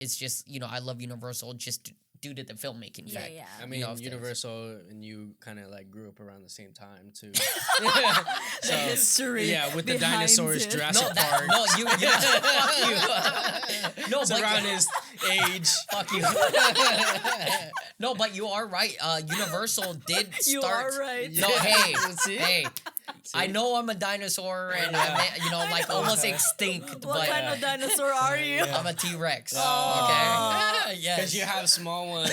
it's just, I love Universal just due to the filmmaking fact. Yeah. I mean, Universal and you kind of like grew up around the same time too. The history. Yeah, with the behind dinosaurs, it. Jurassic Park. No, fuck you. No, It's but around his age. fuck you. No, but you are right. Universal did start. You are right. No, See? hey. I know I'm a dinosaur and I'm like almost extinct, What but kind of dinosaur are you? I'm a T-Rex. Oh. Okay. Yes. Because you have small ones.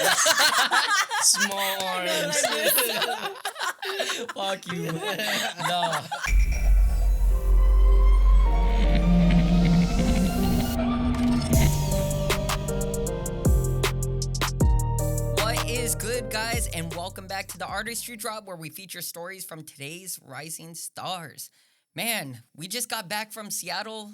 Small arms. Fuck you. No. What is good, guys, and welcome back to the Artistry Drop, where we feature stories from today's rising stars. Man, we just got back from Seattle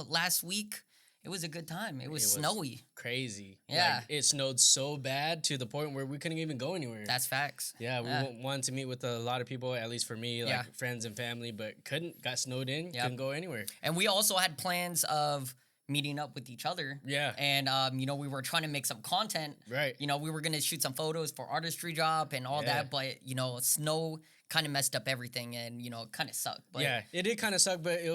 last week. It was a good time. It was snowy. Crazy. Yeah. Like, it snowed so bad to the point where we couldn't even go anywhere. That's facts. Yeah, we wanted to meet with a lot of people, at least for me, like friends and family, but got snowed in, couldn't go anywhere. And we also had plans of meeting up with each other. Yeah. And, we were trying to make some content. Right. We were going to shoot some photos for Artistry Drop and all that, but, snow kind of messed up everything and, it kind of sucked. But yeah, it did kind of suck, but it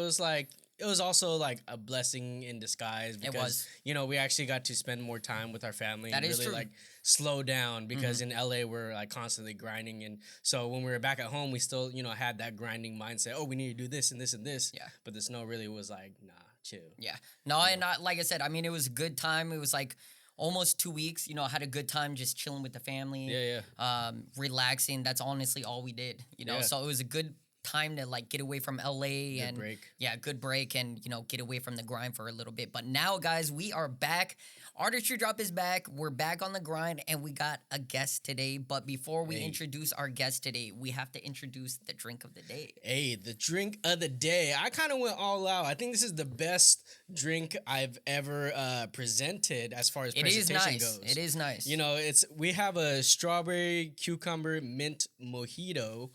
was also like a blessing in disguise because, we actually got to spend more time with our family and really like slow down because in LA we're like constantly grinding. And so when we were back at home, we still, had that grinding mindset. Oh, we need to do this and this and this. Yeah. But the snow really was like, nah, chill. Yeah. No, and like I said, it was a good time. It was like almost 2 weeks, I had a good time just chilling with the family. Yeah. Relaxing. That's honestly all we did, So it was a good time to like get away from LA and good break and get away from the grind for a little bit. But now, guys, we are back. Artistry Drop is back. We're back on the grind and we got a guest today. But before we introduce our guest today, we have to introduce the drink of the day. Hey, the drink of the day. I kind of went all out. I think this is the best drink I've ever presented as far as presentation goes. It is nice. We have a strawberry cucumber mint mojito.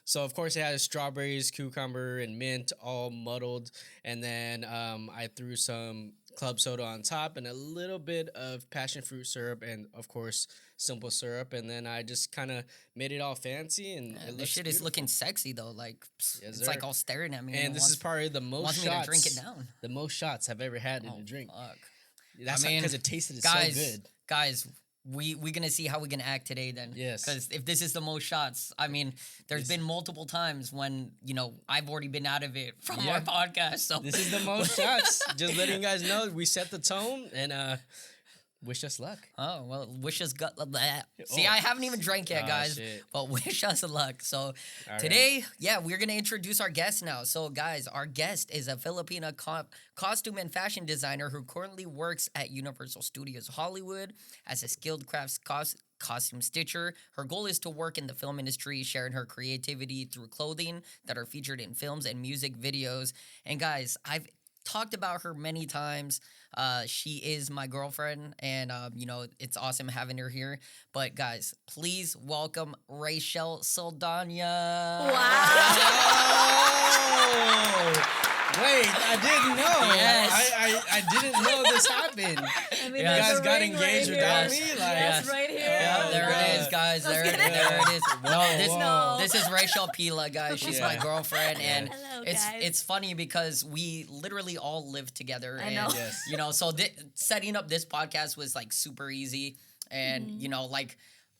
So of course it has strawberries, cucumber, and mint all muddled, and then I threw some club soda on top and a little bit of passion fruit syrup and of course simple syrup, and then I just kind of made it all fancy and it this shit beautiful. is looking sexy though, like it's like all staring at me. And this is probably the most shots. Me to drink it down. The most shots I've ever had in a drink. Fuck. That's because it tasted so good. Guys, we gonna see how we gonna act today then. Yes. Because if this is the most shots, there's been multiple times when, I've already been out of it from our podcast. So this is the most shots. Just letting you guys know, we set the tone and wish us luck. Oh, well, wish us See, I haven't even drank yet, guys. Shit. But wish us luck. So today, we're going to introduce our guest now. So, guys, our guest is a Filipina costume and fashion designer who currently works at Universal Studios Hollywood as a skilled crafts costume stitcher. Her goal is to work in the film industry, sharing her creativity through clothing that are featured in films and music videos. And, guys, I've talked about her many times. She is my girlfriend, and it's awesome having her here. But guys, please welcome Rachelle Saldana. Wow! Wait, I didn't know. Yes. I didn't know this happened. You guys got engaged without me? Yes, right here. Yeah, there it is, guys. There it is. No, this is Rachelle Pila, guys. She's my girlfriend, and hello, it's funny because we literally all live together. I know. Yes. So setting up this podcast was like super easy, and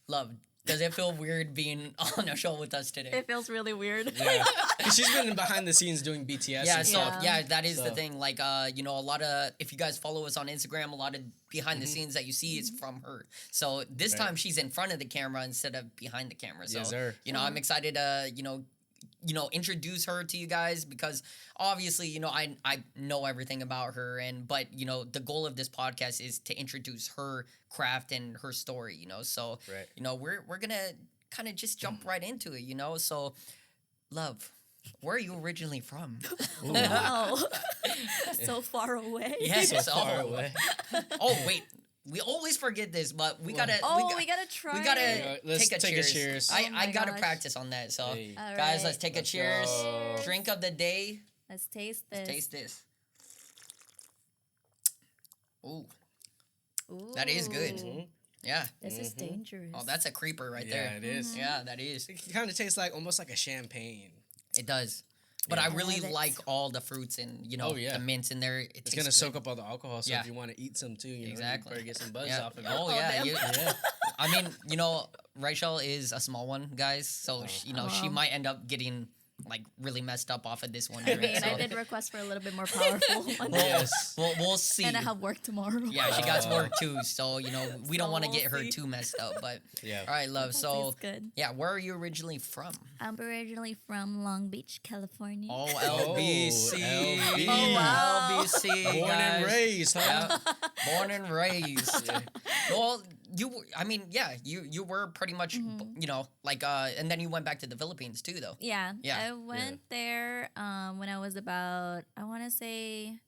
love. Does it feel weird being on a show with us today? It feels really weird. Yeah. She's been behind the scenes doing BTS. Yeah, and so stuff. that is the thing. Like, a lot of, if you guys follow us on Instagram, a lot of behind the scenes that you see is from her. So this time she's in front of the camera instead of behind the camera. So, yes, sir. I'm excited to, introduce her to you guys because obviously, I know everything about her but the goal of this podcast is to introduce her craft and her story, so, we're going to kind of just jump right into it, so love, where are you originally from? Wow. So far away. Yes, so far away. Oh, wait. We always forget this, but we gotta. We gotta try. We gotta let's take a cheers. I gotta practice on that. So, guys, let's take a cheers. Go. Drink of the day. Let's taste this. Ooh, That is good. Ooh, Yeah. This is dangerous. Oh, that's a creeper right Yeah, there. it is. Yeah, that is. It kind of tastes like almost like a champagne. It does. But Yeah. I really love it. like all the fruits and, Oh, yeah. the mints in there. It's gonna soak up all the alcohol. So Yeah. if you want to eat some too, you Exactly. better get some buzz Yeah. off of it. Oh, Oh, yeah. damn. Yeah. I mean, Rachelle is a small one, guys. So, she might end up getting, like, really messed up off of this one. I right? mean, So- I did request for a little bit more powerful one. Yes. We'll see. And I have work tomorrow. Yeah, she got work too. So, we don't So want to we'll get her see. too messed up. But, Yeah. all right, love. That So, tastes good. yeah, where are you originally from? I'm originally from Long Beach, California. Oh, LBC. LB. Oh, wow. LBC. Born and guys. raised, huh? Yeah, born and raised. Well, you were pretty much, and then you went back to the Philippines too, though. Yeah. Yeah. I went there when I was about, I want to say,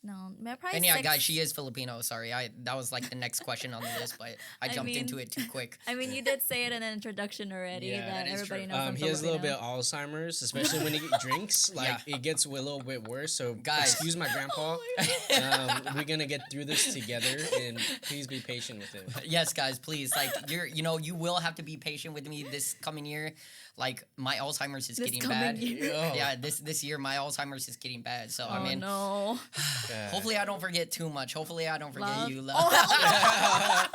no, probably And yeah, 6. guys, she is Filipino. Sorry, that was like the next question on the list, but I I jumped mean- into it too quick. I mean, you did say it in an introduction already Yeah, that that is everybody true. knows I'm He has a little bit Filipino. of Alzheimer's, especially when he drinks. Like it gets a little bit worse. So, Guys. excuse my grandpa. We're gonna get through this together, and please be patient with him. Yes, guys, please. Like you will have to be patient with me this coming year. Like my Alzheimer's is This getting coming bad. year. Oh. Yeah, this year my Alzheimer's is getting bad. So Oh, I mean, no. hopefully I don't forget too much. Hopefully I don't forget Love. you, love. Oh,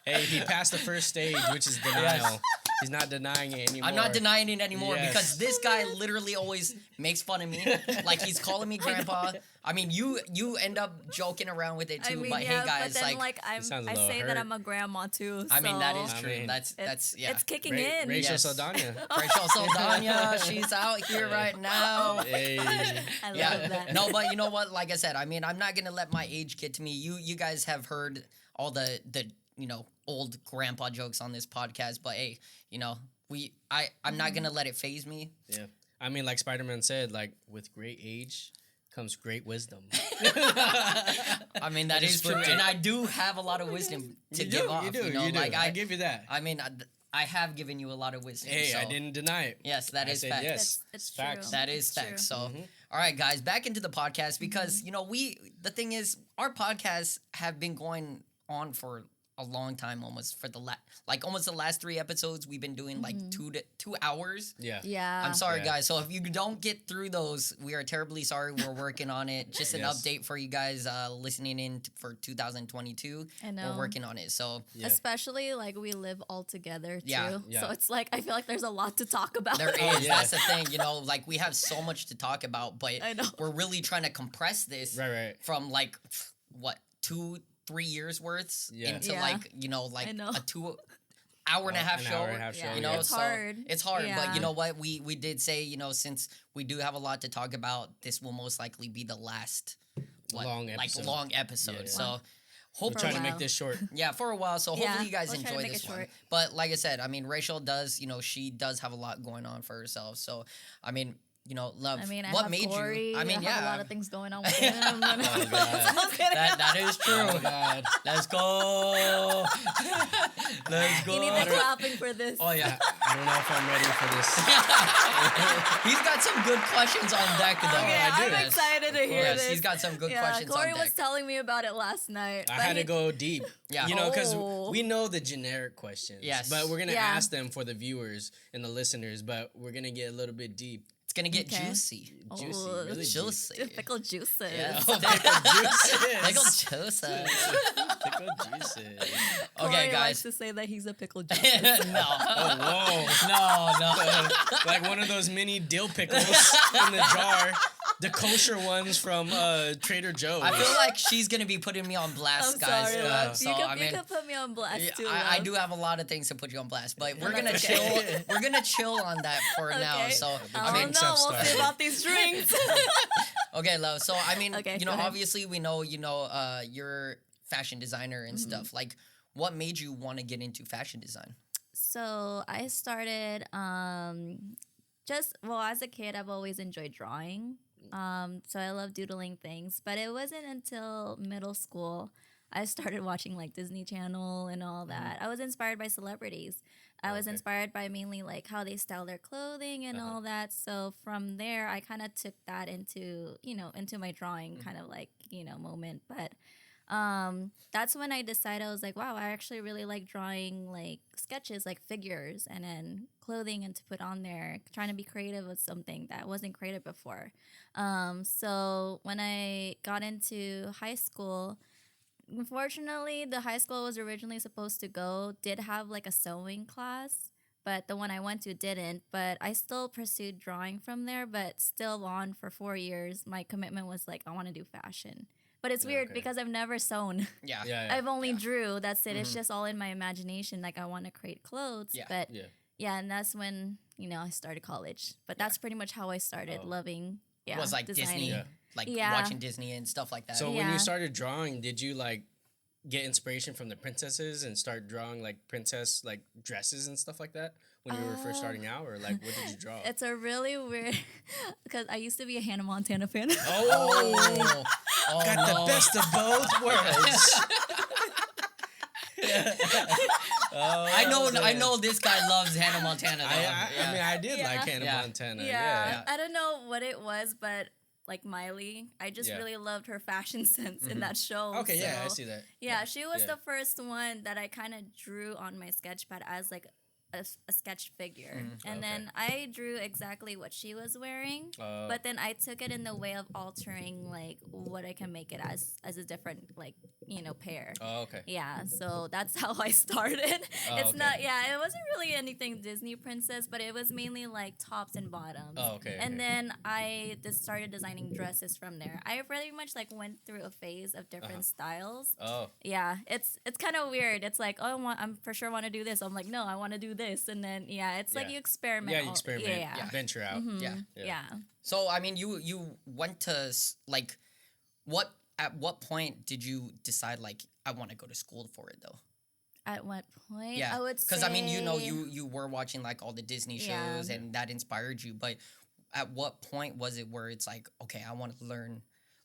Hey, he passed the first stage, which is denial. He's not denying it anymore. I'm not denying it anymore Yes. because this guy literally always makes fun of me. Like he's calling me grandpa. I mean, you end up joking around with it too. I mean, but yeah, hey, guys, but then like, I sounds a say little that hurt. I'm a grandma too. I mean, that is so I true. mean, That's yeah. It's kicking in. Rachel Yes. Saldana. Rachelle Saldana, she's out here right now. Hey. I love Yeah, that. no, but you know what? Like I said, I mean, I'm not gonna let my age get to me. You guys have heard all the old grandpa jokes on this podcast, but hey, I'm not gonna let it phase me. Yeah. I mean, like Spider-Man said, like with great age comes great wisdom. I mean, that just is true, flipped it. and I do have a lot of wisdom to give off. You do. Like I give you that. I mean, I have given you a lot of wisdom. Hey, I so- didn't deny it. Yes, that I is said fact. yes. It's facts. true. That is It's fact. true. So, all right, guys, back into the podcast because the thing is, our podcasts have been going on for a long time, almost for the almost the last 3 episodes we've been doing like 2 hours. Yeah. Yeah. I'm sorry, Yeah. guys. So if you don't get through those, we are terribly sorry. We're working on it. Just an Yes. update for you guys listening in for 2022. I know. We're working on it. So Yeah. Especially like we live all together too. Yeah. Yeah. So it's like I feel like there's a lot to talk about. there is. yeah. That's the thing. Like we have so much to talk about, but I know. we're really trying to compress this Right. from like what 2-3 years worth Yeah. into Yeah. like I know. a 2 hour and a half An show. hour and a half show, You know, yeah. it's so hard. it's hard, but Yeah. you know what? We did say, since we do have a lot to talk about, this will most likely be the last Long episode. long episode. Yeah. So We're hopefully, trying to while. make this short. yeah, for a while. So Yeah, hopefully you guys we'll try to enjoy make this it one. short. But like I said, I mean, Rachelle does, she does have a lot going on for herself. So I mean, love. I mean, I what have made Corey. you? I mean, have a lot yeah. of things going on with him. I'm God. kidding. That is true. Oh, God. Let's go. Let's go. You need the clapping for this. Oh yeah. I don't know if I'm ready for this. He's got some good questions on deck though. Okay, I do. I'm excited to hear Yes, this. he's got some good yeah, questions Corey on was deck. telling me about it last night. I but had to he- go deep. Yeah. Because Oh. we know the generic questions. Yes. But we're going to Yeah. ask them for the viewers and the listeners, but we're going to get a little bit deep. It's gonna get Okay. juicy. Juicy, Oh, really Juicy. Pickle juices. Yeah. Oh, pickle juices. Pickle juicy. Pickle juices. Corey Okay, likes guys. to say that he's a pickle juice. No. Oh, No. like one of those mini dill pickles in the jar. The kosher ones from Trader Joe's. I feel like she's gonna be putting me on blast, I'm guys. sorry, love. So you I mean, could put me on blast too. I love. do have a lot of things to put you on blast, but we're No, gonna that's chill. okay. We're gonna chill on that for now. Okay. So I I mean, don't know. We'll started. see about these drinks. okay, love. So I mean, Okay, go ahead. obviously we know, you're fashion designer and stuff. Like, what made you want to get into fashion design? So I started as a kid I've always enjoyed drawing. So I love doodling things, but it wasn't until middle school I started watching like Disney Channel and all that. I was inspired by celebrities. I was Okay. inspired by mainly like how they style their clothing and all that. So from there I kind of took that into my drawing kind of like, moment. But That's when I decided, I was like, wow, I actually really like drawing like sketches, like figures, and then clothing and to put on there, trying to be creative with something that wasn't creative before. So when I got into high school, unfortunately, the high school I was originally supposed to go did have like a sewing class, but the one I went to didn't. But I still pursued drawing from there, but still on for 4 years. My commitment was like, I want to do fashion. But it's weird because I've never sewn. Yeah. I've only drew. That's it. It's just all in my imagination. Like I want to create clothes. Yeah. But and that's when, I started college. But that's pretty much how I started loving It was like designing. Disney, like watching Disney and stuff like that. So when you started drawing, did you like get inspiration from the princesses and start drawing like princess like dresses and stuff like that when you were first starting out, or like what did you draw? It's a really weird because I used to be a Hannah Montana fan. Oh, Got the best of both worlds. I know this guy loves Hannah Montana. Though. I mean, I did like Hannah Montana. Yeah. I don't know what it was, but like Miley, I just really loved her fashion sense in that show. Okay, so, I see that. Yeah, she was the first one that I kind of drew on my sketchpad as like a sketch figure. And then I drew exactly what she was wearing, but then I took it in the way of altering like what I can make it as a different like, pair. Oh, okay. Yeah, so that's how I started. It's not, it wasn't really anything Disney princess, but it was mainly like tops and bottoms. Oh, okay. And then I just started designing dresses from there. I pretty much like went through a phase of different styles. Oh. Yeah, it's kind of weird. It's like, I'm for sure want to do this. I'm like, no, I want to do this. And then, it's like you experiment. Yeah, you experiment. Venture out. Yeah. So I mean, you went to like, at what point did you decide like I want to go to school for it though? At what point? Yeah, I would say, because I mean, you were watching like all the Disney shows and that inspired you. But at what point was it where it's like, okay, I want to learn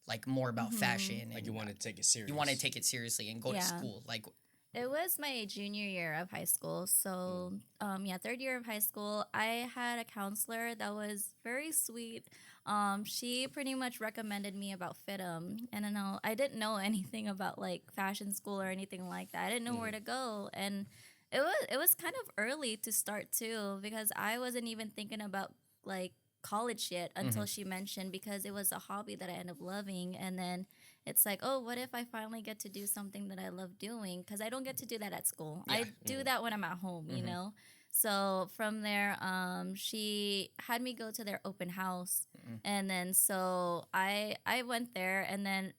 like more about fashion? Like and you want to take it serious. You want to take it seriously and go to school. Like, it was my junior year of high school. So, third year of high school, I had a counselor that was very sweet. She pretty much recommended me about FIDM. And I didn't know anything about like fashion school or anything like that. I didn't know where to go. And it was kind of early to start too, because I wasn't even thinking about like college yet until she mentioned, because it was a hobby that I ended up loving. And then it's like, oh, what if I finally get to do something that I love doing? Because I don't get to do that at school. I do that when I'm at home, you know? So from there, she had me go to their open house. And then so I went there, and then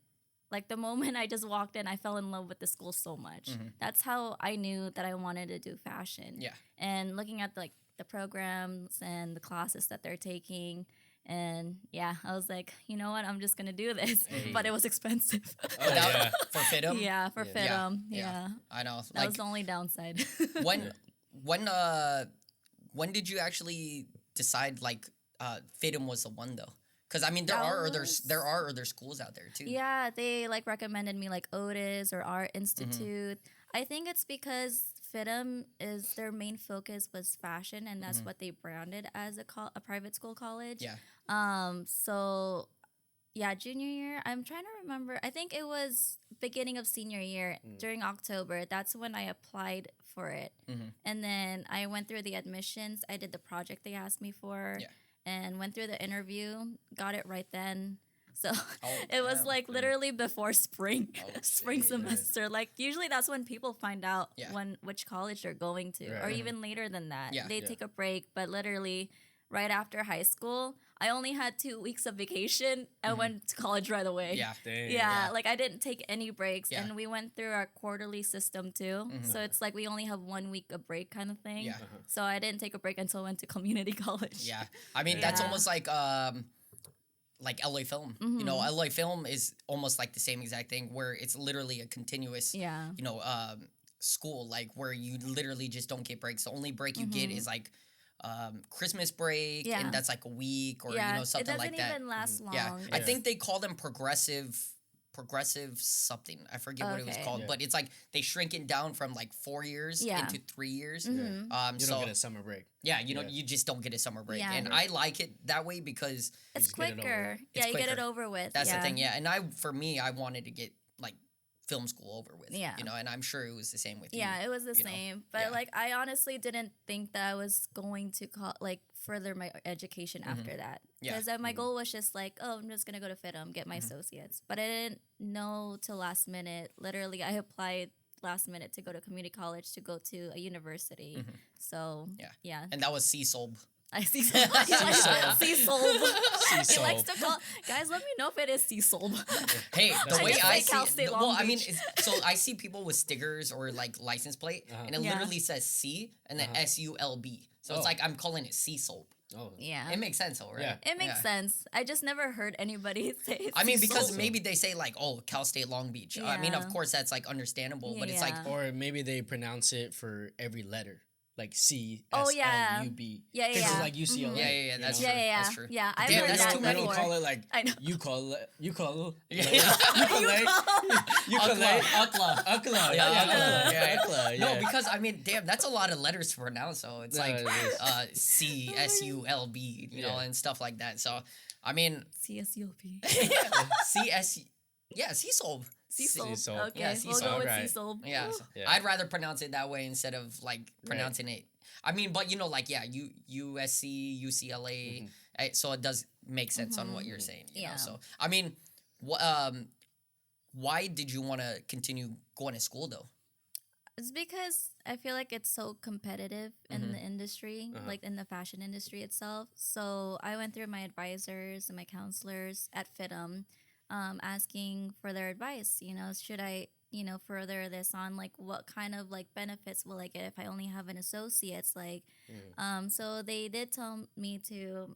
like the moment I just walked in, I fell in love with the school so much. That's how I knew that I wanted to do fashion. Yeah. And looking at like the programs and the classes that they're taking, and I was like, you know what, I'm just gonna do this. But it was expensive. For FIDM? Yeah, for FIDM. Yeah. I know. That was the only downside. When did you actually decide like FIDM was the one though? Because I mean there are other schools out there too. Yeah, they like recommended me like Otis or Art Institute. I think it's because FIDM is their main focus was fashion, and that's what they branded as a private school college. Yeah. So junior year, I'm trying to remember. I think it was beginning of senior year during October. That's when I applied for it. And then I went through the admissions. I did the project they asked me for and went through the interview, got it right then. So it was like literally before spring semester. Like usually that's when people find out which college they're going to, or even later than that. They take a break, but literally right after high school, I only had 2 weeks of vacation and went to college right away. Yeah. Dang. Like I didn't take any breaks, and we went through our quarterly system too. So it's like we only have 1 week of break kind of thing. So I didn't take a break until I went to community college. Yeah. I mean, that's almost like LA Film. You know, LA Film is almost like the same exact thing, where it's literally a continuous, school, like where you literally just don't get breaks. The only break you get is like Christmas break, and that's like a week or something like that. It doesn't even last long. Yeah. I think they call them progressive something. I forget what it was called, but it's like they shrink it down from like 4 years into 3 years. You don't get a summer break. Yeah, you just don't get a summer break. And I like it that way because it's quicker. You get it over with. That's the thing, and I wanted to get like film school over with. Yeah. You know, and I'm sure it was the same with you. Yeah, it was the you know? same. But Yeah. like, I honestly didn't think that I was going to further my education after that. Yeah. Because my goal was just like, oh, I'm just gonna go to FIDM, get my associates. But I didn't know till last minute. Literally, I applied last minute to go to community college to go to a university. So yeah. And that was CSULB. I see CSULB. He likes to call guys. Let me know if it is CSULB. Hey, the I way just I say Cal see, State well, Long I mean, Beach. so I see people with stickers or like license plate, and it Yeah. literally says C and then SULB. So it's Oh. like I'm calling it CSULB. Oh. Yeah, It makes sense, though, right? Yeah. it makes sense. I just never heard anybody say. I mean, because CSULB. maybe they say like, "Oh, Cal State Long Beach." I mean, of Yeah. course, that's like understandable, but it's like, Yeah. Or maybe they pronounce it for every letter, like C Oh, S yeah. L U B. Yeah, Because yeah. it's like UCLA. yeah, you that's know? true. Yeah, yeah, That's true. yeah. I've Damn, heard that's that too Or many. people before. call it like I know. ukulele. Yeah. Ukulele. Ukla. Ukla. Yeah, Ukla. yeah. Ukla, No, yeah. because I mean, damn, that's a lot of letters to pronounce. So it's No, like it is. CSULB, you know, Yeah. and stuff like that. So I mean, CSULB. CS, yeah, CSULB. CSULB. CSULB. Okay, Yeah, we'll CSULB. go with Alright. CSULB. Yeah, so Yeah. I'd rather pronounce it that way instead of like pronouncing it. I mean, but you know, like USC, UCLA. So it does make sense on what you're saying. You know? Yeah. So I mean, why did you want to continue going to school though? It's because I feel like it's so competitive in the industry, like in the fashion industry itself. So I went through my advisors and my counselors at FIDM, asking for their advice. You know, should I, further this on? Like, what kind of like benefits will I get if I only have an associate's? Like, so they did tell me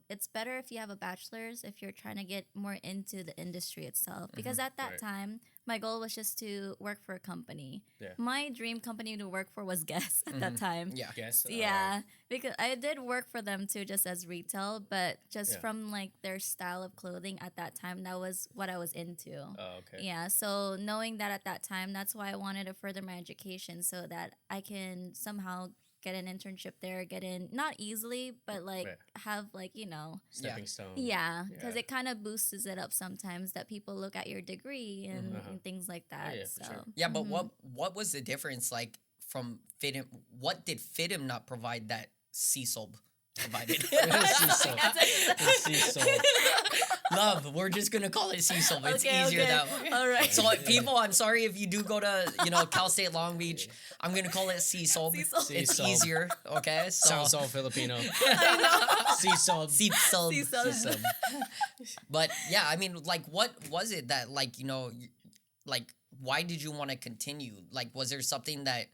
it's better if you have a bachelor's if you're trying to get more into the industry itself. Because at that Right. time, my goal was just to work for a company. Yeah. My dream company to work for was Guess at that time. Yeah. Guess. Yeah, because I did work for them too, just as retail, but just Yeah. from like their style of clothing at that time, that was what I was into. Oh, okay. Yeah, so knowing that at that time, that's why I wanted to further my education so that I can somehow get an internship there, get in, not easily, but like Right. have like, Stepping stone. yeah, because Yeah. it kind of boosts it up sometimes that people look at your degree and things like that. yeah, for so sure. Yeah, but what was the difference like from FIDM? What did FIDM not provide that CSULB provided? CSULB. Love, we're just gonna call it CSULB. It's easier that way. All right. So people, I'm sorry if you do go to Cal State Long Beach. I'm gonna call it CSULB. CSULB. It's CSULB. easier, okay? So Sounds all Filipino. CSULB. CSULB. CSULB. But yeah, I mean, like, what was it that like why did you want to continue? Like, was there something that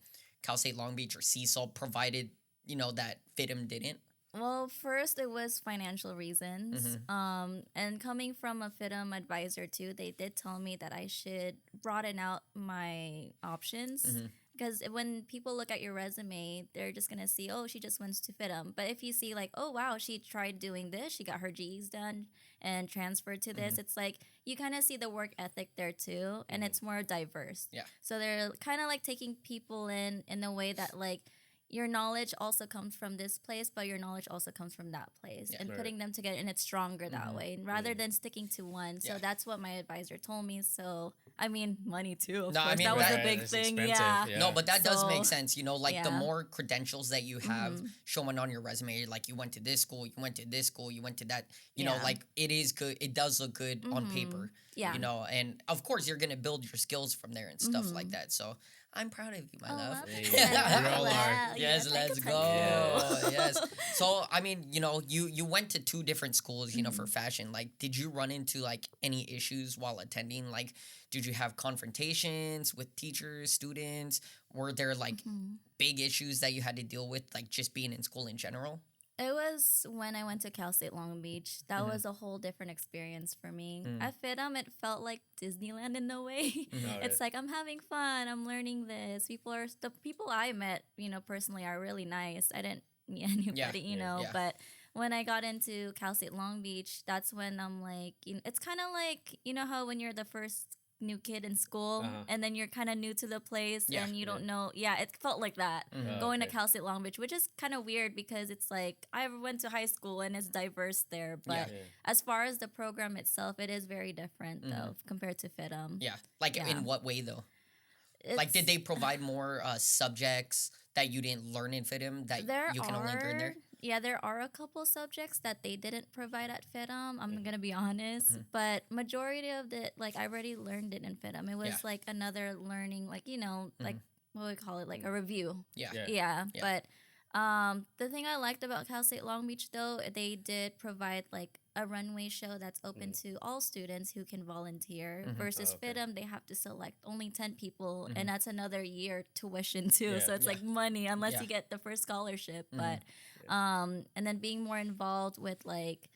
Cal State Long Beach or CSULB provided, that FIDM didn't? Well, first it was financial reasons. And coming from a FIDM advisor too, they did tell me that I should broaden out my options. Because when people look at your resume, they're just going to see, oh, she just went to FIDM. But if you see like, oh, wow, she tried doing this, she got her G's done and transferred to this, it's like you kind of see the work ethic there too. And it's more diverse. Yeah. So they're kind of like taking people in a way that like, your knowledge also comes from this place, but your knowledge also comes from that place, and putting them together, and it's stronger that way, and rather than sticking to one. So that's what my advisor told me. So I mean, money too. Of course, that was a big it's thing. expensive, Yeah. No, but that does So, make sense. Like the yeah. more credentials that you have showing on your resume, like you went to this school, you went to this school, you went to that, you know, Yeah. like it is good. It does look good on paper. Yeah. And of course you're going to build your skills from there and stuff like that. So I'm proud of you, my love. well, Hey, thank you. we all are. Wow, Yes, thank let's you, go. thank you. Yes. So, I mean, you went to two different schools, for fashion. Like, did you run into like any issues while attending? Like, did you have confrontations with teachers, students? Were there like big issues that you had to deal with, like just being in school in general? It was when I went to Cal State Long Beach. That was a whole different experience for me. At FIDM, it felt like Disneyland in a way. It's like I'm having fun. I'm learning this. The people I met, personally, are really nice. I didn't meet anybody, Yeah. But when I got into Cal State Long Beach, that's when I'm like, it's kind of like how when you're the first new kid in school and then you're kind of new to the place and you don't know. Yeah, it felt like that going to Cal State Long Beach, which is kind of weird because it's like I went to high school and it's diverse there, but as far as the program itself, it is very different though compared to FIDM. Yeah. Like, in what way though? Like, did they provide more subjects that you didn't learn in FIDM that you can only learn there? Yeah, there are a couple subjects that they didn't provide at FIDM. I'm gonna be honest, but majority of it, like I already learned it in FIDM. It was like another learning, like like what do we call it, like a review. Yeah. But the thing I liked about Cal State Long Beach, though, they did provide like a runway show that's open to all students who can volunteer. Versus FIDM, they have to select only 10 people, and that's another year tuition too. So it's like money unless you get the first scholarship. But and then being more involved with like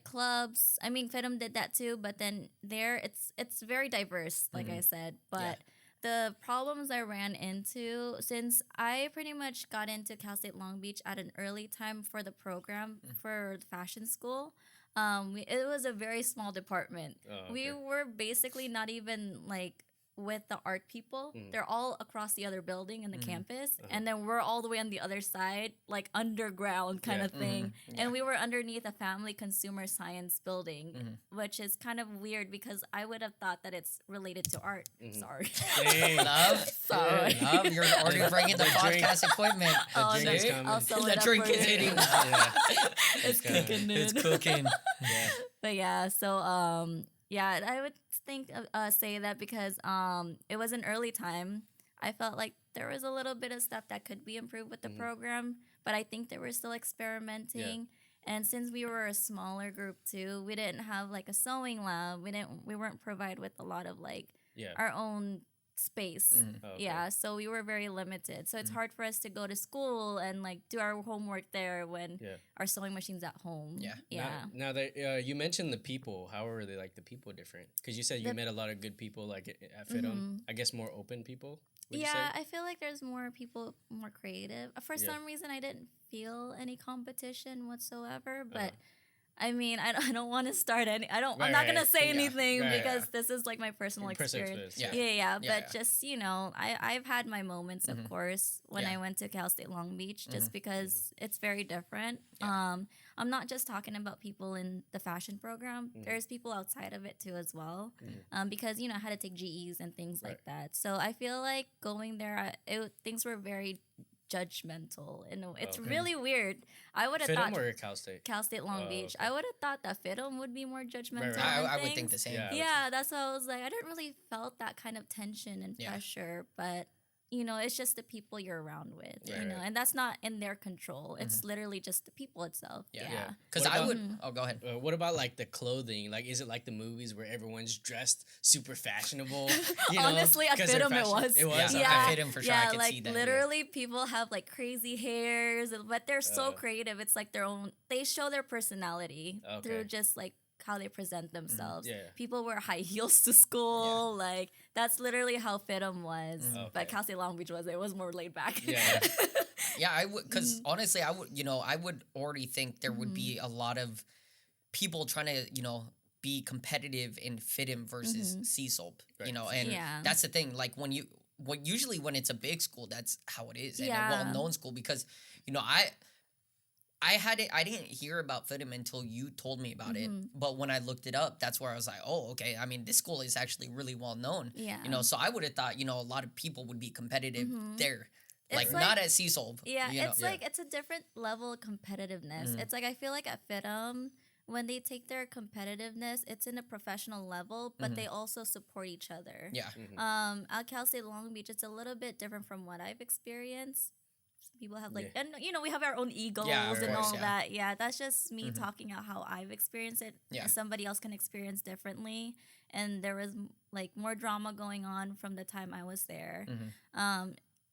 clubs. I mean, FIDM did that too, but then there it's very diverse, like I said. But the problems I ran into, since I pretty much got into Cal State Long Beach at an early time for the program for the fashion school, it was a very small department. We were basically not even like with the art people. They're all across the other building in the campus, and then we're all the way on the other side, like underground kind of thing. And we were underneath a family consumer science building, which is kind of weird because I would have thought that it's related to art. Sorry. Sorry. Love, you're already bringing the podcast equipment. The drink is coming. The drink is hitting. It's cooking, dude. It's cooking. But yeah, so yeah, I would say that because it was an early time. I felt like there was a little bit of stuff that could be improved with the program, but I think they were still experimenting. And since we were a smaller group too, we didn't have like a sewing lab. We weren't provided with a lot of like our own space. So we were very limited. So it's hard for us to go to school and like do our homework there when our sewing machine's at home. Now that you mentioned the people, how are they, like the people different? Because you said you met a lot of good people like at FIDM. I guess more open people. I feel like there's more people, more creative. For some reason, I didn't feel any competition whatsoever, but I mean, I don't want to start any. I'm not gonna say anything because this is like my personal experience. But just I've had my moments, of course, when I went to Cal State Long Beach, just because it's very different. I'm not just talking about people in the fashion program. There's people outside of it too as well, because I had to take GEs and things like that. So I feel like going there, things were very judgmental. It's really weird. I would have thought or Cal State? Cal State Long Beach. I would have thought that FIDM would be more judgmental. I would think the same. Yeah, that's why I was like, I didn't really felt that kind of tension and pressure, but it's just the people you're around with, and that's not in their control. It's literally just the people itself. Because I would. Oh, go ahead. What about like the clothing? Like, is it like the movies where everyone's dressed super fashionable? Honestly, at FIDM it was. It was. At FIDM for sure. I could like see that. Literally, people have like crazy hairs, but they're so creative. It's like their own. They show their personality through just like how they present themselves. People wear high heels to school. Like that's literally how FIDM was. But Cal State Long Beach was more laid back. I would, because honestly, I would already think there would be a lot of people trying to be competitive in FIDM versus CSULB. And that's the thing. Like usually when it's a big school, that's how it is, and a well-known school, because I didn't hear about FIDM until you told me about it. But when I looked it up, that's where I was like, oh, okay. I mean, this school is actually really well known. So I would have thought, a lot of people would be competitive there. Like not at CSULB. It's a different level of competitiveness. It's like, I feel like at FIDM, when they take their competitiveness, it's in a professional level, but they also support each other. At Cal State Long Beach, it's a little bit different from what I've experienced. People have and we have our own egos and all that. That's just me talking out how I've experienced it. Somebody else can experience differently, and there was like more drama going on from the time I was there.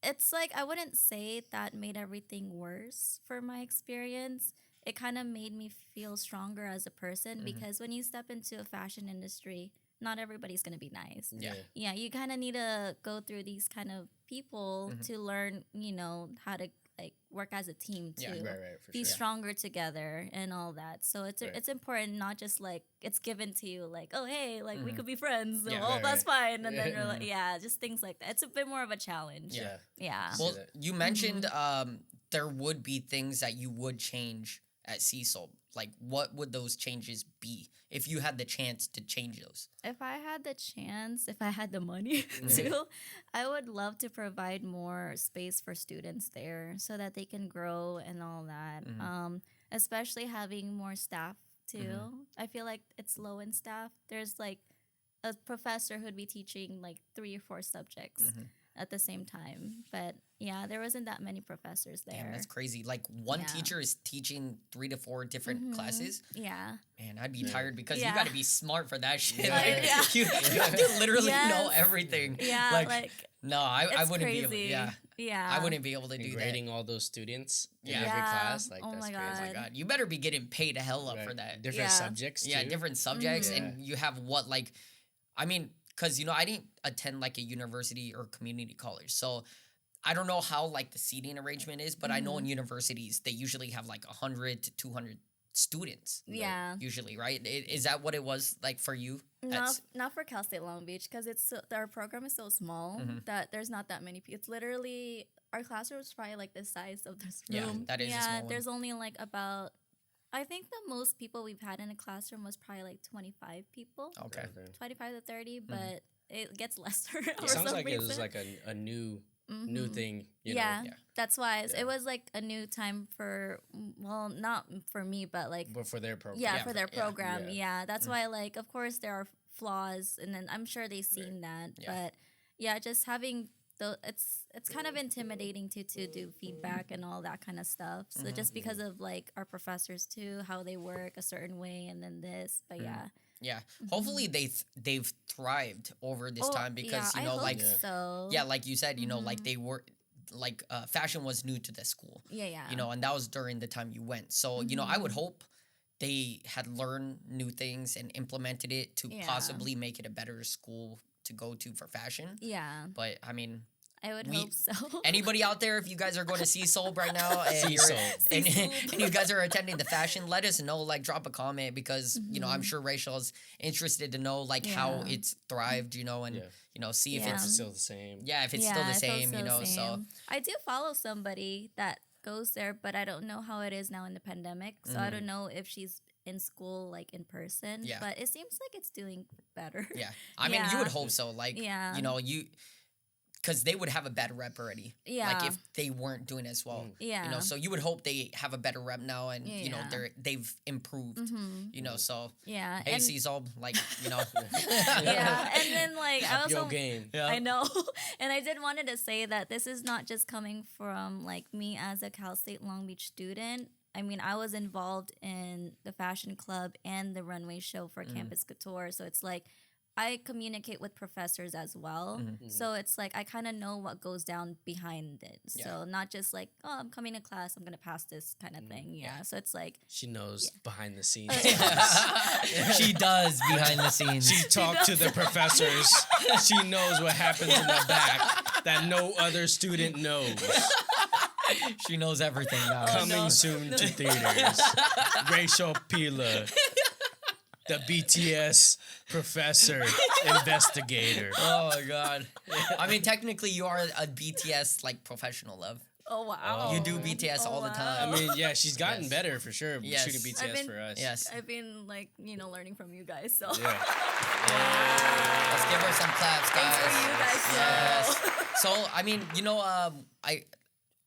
It's like, I wouldn't say that made everything worse for my experience. It kind of made me feel stronger as a person, because when you step into a fashion industry, not everybody's going to be nice. You kind of need to go through these kind of people to learn, how to like work as a team too. Be stronger together and all that. So it's important, not just like it's given to you like, oh, hey, like we could be friends. That's fine. And then you're like, just things like that. It's a bit more of a challenge. Well, you mentioned there would be things that you would change at CSULB. like what would those changes be if you had the chance to change those? If I had the chance, if I had the money too, I would love to provide more space for students there so that they can grow and all that. Especially having more staff too. I feel like it's low in staff. There's like a professor who'd be teaching like 3 or 4 subjects at the same time. But yeah, there wasn't that many professors there. Damn, that's crazy. Like one teacher is teaching 3 to 4 different classes. Yeah. Man, I'd be tired because you got to be smart for that shit. Yeah. Like, you have to literally know everything. Yeah, like no, I wouldn't crazy. be able. Yeah. I wouldn't be able to do that. Grading all those students in Yeah. every class, like Oh that's my crazy. Oh my god, you better be getting paid hell up Right. for that. Different Yeah. subjects. Yeah, too. different subjects, Mhm. and you have what like, I mean, because I didn't attend like a university or community college, so I don't know how like the seating arrangement is, but I know in universities they usually have like 100 to 200 students. Yeah. Usually, right? Is that what it was like for you? Not for Cal State Long Beach because our program is so small that there's not that many people. It's literally our classroom is probably like the size of this room. Yeah, that is a small one. There's only like about, I think the most people we've had in a classroom was probably like 25 people, Okay. 25 to 30, but it gets lesser. It for sounds some like it was reason. like a new thing. You Yeah, know? that's why Yeah. it was like a new time for, well, not for me, but like But for their program. yeah, Yeah, for their yeah. program. Yeah. Yeah, that's why, like, of course there are flaws, and then I'm sure they've seen that. Yeah. But yeah, just having it's kind of intimidating to do feedback and all that kind of stuff. So just because of like our professors too, how they work a certain way, and then this. But yeah. Yeah. Hopefully they've thrived over this time because yeah, you know I hope like so. yeah, like you said, you know, like they were like fashion was new to the school. Yeah. You know, and that was during the time you went. So, you know, I would hope they had learned new things and implemented it to Yeah. possibly make it a better school to go to for fashion. Yeah, But I mean, I would hope so. anybody out there, if you guys are going to CSULB right now and, and you guys are attending the fashion, let us know, like drop a comment because, you know, I'm sure Rachel's interested to know like how Yeah. it's thrived, you know, and, you know, see if Yeah. it's, It's still the same. if it's still the if it was same, you know, so. I do follow somebody that goes there, but I don't know how it is now in the pandemic. So I don't know if she's in school like in person. Yeah. But it seems like it's doing better. Yeah. I mean, you would Yeah. hope so. Like, Yeah. you know, because they would have a bad rep already. Yeah. Like if they weren't doing as well. Yeah. You know, so you would hope they have a better rep now and, you know, Yeah. they've improved, you know, so. Yeah. Hey, and CSULB, like, you know. yeah. And then like I Up your also game. Yeah. I know. And I did wanted to say that this is not just coming from like me as a Cal State Long Beach student. I mean, I was involved in the fashion club and the runway show for Campus Couture. So it's like I communicate with professors as well. So it's like I kind of know what goes down behind it. So not just like, oh, I'm coming to class, I'm going to pass this kind of thing. Yeah. So it's like, She knows behind the scenes. She does behind the scenes. She talked to the professors. She knows what happens in the back that no other student knows. She knows everything now. Coming soon to theaters. Rachelle Pila, the BTS professor investigator. Oh my god. I mean, technically, you are a BTS like professional, love. oh, wow. You do BTS all the time. I mean, yeah, she's gotten Yes. better for sure. Yes. Shooting BTS I've been- for us. Yes. I've been like, learning from you guys. So Yeah. Let's give her some claps, guys. thanks for you guys. Yes. So, I mean, you know,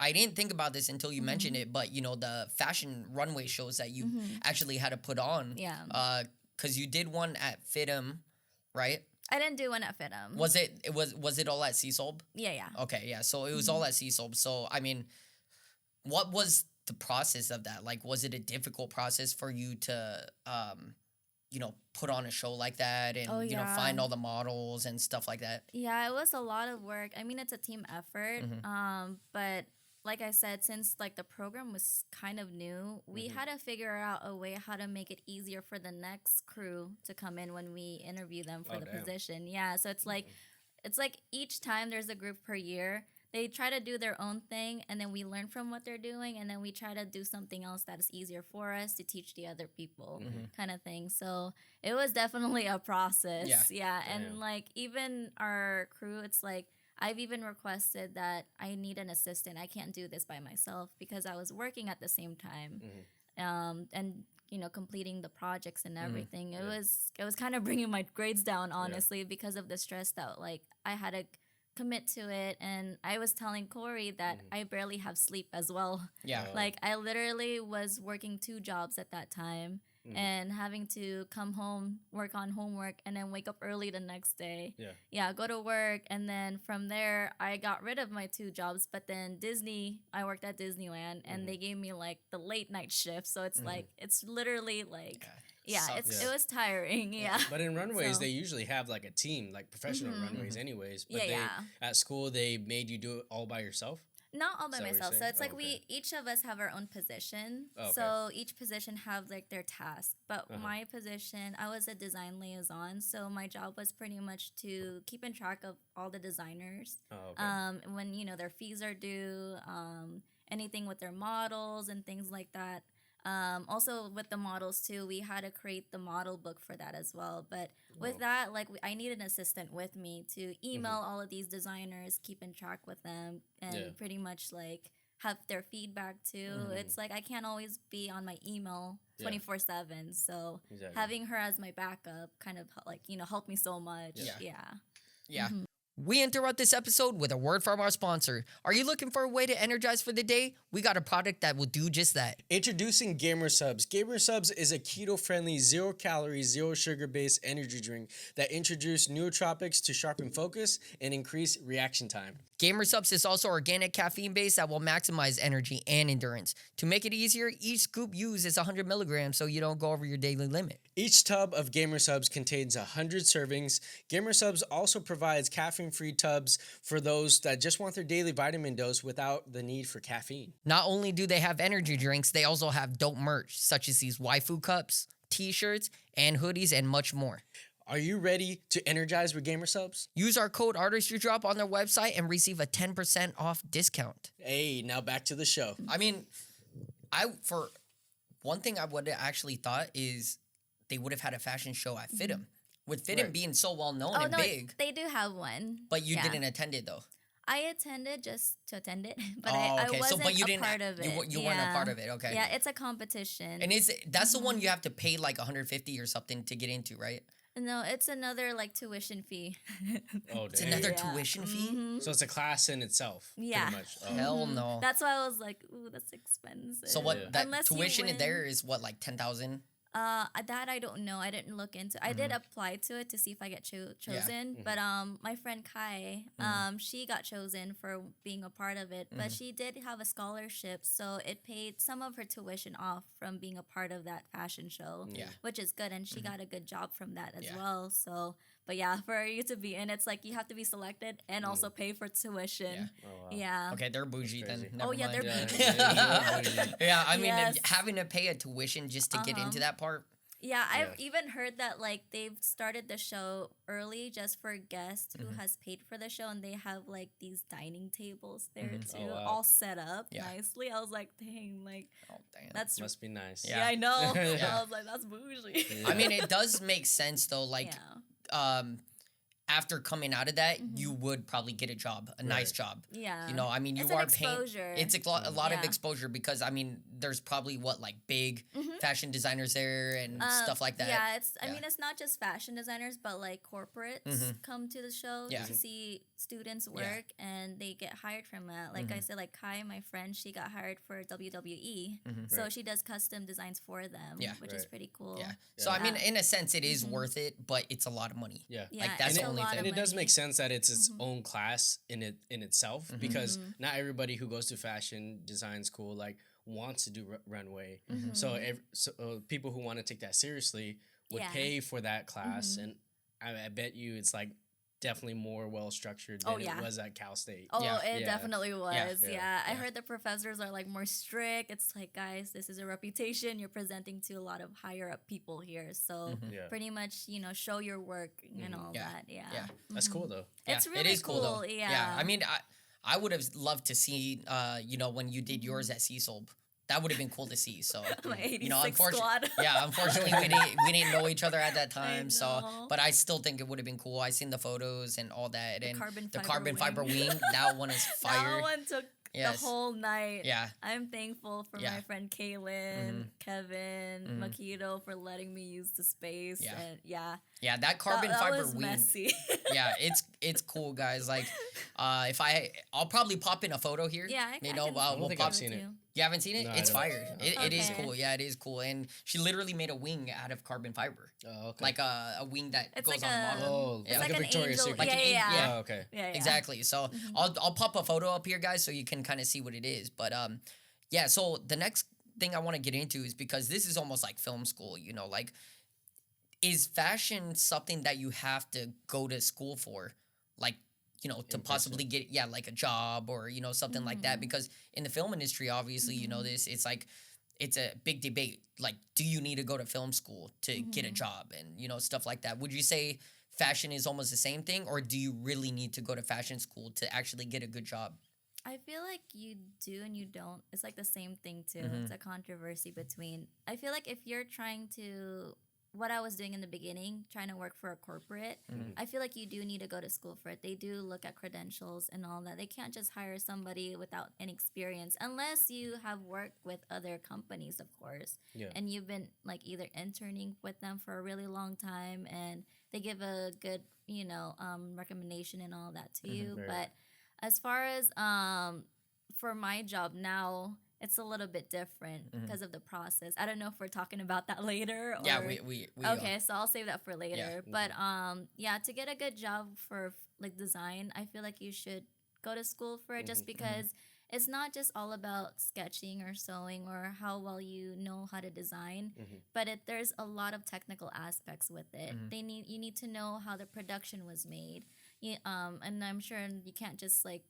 I didn't think about this until you mentioned it, but you know, the fashion runway shows that you actually had to put on. Yeah. Because you did one at FIDM, right? I didn't do one at FIDM. Was it all at CSULB? Yeah. Okay, yeah. So it was all at CSULB. So I mean, what was the process of that? Like, was it a difficult process for you to, you know, put on a show like that and Oh, you know yeah. find all the models and stuff like that? Yeah, it was a lot of work. I mean, it's a team effort. But like I said, since like the program was kind of new, we had to figure out a way how to make it easier for the next crew to come in when we interview them for the position. Yeah, so it's like each time there's a group per year, they try to do their own thing, and then we learn from what they're doing, and then we try to do something else that is easier for us to teach the other people, kind of thing. So it was definitely a process. Yeah. And like even our crew, it's like I've even requested that I need an assistant. I can't do this by myself because I was working at the same time, and completing the projects and everything. It was kind of bringing my grades down, honestly, because of the stress that like I had to commit to it. And I was telling Corey that I barely have sleep as well. Yeah. Like I literally was working 2 jobs at that time and having to come home, work on homework, and then wake up early the next day. Yeah, go to work. And then from there, I got rid of my 2 jobs. But then I worked at Disneyland, and they gave me like the late night shift. So it's like, it's literally like, it was tiring. Yeah. But in runways, they usually have like a team, like professional runways anyways. But at school, they made you do it all by yourself? Not all by myself. So it's like we each of us have our own position. So each position have like their task. But my position, I was a design liaison. So my job was pretty much to keep in track of all the designers. When their fees are due, anything with their models and things like that. Also with the models too, we had to create the model book for that as well. But with that, like I need an assistant with me to email all of these designers, keep in track with them, and pretty much like have their feedback too. It's like I can't always be on my email 24/7. So having her as my backup kind of like helped me so much. Yeah. We interrupt this episode with a word from our sponsor. Are you looking for a way to energize for the day? We got a product that will do just that. Introducing Gamer Subs. Gamer Subs is a keto-friendly, zero-calorie, zero-sugar-based energy drink that introduces nootropics to sharpen focus and increase reaction time. Gamer Subs is also organic caffeine-based that will maximize energy and endurance. To make it easier, each scoop used is 100 milligrams so you don't go over your daily limit. Each tub of Gamer Subs contains 100 servings. Gamer Subs also provides caffeine-free tubs for those that just want their daily vitamin dose without the need for caffeine. Not only do they have energy drinks, they also have dope merch, such as these waifu cups, t-shirts, and hoodies, and much more. Are you ready to energize with Gamer Subs? Use our code Artistry Drop on their website and receive a 10% off discount. Hey, now back to the show. I mean, for one thing I would have actually thought is they would have had a fashion show at FIDM. With FIDM being so well known and big. They do have one. But you didn't attend it though. I attended just to attend it, but I wasn't a part of it. You weren't a part of it, okay. Yeah, it's a competition. And that's the one you have to pay like $150 or something to get into, right? No, it's another like tuition fee. Oh, it's another tuition fee? So it's a class in itself. Yeah. Pretty much. Oh. Hell no. That's why I was like, ooh, that's expensive. So what, that tuition in there is what, like 10,000? That I don't know. I didn't look into. I did apply to it to see if I get chosen. But my friend Kai, she got chosen for being a part of it. But she did have a scholarship, so it paid some of her tuition off from being a part of that fashion show. Which is good, and she got a good job from that as well. So, but yeah, for you to be in, it's like you have to be selected and also pay for tuition. Yeah. Okay, they're bougie then. Never mind. They're bougie. Yeah, I mean, having to pay a tuition just to get into that part. Yeah, I've even heard that like they've started the show early just for guests who has paid for the show, and they have like these dining tables there too, all set up nicely. I was like, dang, like that's must be nice. Yeah, I know. I was like, that's bougie. I mean, it does make sense though. Like, after coming out of that, you would probably get a job, a nice job. Yeah. You know, I mean, it's you are exposure. It's a lot of exposure because, I mean, there's probably like big fashion designers there and stuff like that. Yeah, I mean, it's not just fashion designers, but like corporates come to the show to see students work and they get hired from that. Like I said, like Kai, my friend, she got hired for WWE. So she does custom designs for them, which is pretty cool. Yeah. So, I mean, in a sense, it is worth it, but it's a lot of money. Yeah. Like, that's the only thing. And it does make sense that it's its own class in itself because not everybody who goes to fashion design school like wants to do runway. So people who want to take that seriously would pay for that class, and I bet you it's like definitely more well structured than it was at Cal State. Oh, it definitely was. Yeah. I heard the professors are like more strict. It's like, guys, this is a reputation. You're presenting to a lot of higher up people here. So pretty much, show your work and all that. Yeah. That's cool though. It's really it is cool though. Yeah. I mean, I would have loved to see, when you did yours at CSULB. That would have been cool to see. So, unfortunately, we didn't know each other at that time. So, but I still think it would have been cool. I seen the photos and all that, and the carbon fiber wing. That one is fire. That one took Yes. the whole night. Yeah. I'm thankful for Yeah. my friend Kaylin, Kevin, Makito for letting me use the space. Yeah. And yeah, Yeah, that carbon that fiber was wing. messy. Yeah, it's cool, guys. Like, I'll probably pop in a photo here. Yeah, you know, I don't we'll think pop. I've seen it. You haven't seen it? No, I It's don't. fire. It is Okay. cool. Yeah, it is cool. And she literally made a wing out of carbon fiber, Oh, okay. like a wing that It's goes like on a a- model. Oh, Yeah. It's like like a an Victoria's angel. Secret. Like an yeah. yeah. Oh, okay. Yeah, yeah. Exactly. So I'll pop a photo up here, guys, so you can kind of see what it is. But yeah. So the next thing I want to get into is because this is almost like film school. You know, like, is fashion something that you have to go to school for, like, you know, to In possibly get like a job or, you know, something like that? Because in the film industry, obviously, you know this, it's like it's a big debate. Like, do you need to go to film school to get a job and, you know, stuff like that? Would you say fashion is almost the same thing, or do you really need to go to fashion school to actually get a good job? I feel like you do and you don't. It's like the same thing too. It's a controversy between. I feel like if you're trying to, what I was doing in the beginning, trying to work for a corporate, I feel like you do need to go to school for it. They do look at credentials and all that. They can't just hire somebody without any experience unless you have worked with other companies, of course. Yeah. And you've been like either interning with them for a really long time and they give a good, you know, recommendation and all that to you. Right. But as far as for my job now, it's a little bit different because of the process. I don't know if we're talking about that later. Or, Yeah, we okay, so I'll save that for later. Yeah. But yeah, to get a good job for like design, I feel like you should go to school for it just because it's not just all about sketching or sewing or how well you know how to design, but there's a lot of technical aspects with it. You need to know how the production was made. And I'm sure you can't just like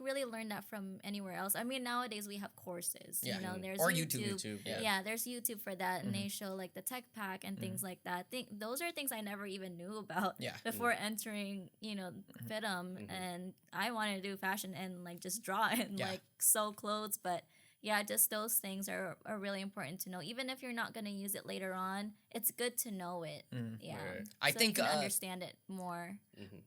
really learn that from anywhere else. I mean, nowadays we have courses. Yeah. You know, there's Or YouTube. Yeah. Yeah, there's YouTube for that, and they show like the tech pack and things like that. Those are things I never even knew about Yeah. before entering, you know, FIDM, and I wanted to do fashion and like just draw and Yeah. like sew clothes, but yeah, just those things are really important to know. Even if you're not going to use it later on, it's good to know it. Yeah. Right. I So think you can understand it more.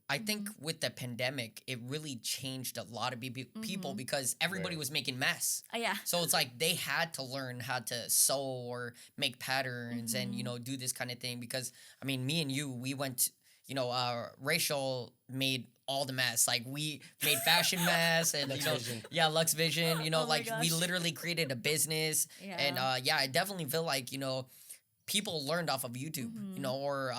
I think with the pandemic, it really changed a lot of people because everybody Right. was making masks. Yeah. So it's like they had to learn how to sew or make patterns and, you know, do this kind of thing. Because, I mean, me and you, we went, you know, Rachel made all the masks. Like, we made fashion masks and, Lux you know, Vision. yeah, Lux Vision, you know, Oh my like we gosh. literally created a business. Yeah. And yeah, I definitely feel like, you know, people learned off of YouTube, you know, or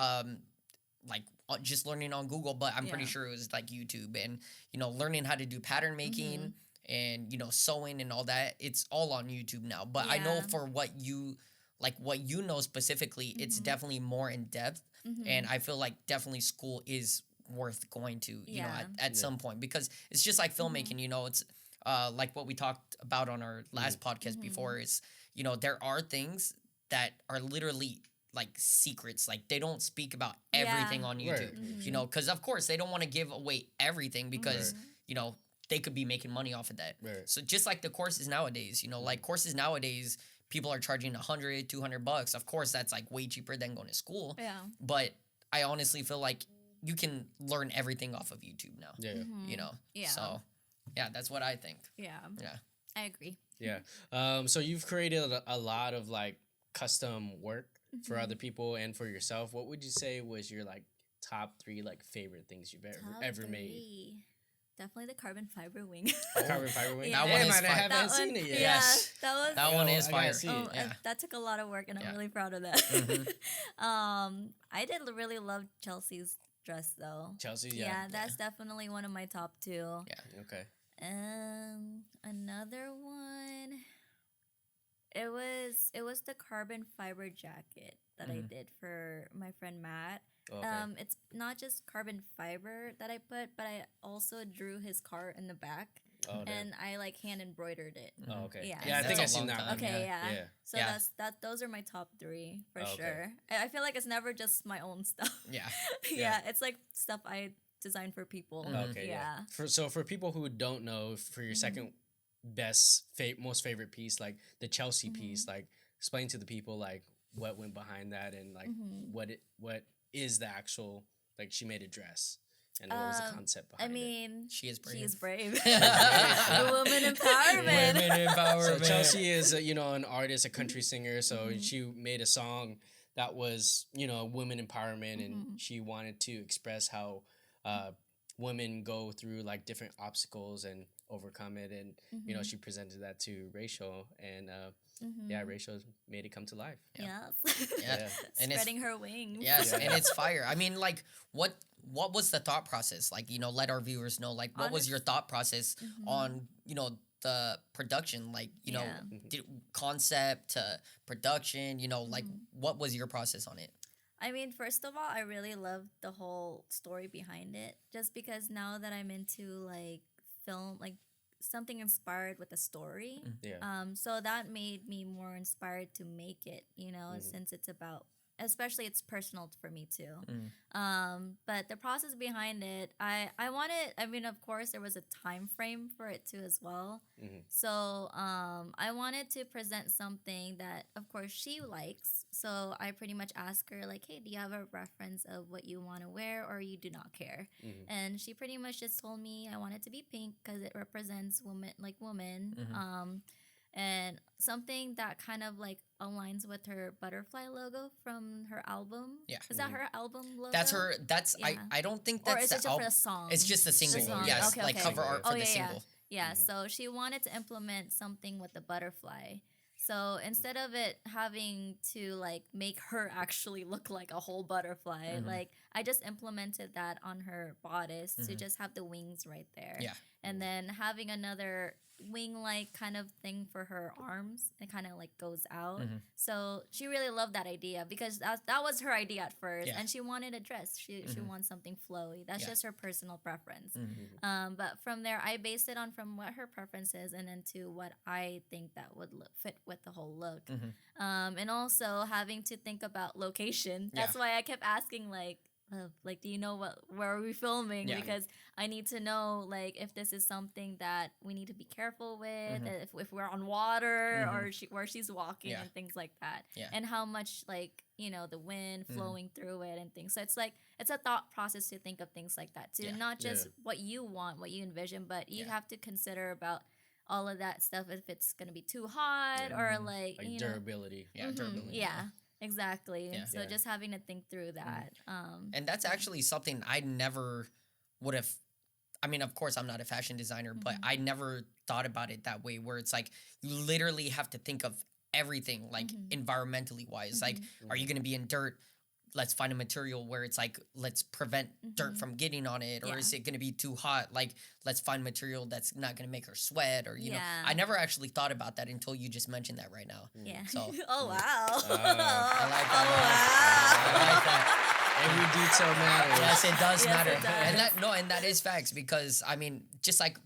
like just learning on Google, but I'm pretty Yeah. sure it was like YouTube and, you know, learning how to do pattern making and, you know, sewing and all that. It's all on YouTube now. But I know Yeah. for what you know specifically, it's definitely more in depth. And I feel like definitely school is worth going to, you know, Yeah. at some point, because it's just like filmmaking, you know, it's like what we talked about on our last podcast before is, you know, there are things that are literally like secrets. Like, they don't speak about everything on YouTube, Right. you know, because of course they don't want to give away everything because, you know, they could be making money off of that. Right. So just like the courses nowadays, you know, like courses nowadays, people are charging $100, $200. Of course, that's like way cheaper than going to school. Yeah. But I honestly feel like you can learn everything off of YouTube now. Yeah. You know? Yeah. So, yeah, that's what I think. Yeah. Yeah. I agree. Yeah. So you've created a lot of like custom work for other people and for yourself. What would you say was your like top 3 like favorite things you've ever made? Three. Definitely the carbon fiber wing. Carbon fiber wing. Yeah. That one Damn, is I fire. haven't That seen one- it yet. Yeah, Yes. that was. That one Oh, is I gotta fire. see Oh, it. Yeah. that took a lot of work, and Yeah. I'm really proud of that. I did really love Chelsea's dress, though. Chelsea. Yeah, Yeah. that's definitely one of my top 2. Yeah. Okay. Another one. It was the carbon fiber jacket that I did for my friend Matt. Okay. It's not just carbon fiber that I put, but I also drew his car in the back, Oh, damn. and I like hand embroidered it. Oh, okay. Yeah. Yeah, I That's think a I've seen long that time. one. Okay, Yeah. yeah. So Yeah. those are my top 3 for Oh, okay. sure. I feel like it's never just my own stuff. Yeah. Yeah, it's like stuff I design for people. Okay. Yeah. For people who don't know, for your second best most favorite piece, like the Chelsea piece, like explain to the people like what went behind that and like what is the actual, like, she made a dress. And what was the concept behind I mean, She is brave. She is brave. The woman empowerment. Women empowerment. So Chelsea is, an artist, a country singer. So she made a song that was, women empowerment, and she wanted to express how women go through like different obstacles and overcome it. And she presented that to Rachel, and Rachel made it come to life. Yes. Yeah. And Spreading her wings. Yes, and it's fire. I mean, like, what was the thought process? Like, let our viewers know, like, what was your thought process on, the production? Like, concept to production, like, what was your process on it? I mean, first of all, I really loved the whole story behind it. Just because now that I'm into, like, film, like, something inspired with a story. Yeah. So that made me more inspired to make it, since it's about, especially it's personal for me too. But the process behind it, I wanted, I mean, of course there was a time frame for it too as well. So I wanted to present something that of course she likes. So I pretty much asked her like, hey, do you have a reference of what you want to wear, or you do not care? And she pretty much just told me I want it to be pink because it represents woman. And something that kind of like aligns with her butterfly logo from her album. Yeah. Is that her album logo? That's her. That's Yeah. I don't think Or that's is it the just album. for the song? It's just the single. Single, Yes, okay, like okay. cover art for the single. Yeah, so she wanted to implement something with the butterfly. So instead of it having to like make her actually look like a whole butterfly, like I just implemented that on her bodice to just have the wings right there. Yeah. And then having another wing-like kind of thing for her arms. It kind of like goes out. So she really loved that idea because that was her idea at first. Yeah. And she wanted a dress. She wants something flowy. That's just her personal preference. But from there, I based it on from what her preference is and then to what I think that would fit with the whole look. And also having to think about location. That's why I kept asking like, do you know where are we filming? Yeah. Because I need to know, like, if this is something that we need to be careful with, if we're on water or where she's walking and things like that. Yeah. And how much, like, the wind flowing through it and things. So it's like, it's a thought process to think of things like that too. Yeah. Not just what you want, what you envision, but you have to consider about all of that stuff if it's going to be too hot or like durability. Yeah, durability. Yeah. Exactly. Yeah. So just having to think through that. And that's actually something I never would have. I mean, of course, I'm not a fashion designer, but I never thought about it that way, where it's like you literally have to think of everything, like environmentally wise. Like, are you going to be in dirt? Let's find a material where it's like, let's prevent dirt from getting on it. Or is it going to be too hot? Like, let's find material that's not going to make her sweat. Or, you know, I never actually thought about that until you just mentioned that right now. Yeah. So, oh, wow. I like that. Oh, wow. I like that. Every detail matters. Yes, it does matter. It does. And that is facts because, I mean, just like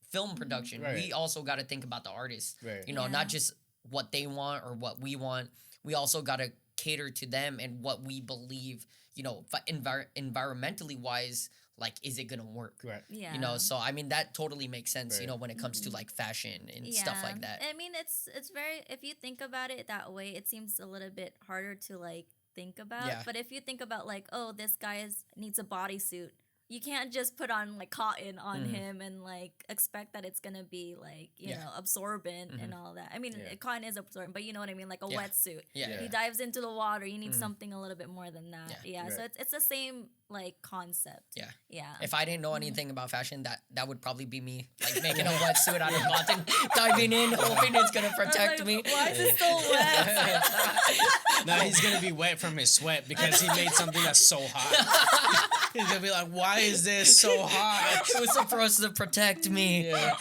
film production, we also got to think about the artist. Right. You know, not just what they want or what we want. We also got to cater to them and what we believe, you know, environmentally wise, like, is it gonna work? Right. Yeah. You know, so I mean that totally makes sense, you know, when it comes to like fashion and stuff like that. I mean, it's very, if you think about it that way, it seems a little bit harder to like think about. Yeah. But if you think about like, oh, this guy needs a bodysuit, you can't just put on like cotton on him and like expect that it's gonna be like, you know, absorbent and all that. I mean, cotton is absorbent, but you know what I mean, like a wetsuit. Yeah. He dives into the water. You need something a little bit more than that. Yeah. Right. So it's the same like concept. Yeah. Yeah. If I didn't know anything about fashion, that would probably be me, like making a wetsuit out of cotton, diving in, hoping it's gonna protect me. Why is it so wet? Now he's gonna be wet from his sweat because he made something that's so hot. He's gonna be like, "Why is this so hot?" It was supposed to protect me. Yeah.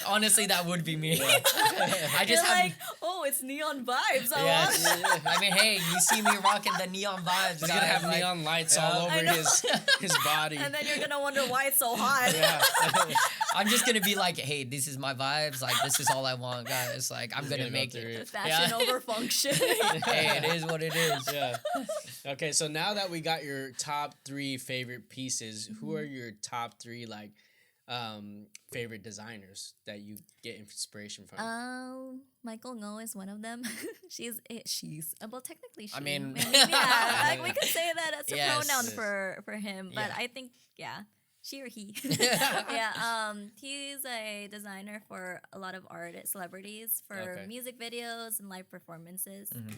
Honestly, that would be me. I You're just have. like, oh, it's neon vibes. I Yes. want it. I mean, hey, you see me rocking the neon vibes. He's gonna have neon lights all over his body. And then you're gonna wonder why it's so hot. Yeah. I'm just gonna be like, hey, this is my vibes. Like, this is all I want, guys. Like, I'm gonna make it. Fashion over function. Hey, it is what it is. Yeah. Okay, so now that we got your top 3 favorite pieces, who are your top 3 like favorite designers that you get inspiration from? Michael Ngo is one of them. She's well, technically she. I mean, yeah, like we could say that as a Yes. pronoun for him, but Yeah. I think she or he. Yeah, he's a designer for a lot of celebrities for Okay. music videos and live performances. Mhm.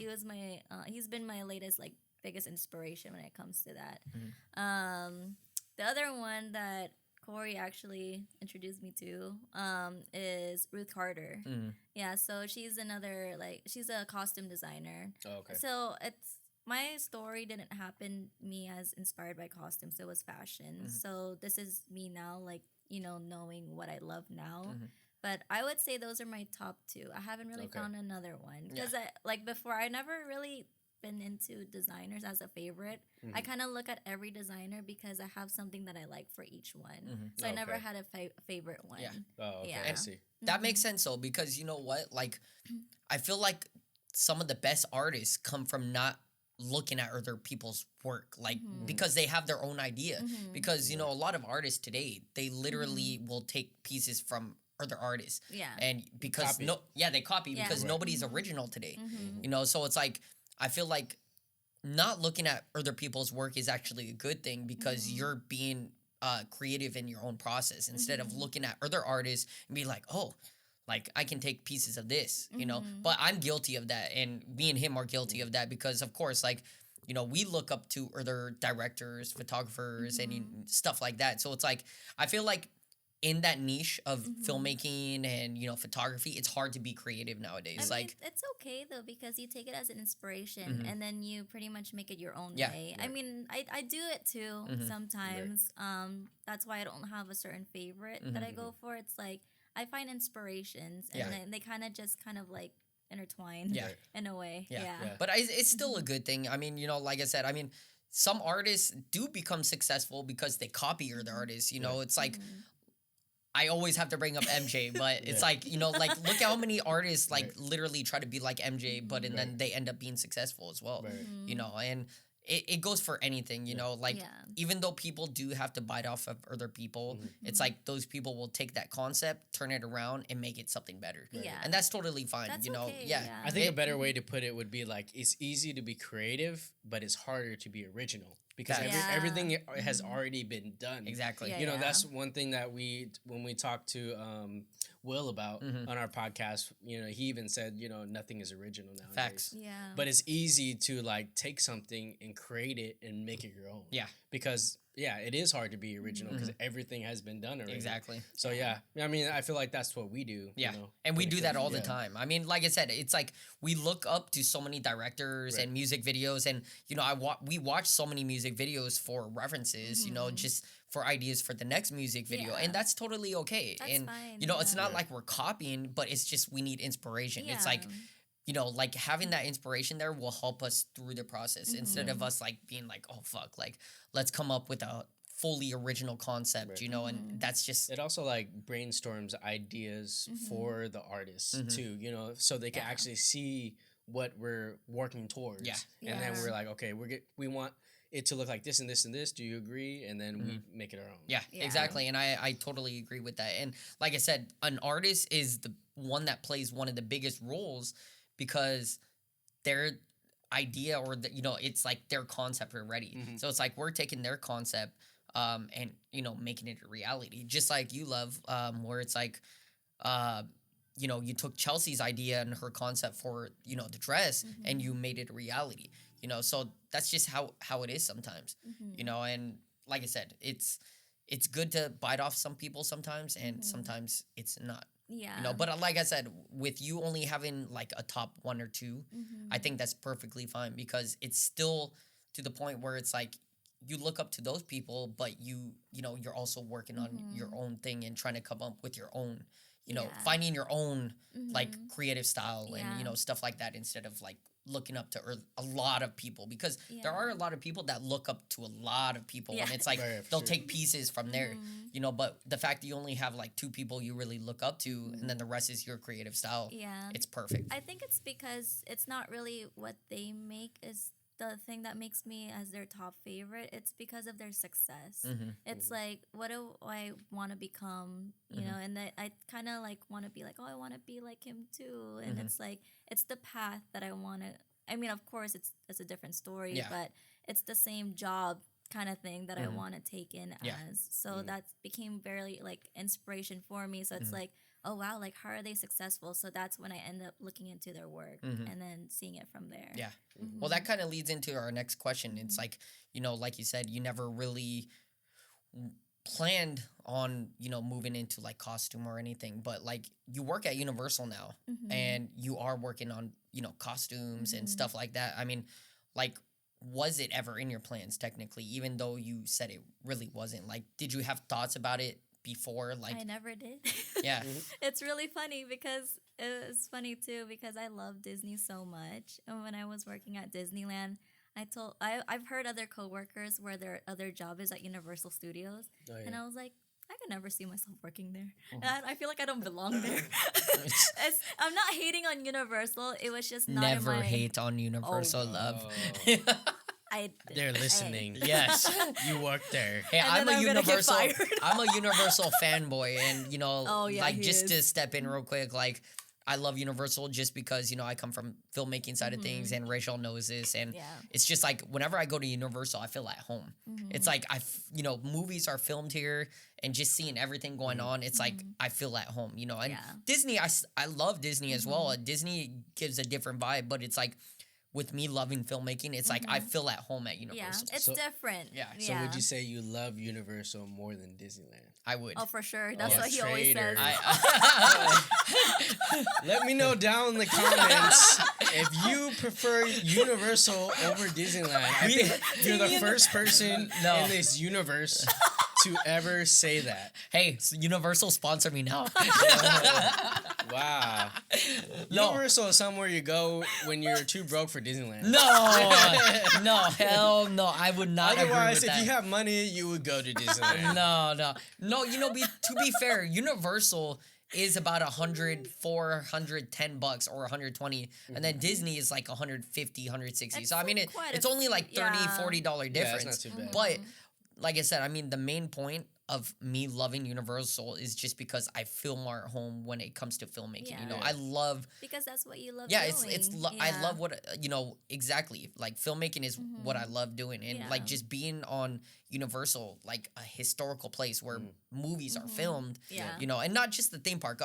He's been my latest like biggest inspiration when it comes to that. Mhm. The other one that Corey actually introduced me to is Ruth Carter. Mhm. Yeah, so she's she's a costume designer. Oh, okay. So my story didn't happen me as inspired by costumes. It was fashion. Mhm. So this is me now, like, knowing what I love now. Mhm. But I would say those are my top two. I haven't really Okay. found another one Yeah. because before I never really been into designers as a favorite. I Mhm. kind of look at every designer because I have something that I like for each one. Mhm. So I never Okay. had a favorite one. Yeah. Oh, okay. Yeah. I see. That makes sense though, because you know what? Like, I feel like some of the best artists come from not looking at other people's work, like Mhm. because they have their own idea. Mhm. Because a lot of artists today, they literally will take pieces from other artists, Yeah. and because Copy. they copy Yeah. because Right. nobody's Mhm. original today. Mhm. So it's like I feel like not looking at other people's work is actually a good thing because Mhm. you're being creative in your own process instead of Mhm. looking at other artists and be like, oh, like I can take pieces of this, Mhm. But I'm guilty of that, and me and him are guilty of that because, of course, like we look up to other directors, photographers, Mhm. and stuff like that. So it's like I feel like in that niche of Mhm. filmmaking and photography, it's hard to be creative nowadays. I mean, Like, it's okay though because you take it as an inspiration Mhm. and then you pretty much make it your own Yeah. way. I Right. mean, I do it too Mhm. sometimes. That's why I don't have a certain favorite that I go for. It's like I find inspirations and Yeah. then they kind of like intertwine Yeah. Right. in a way. Yeah. Yeah. but it's still a Mhm. good thing. I mean, like I said, I mean, some artists do become successful because they copy other Mhm. artists. Right. It's like Mhm. I always have to bring up MJ, but it's Yeah. like like look how many artists like Right. literally try to be like MJ, but and then Right. they end up being successful as well. Right. Mhm. And it goes for anything. Yeah. Like Yeah. even though people do have to bite off of other people, Mhm. it's like those people will take that concept, turn it around, and make it something better. Yeah. And that's totally fine. That's Yeah. okay, yeah. I think a It- better way to put it would be like it's easy to be creative, but it's harder to be original because Facts. Yeah. everything has Mhm. already been done. Exactly. Yeah. That's one thing that when we talked to Will about Mhm. on our podcast, he even said, nothing is original nowadays. Facts. Yeah. But it's easy to like take something and create it and make it your own. Yeah. Because it is hard to be original because everything has been done already. Exactly. So I mean, I feel like that's what we do. Yeah, you know, and we when it do that comes- all the yeah. time. I mean, like I said, it's like we look up to so many directors Right. and music videos, and we watch so many music videos for references, Mhm. just for ideas for the next music video, Yeah. and that's totally okay. That's and fine, it's yeah. not Right. like we're copying, but it's just we need inspiration. It's like Yeah. like having that inspiration there will help us through the process instead of Mhm. us like being like, oh fuck, like let's come up with a fully original concept, Right. and Mhm. that's just It also like brainstorms ideas Mhm. for the artists Mhm. too, so they can Yeah. actually see what we're working towards. Yeah. And then Yeah. we're like, okay, we want it to look like this and this and this. Do you agree? And then we make it our own. Yeah, Yeah. exactly. And I totally agree with that. And like I said, an artist is the one that plays one of the biggest roles because their idea or it's like their concept already. Mhm. So it's like we're taking their concept and making it a reality. Just like you love where it's like you took Chelsea's idea and her concept for the dress and you made it a reality. So that's just how it is sometimes. Mhm. And like I said, it's good to bite off some people sometimes, and Mhm. sometimes it's not. Yeah. But like I said, with you only having like a top one or two, Mhm. I think that's perfectly fine because it's still to the point where it's like you look up to those people, but you're also working on your Mhm. own thing and trying to come up with your own, Yeah. finding your own like Mhm. creative style and Yeah. stuff like that instead of like looking up to a lot of people because there are a Yeah. lot of people that look up to a lot of people and Yeah. it's like Right, for they'll sure. take pieces from there, Mhm. but the fact that you only have like two people you really look up to and then the rest is your creative style, Yeah. it's perfect. I think it's because it's not really what they make is the thing that makes me as their top favorite, it's because of their success. Mm-hmm. It's like, what do I want to become, you know, and I kind of like want to be like, oh, I want to be like him too. And it's like, it's the path that I want to, I mean, of course, it's a different story, but it's the same job kind of thing that I want to take in as. So that became very like inspiration for me. So it's like, oh wow, like how are they successful? So that's when I end up looking into their work and then seeing it from there. Yeah. Well, that kind of leads into our next question. It's like, you know, like you said, you never really planned on, you know, moving into like costume or anything, but like you work at Universal now and you are working on, you know, costumes and stuff like that. I mean, like, was it ever in your plans technically, even though you said it really wasn't? Like, did you have thoughts about it before? Like, I never did. Yeah. It's really funny because it's funny too because I love Disney so much. And when I was working at Disneyland, I've heard other coworkers where their other job is at Universal Studios, and I was like, I could never see myself working there. And I feel like I don't belong there. I'm not hating on Universal. It was just not never in my... hate on Universal, love. They're listening. Yes, you work there. Hey, And I'm a Universal. fired. I'm a Universal fanboy, and you know, like he just is. to step in real quick, like I love Universal just because you know I come from filmmaking side of things, and Rachelle knows this, and it's just like whenever I go to Universal, I feel at home. It's like you know, movies are filmed here, and just seeing everything going on, it's like I feel at home, you know. And Disney, I love Disney as well. Disney gives a different vibe, but it's like. With me loving filmmaking, it's like I feel at home at Universal. Yeah, it's different. Yeah. So would you say you love Universal more than Disneyland? I would. Oh, for sure. That's what he always traitor. says. Let me know down in the comments if you prefer Universal over Disneyland. I think you're the first person in this universe to ever say that. Hey, Universal sponsor me now. Wow. No. Universal is somewhere you go when you're too broke for Disneyland. No, hell no. I would not. Otherwise, agree with if that. you have money, you would go to Disneyland. No. You know, to be fair, Universal is about $110 or 120, and then Disney is like 150, 160. It's so I mean, it's only like $30, $40 difference. Yeah, that's not too bad. But like I said, I mean, the main point of me loving Universal is just because I feel more at home when it comes to filmmaking. Yeah. You know, I love. Because that's what you love Yeah, doing. I love what you know exactly. Like filmmaking is what I love doing, and like just being on Universal, like a historical place where movies are filmed. Yeah. You know, and not just the theme park.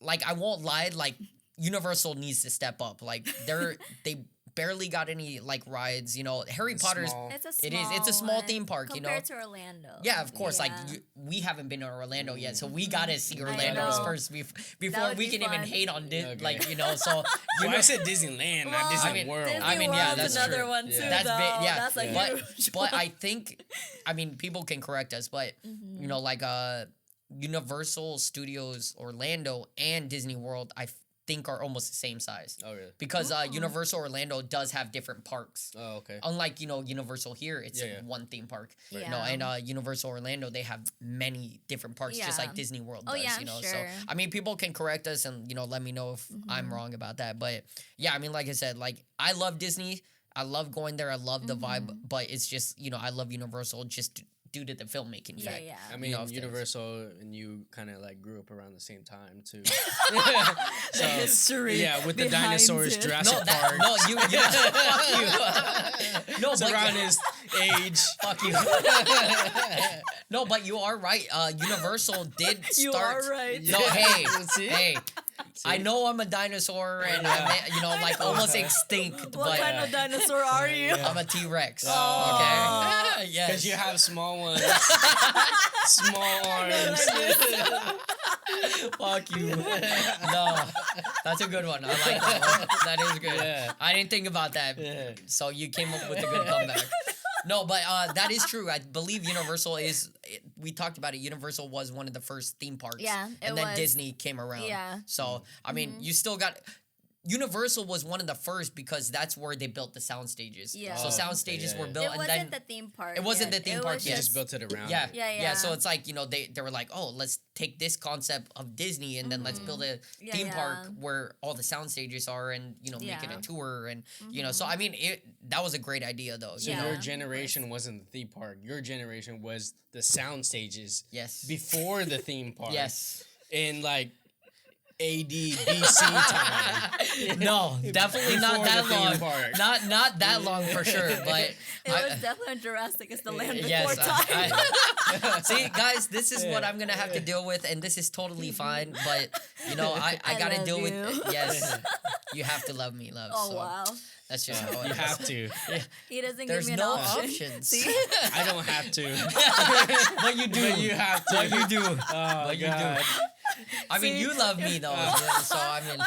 Like I won't lie, like Universal needs to step up. Like they barely got any like rides. You know, Harry Potter's. It's a small theme park. Compared you know, to Orlando. Yeah, of course. Like we haven't been to Orlando yet, so we gotta see Orlando's first before we can even hate on like you know. So I said Disneyland, not Disney World. I mean, yeah, that's another true. one too. That's though. big, yeah. That's like huge. But I think, I mean, people can correct us, but you know, like Universal Studios Orlando and Disney World, I think are almost the same size. Oh, really? Because Universal Orlando does have different parks. Oh, okay. Unlike, you know, Universal here, it's one theme park. Right. You know, and Universal Orlando, they have many different parks, just like Disney World does, yeah, you know. sure. So, I mean, people can correct us and, you know, let me know if I'm wrong about that. But, yeah, I mean, like I said, like, I love Disney. I love going there. I love the vibe. But it's just, you know, I love Universal just due to the filmmaking fact. Yeah. I mean, you know, Universal and you kind of like grew up around the same time too. The history. Yeah, with the behind dinosaurs, it. Jurassic Park. No, fuck you. No, It's but around his age. fuck you. No, but you are right. Universal did start. You are right. No, See? hey. I know I'm a dinosaur and I'm, you know, like almost extinct, What but kind of dinosaur are you? I'm a T-Rex. Oh. Okay. Yes. Because you have small ones, small arms. Fuck you. No, that's a good one. I like that one. That is good. Yeah. I didn't think about that. Yeah. So you came up with a good comeback. No, but that is true. I believe Universal we talked about it. Universal was one of the first theme parks. Yeah, it And then was. Disney came around. Yeah. So, I mean, you still got... Universal was one of the first because that's where they built the sound stages. Yeah. So Oh, sound okay, stages yeah, were yeah. built, It and wasn't then the theme park. it wasn't the theme park You yet. just built it around. yeah, it. Yeah. So it's like, they were like, oh, let's take this concept of Disney and then let's build a Yeah, theme park yeah. where all the sound stages are, and make it Yeah. a tour, and so I mean that was a great idea though. So Yeah. your generation wasn't the theme park. Your generation was the sound stages Yes. before the theme park. Yes. In like AD BC time. No, definitely not Before that the theme long. park. Not that long for sure, but It was definitely Jurassic is the land before yes, time. see, guys, this is what I'm gonna have to deal with, and this is totally fine. But I I gotta love deal with you. yes. You have to love me, love. Oh so wow. that's just how it You is. have to. He doesn't There's give me an no option. options. See? I don't have to. But you do. But you have to. But you do. Oh, But you do. God. I mean, See? you love me though, so I mean,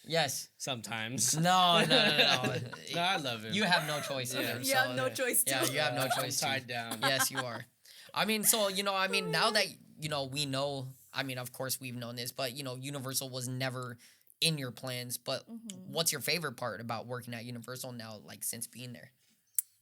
yes. Sometimes. No. No, I love him. You have no choice. Yeah. either, You have so, no choice Yeah, too. you have no I'm choice. too. tied down. Yes, you are. I mean, so now that we know. I mean, of course, we've known this, but Universal was never in your plans. But what's your favorite part about working at Universal now, like since being there?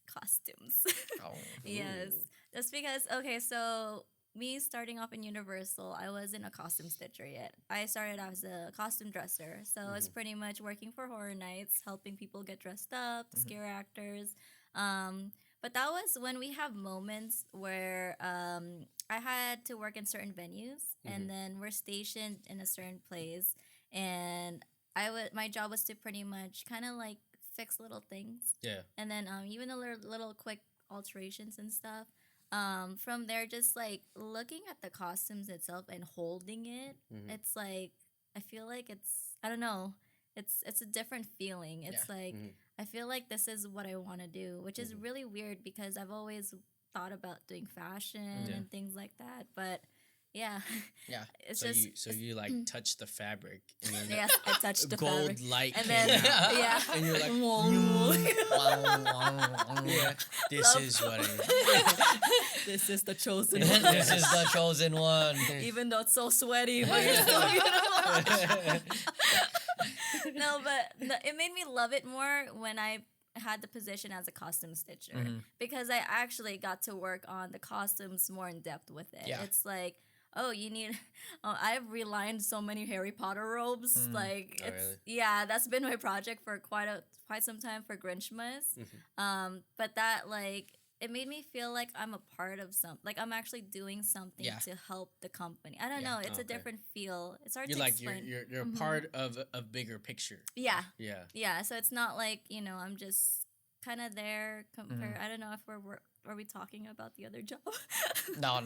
Costumes. Oh, Yes. Just because, okay, so me starting off in Universal, I wasn't a costume stitcher yet. I started as a costume dresser. So it's pretty much working for Horror Nights, helping people get dressed up, scare actors. But that was when we have moments where I had to work in certain venues and then we're stationed in a certain place. And my job was to pretty much kind of like fix little things. Yeah. And then even the little quick alterations and stuff. From there, just like looking at the costumes itself and holding it, it's like I feel like I don't know, it's a different feeling. It's like I feel like this is what I want to do, which is really weird because I've always thought about doing fashion and things like that, but yeah, it's So just you like touch the fabric and then yes, I touched the gold fabric. light And came then out. yeah, And you're like, yeah. this is what it is. this is the chosen This one. is the chosen one. Even though it's so sweaty, but it's still beautiful. No, but it made me love it more when I had the position as a costume stitcher because I actually got to work on the costumes more in depth with it. Yeah. It's like, oh, you need. I've relined so many Harry Potter robes. Like, Oh, it's really? yeah, that's been my project for quite some time for Grinchmas. But that like. It made me feel like I'm a part of like I'm actually doing something to help the company. I don't know. It's a Okay. different feel. It's hard You're to like explain. you're a part of a bigger picture. Yeah. Yeah. Yeah. So it's not like, I'm just kind of there compared. I don't know if are we talking about the other job? No,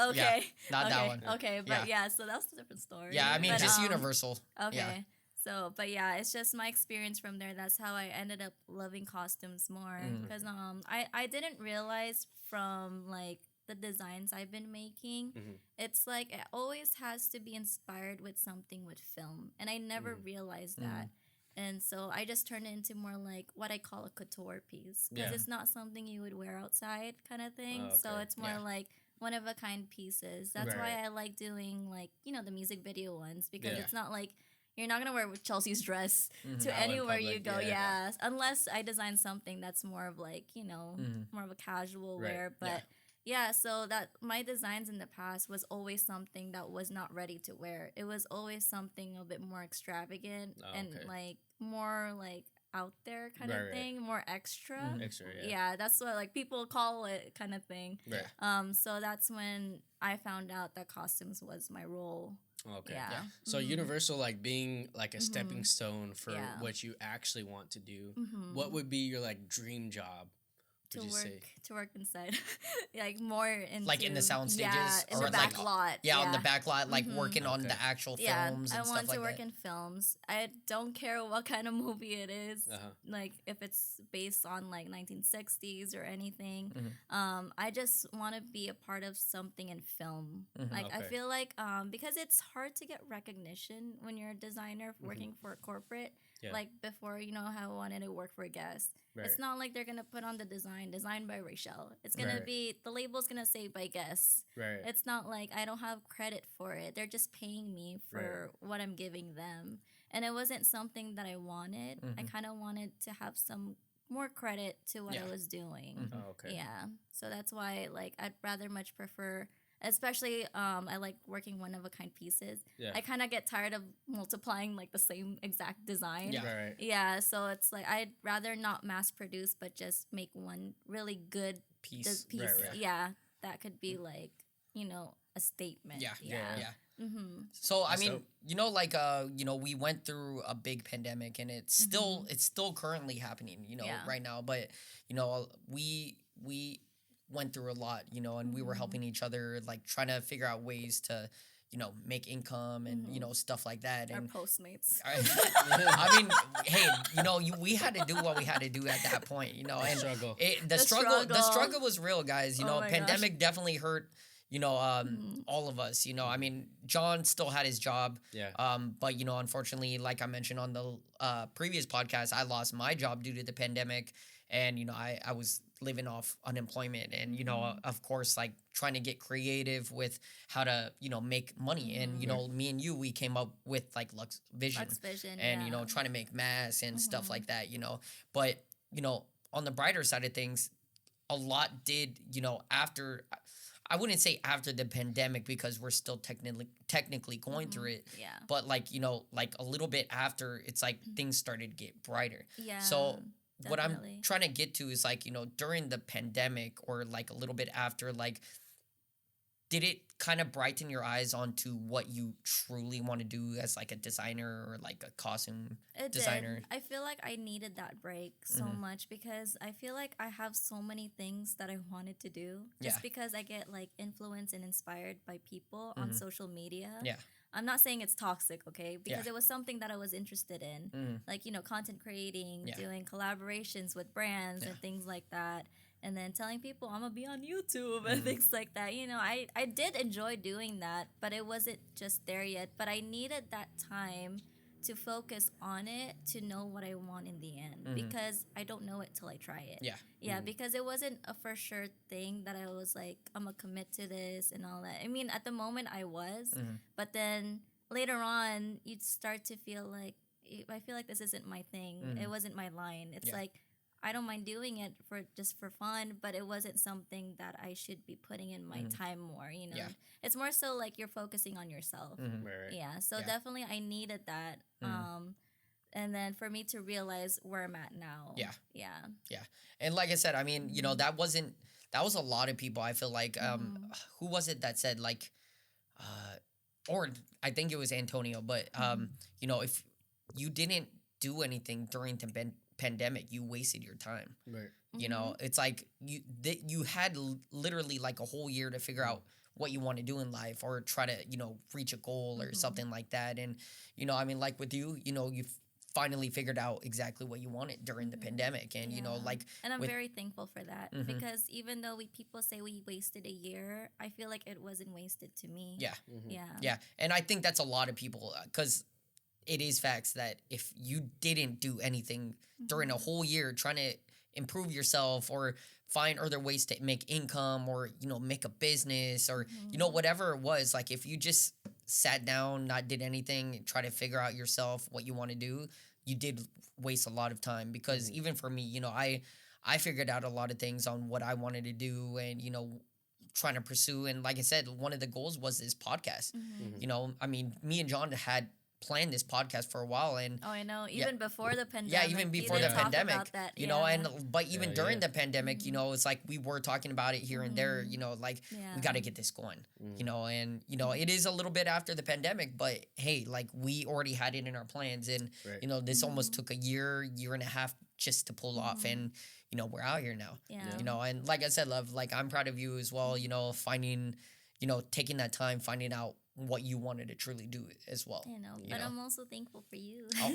Okay. not okay. that one. Okay. But yeah, so that's a different story. Yeah, I mean, But, just Universal. Okay. Yeah. So, but yeah, it's just my experience from there. That's how I ended up loving costumes more because I didn't realize from like the designs I've been making, it's like it always has to be inspired with something with film, and I never realized that. And so I just turned it into more like what I call a couture piece because it's not something you would wear outside kind of thing. Oh, So okay. it's more like one of a kind pieces. That's Right. why I like doing like the music video ones because Yeah. it's not like you're not gonna wear Chelsea's dress to Out in anywhere you public, go. yeah. Unless I design something that's more of like more of a casual Right. wear. But yeah, so that my designs in the past was always something that was not ready to wear. It was always something a bit more extravagant and okay. like more like out there kind of Right, right. thing, more extra. Extra, yeah. Yeah, that's what like people call it kind of thing. Right. So that's when I found out that costumes was my role. Okay. Yeah. So Universal like being like a stepping stone for Yeah. what you actually want to do. What would be your like dream job? To would you say? work inside, like more into Like in the sound stages? yeah, in Or the like, back lot. Yeah, on the back lot, like working on Okay. the actual Yeah, films I and want stuff to like work that. in films. I don't care what kind of movie it is. Like if it's based on like 1960s or anything. I just want to be a part of something in film. Like I Okay. feel like because it's hard to get recognition when you're a designer working for a corporate. Yeah. Like before, how I wanted to work for a guest. Right. It's not like they're gonna put on the designed by Rachelle Rachelle. It's gonna be, the label's gonna say by guess. Right. It's not like I don't have credit for it. They're just paying me for what I'm giving them. And it wasn't something that I wanted. I kind of wanted to have some more credit to what I was doing. Oh, okay. Yeah. So that's why, like, I'd rather much prefer, especially I like working one of a kind pieces. Yeah. I kind of get tired of multiplying like the same exact design. Yeah. Right. Yeah, so it's like I'd rather not mass produce, but just make one really good Piece. piece. Right. Yeah, that could be like, you know, a statement. Yeah. Yeah. Mm-hmm. So I That's mean, dope. you know, like you know, we went through a big pandemic, and it's still currently happening, you know, right now. But you know, we went through a lot, you know, and we were helping each other, like trying to figure out ways to, you know, make income and you know, stuff like that. Our And Postmates. I mean, hey, you know, we had to do what we had to do at that point, you know, and Struggle. the struggle was real, guys. You Oh know, my pandemic definitely hurt. You know, all of us. You know, I mean, John still had his job. Yeah. But you know, unfortunately, like I mentioned on the previous podcast, I lost my job due to the pandemic, and you know, I was living off unemployment, and you know, of course, like trying to get creative with how to, you know, make money, and you know, me and you, we came up with like Lux Vision, and you know, trying to make masks and stuff like that. You know, but you know, on the brighter side of things, a lot did, you know, after. I wouldn't say after the pandemic, because we're still technically going through it. Yeah. But like, you know, like a little bit after, it's like things started to get brighter. Yeah. So what I'm definitely. trying to get to is like, you know, during the pandemic or like a little bit after, like, did it kind of brighten your eyes onto what you truly want to do as like a designer or like a costume designer? Did. I feel like I needed that break so much, because I feel like I have so many things that I wanted to do just because I get like influenced and inspired by people on social media. Yeah. I'm not saying it's toxic, okay? Because Yeah. it was something that I was interested in. Like, you know, content creating, doing collaborations with brands and things like that. And then telling people I'm gonna be on YouTube and things like that. You know, I did enjoy doing that, but it wasn't just there yet. But I needed that time to focus on it to know what I want in the end, because I don't know it till I try it. Yeah. Yeah, because it wasn't a for sure thing that I was like, I'm gonna commit to this and all that. I mean, at the moment I was, but then later on, you'd start to feel like, I feel like this isn't my thing. It wasn't my line. It's like, I don't mind doing it for just for fun, but it wasn't something that I should be putting in my time more, you know. Yeah. It's more so like you're focusing on yourself. Right. Yeah, so Yeah. definitely I needed that. And then for me to realize where I'm at now. Yeah. Yeah. Yeah. And like I said, I mean, you know, that was a lot of people. I feel like, who was it that said like, or I think it was Antonio, but, you know, if you didn't do anything during the pandemic, you wasted your time. Right. You know, it's like you had literally like a whole year to figure out what you want to do in life, or try to, you know, reach a goal or something like that. And, you know, I mean, like with you, you know, you've finally figured out exactly what you wanted during the pandemic. And, you know, like. And I'm very thankful for that, because even though people say we wasted a year, I feel like it wasn't wasted to me. Yeah. Yeah. Yeah. And I think that's a lot of people, because it is facts that if you didn't do anything during a whole year trying to improve yourself or find other ways to make income, or, you know, make a business, or, you know, whatever it was, like if you just sat down, not did anything, and try to figure out yourself what you want to do, you did waste a lot of time. Because even for me, you know, I figured out a lot of things on what I wanted to do, and, you know, trying to pursue. And like I said, one of the goals was this podcast. You know, I mean, me and John had planned this podcast for a while, and Oh, I know. Even before the pandemic. yeah, even we before did the talk pandemic, about that. you know, and but even Yeah, during yeah. the pandemic, you know, it's like we were talking about it here and there, you know, like we got to get this going, you know, and you know, it is a little bit after the pandemic, but hey, like we already had it in our plans, and Right. you know, this almost took a year and a half just to pull off, and you know, we're out here now, Yeah. you know, and like I said, love, like I'm proud of you as well, you know, finding, you know, taking that time, finding out what you wanted to truly do as well. I know, you but know? I'm also thankful for you Oh.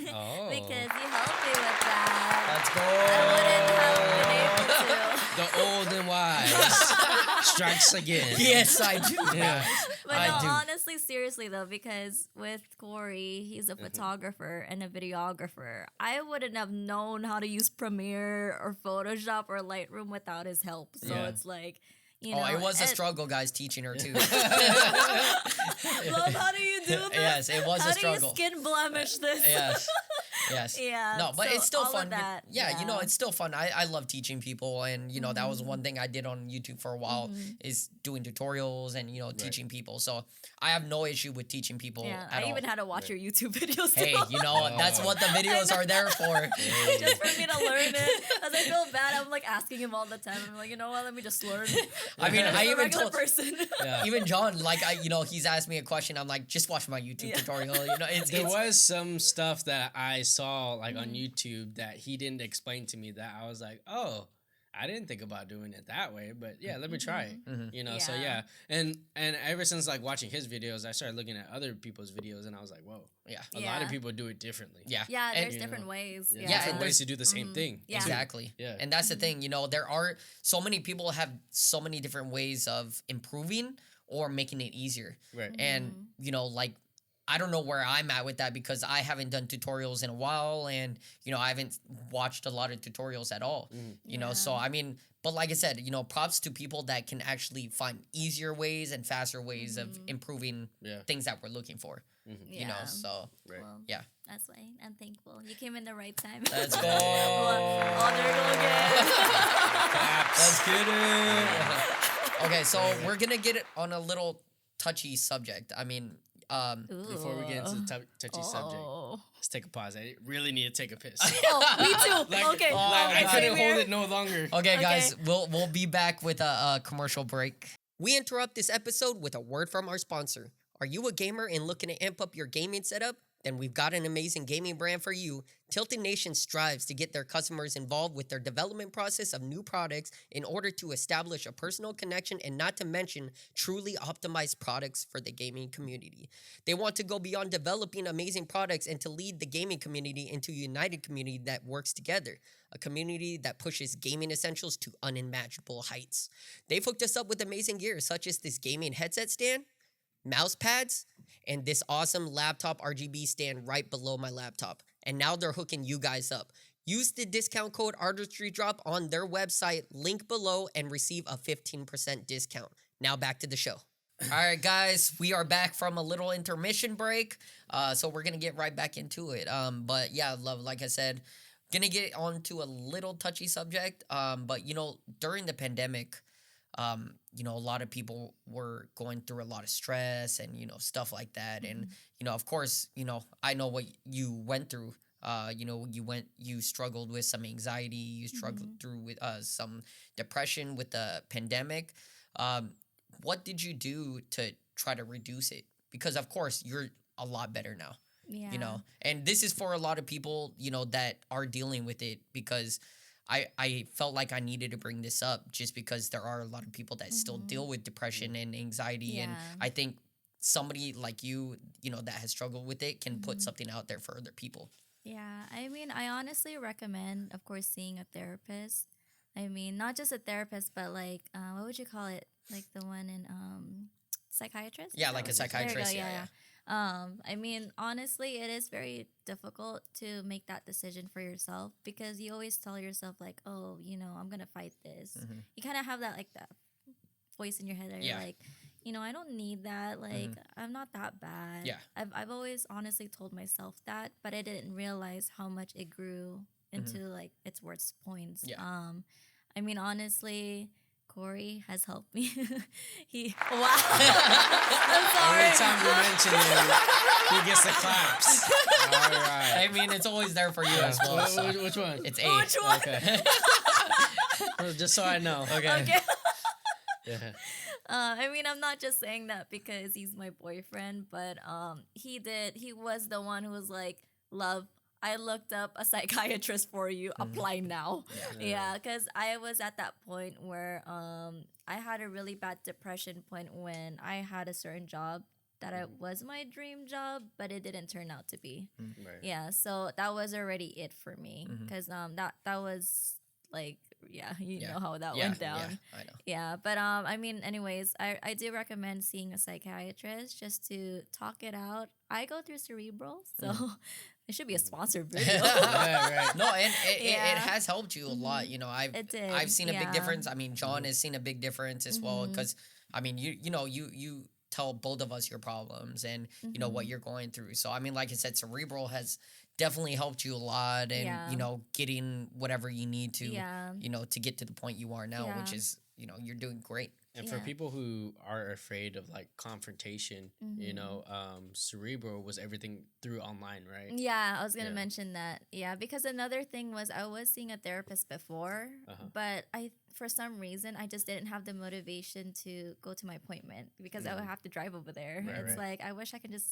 because you helped me with that. Let's go. I wouldn't have been able to. The old and wise strikes again. Yes, I do. Yeah. But I no, do. honestly, seriously though, because with Corey, he's a photographer and a videographer. I wouldn't have known how to use Premiere or Photoshop or Lightroom without his help. So Yeah. it's like, you know, Oh, it was a struggle, guys, teaching her too. Love, how do you do this? Yes, it was how a struggle. do you skin blemish this? Yes. Yes. Yeah, No, but so it's still all of fun. that, Yeah, you know, yeah. it's still fun. I love teaching people, and you know that was one thing I did on YouTube for a while is doing tutorials and you know teaching people. So I have no issue with teaching people Yeah, at I all. even had to watch your YouTube videos. Hey, too. you know that's what the videos are there for. Just for me to learn it. As I feel bad, I'm like asking him all the time. I'm like, you know what? Let me just learn. I mean, As I a even regular told person. Yeah. even John, like you know, he's asked me a question. I'm like, just watch my YouTube tutorial. You know, There was some stuff that I saw like on YouTube that he didn't explain to me that I was like, oh, I didn't think about doing it that way, but yeah, let me try it. You know, so Yeah. yeah. And ever since like watching his videos, I started looking at other people's videos and I was like, whoa, yeah, a lot of Yeah. people do it differently. yeah, Yeah, And- there's different ways. Yeah, Yeah, different and ways to do the same thing. Yeah. exactly. Yeah. And that's the thing, you know, there are so many people have so many different ways of improving or making it easier. Right. And, you know, like, I don't know where I'm at with that because I haven't done tutorials in a while and, you know, I haven't watched a lot of tutorials at all, you know, so I mean, but like I said, you know, props to people that can actually find easier ways and faster ways of improving Yeah. things that we're looking for, you know, so Right. Well, yeah. that's why I'm thankful. You came in the right time. Let's go. Oh, there we go again. Let's get it. Okay, so we're gonna get it on a little touchy subject. I mean, Before we get into the touchy subject, Oh. let's take a pause. I really need to take a piss. Oh, me too. Okay. I God. couldn't Same hold here. it no longer. okay, guys, we'll be back with a commercial break. We interrupt this episode with a word from our sponsor. Are you a gamer and looking to amp up your gaming setup? Then we've got an amazing gaming brand for you. Tilted Nation strives to get their customers involved with their development process of new products in order to establish a personal connection and not to mention truly optimized products for the gaming community. They want to go beyond developing amazing products and to lead the gaming community into a united community that works together. A community that pushes gaming essentials to unimaginable heights. They've hooked us up with amazing gear such as this gaming headset stand, mouse pads, and this awesome laptop RGB stand right below my laptop. And now they're hooking you guys up. Use the discount code Artistry Drop on their website, link below, and receive a 15% discount. Now back to the show. All right, guys, we are back from a little intermission break. So we're going to get right back into it. But yeah, love, like I said, going to get onto a little touchy subject. But, you know, during the pandemic, you know, a lot of people were going through a lot of stress and, you know, stuff like that. And, you know, of course, you know, I know what you went through. You know, you struggled with some anxiety, you struggled through with some depression with the pandemic. What did you do to try to reduce it? Because of course you're a lot better now. Yeah. You know, and this is for a lot of people, you know, that are dealing with it because I felt like I needed to bring this up just because there are a lot of people that still deal with depression and anxiety. And Yeah. I think somebody like you know, that has struggled with it can put something out there for other people. Yeah, I mean, I honestly recommend, of course, seeing a therapist. I mean, not just a therapist, but like, what would you call it? Like the one in psychiatrist? Yeah, Is like that a what it is? There you psychiatrist, go, yeah. I mean, honestly, it is very difficult to make that decision for yourself because you always tell yourself like, oh, you know, I'm gonna fight this. You kind of have that like that voice in your head that Yeah. you're like, you know, I don't need that. Like, I'm not that bad. Yeah. I've always honestly told myself that, but I didn't realize how much it grew into like its worst points. Yeah. I mean, honestly, Corey has helped me. Wow. I'm sorry. Every time you mention him, he gets the claps. All right. I mean, it's always there for you as well. So. Which one? It's A. Which one? Okay. Well, just so I know. Okay. Okay. Yeah. I mean, I'm not just saying that because he's my boyfriend, but he was the one who was like, love, I looked up a psychiatrist for you. Apply now. Yeah, because I was at that point where I had a really bad depression point when I had a certain job that it was my dream job, but it didn't turn out to be. Right. Yeah, so that was already it for me because that was like you know how that went down. Yeah, I know. Yeah, but I mean, anyways, I do recommend seeing a psychiatrist just to talk it out. I go through Cerebral, so it should be a sponsored video. Right. No, and it Yeah. has helped you a lot. You know, It did, I've seen a big yeah. difference. I mean, John has seen a big difference as well because I mean, you tell both of us your problems and you know what you're going through. So I mean, like I said, Cerebral has definitely helped you a lot, and Yeah. you know, getting whatever you need to, Yeah. you know, to get to the point you are now, which Yeah. is, you know, you're doing great. And for Yeah. people who are afraid of like confrontation, you know, Cerebral was everything through online, right? Yeah, I was gonna Yeah. mention that. Yeah, because another thing was I was seeing a therapist before, but for some reason I just didn't have the motivation to go to my appointment because I would have to drive over there. Right, It's right. like I wish I could just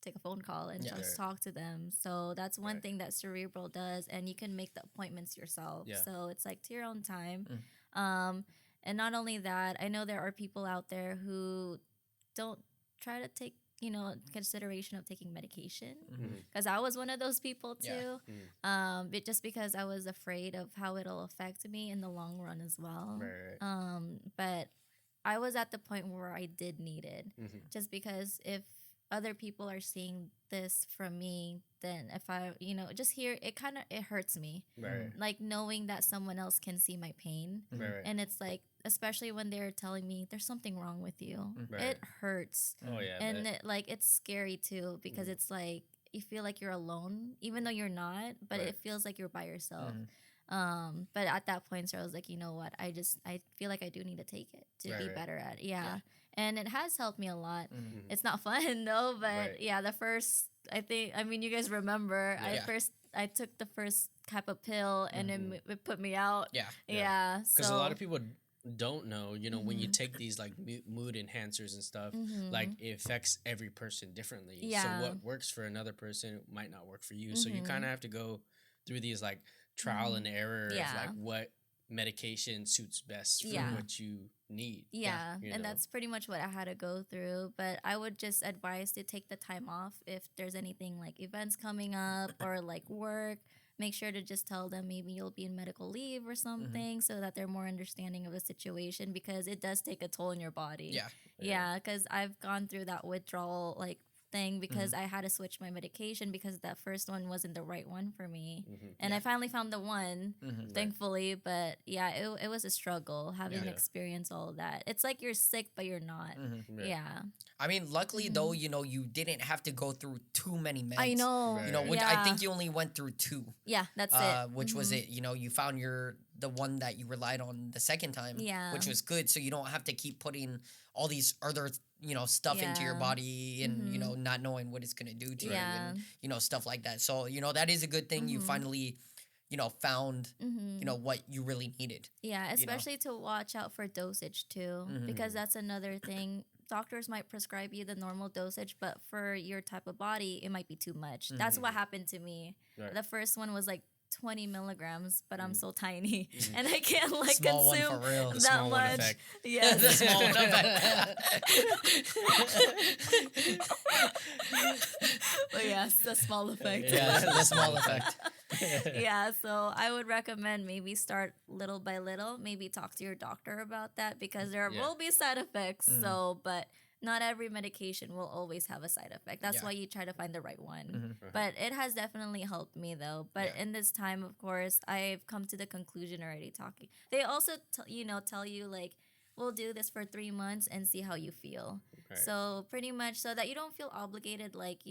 take a phone call and Yeah. just Right. talk to them. So that's one Right. thing that Cerebral does, and you can make the appointments yourself. Yeah. So it's like to your own time. And not only that, I know there are people out there who don't try to take consideration of taking medication because I was one of those people too. Yeah. But just because I was afraid of how it'll affect me in the long run as well. Right. But I was at the point where I did need it, just because if other people are seeing this from me, then if I just hear it, it hurts me. Right. Like knowing that someone else can see my pain, Right. and it's like, especially when they're telling me there's something wrong with you, Right. it hurts. Oh yeah. And that- it's scary too because it's like you feel like you're alone even though you're not, but Right. it feels like you're by yourself. But at that point, so I was like, you know what, I feel like I do need to take it to be Right. better at it. Yeah. And it has helped me a lot. Mhm. It's not fun though, but Right. yeah, the first, I mean, you guys remember, Yeah. I took the first type of pill and it put me out. Yeah. Yeah. Because So a lot of people don't know, you know, when you take these like mood enhancers and stuff, like it affects every person differently. Yeah. So what works for another person might not work for you. So you kind of have to go through these like trial and error Yeah. of like what medication suits best for Yeah. what you need. Yeah, you and know? that's pretty much what I had to go through. But I would just advise to take the time off if there's anything like events coming up or like work. Make sure to just tell them maybe you'll be in medical leave or something so that they're more understanding of the situation because it does take a toll on your body. Yeah. Yeah, because I've gone through that withdrawal like thing because I had to switch my medication because that first one wasn't the right one for me. And I finally found the one, thankfully. But yeah, it was a struggle having Yeah. experienced all of that. It's like you're sick, but you're not. Right. Yeah. I mean, luckily though, you know, you didn't have to go through too many meds. I know. Right. You know, which yeah. I think you only went through 2. Yeah, that's it. Which was it? You know, you found the one that you relied on the second time, Yeah. which was good. So you don't have to keep putting all these other, you know, stuff into your Yeah. body and, you know, not knowing what it's going to do to you Yeah. and, you know, stuff like that. So, you know, that is a good thing. You finally, you know, found, you know, what you really needed. Yeah, especially to watch out for dosage too, because that's another thing. Doctors might prescribe you the normal dosage, but for your type of body, it might be too much. That's what happened to me. Right. The first one was like 20 milligrams, but I'm so tiny and I can't like Small one consume for real. The that small one much. effect. Yes. The small one But yes, the small effect. Yeah, the small effect. Yeah, so I would recommend maybe start little by little. Maybe talk to your doctor about that because there Yeah. will be side effects. So, but not every medication will always have a side effect. That's Yeah. why you try to find the right one. But it has definitely helped me though. But Yeah. in this time, of course, I've come to the conclusion already talking. They also, tell you like, we'll do this for 3 months and see how you feel. Right. So pretty much so that you don't feel obligated, like,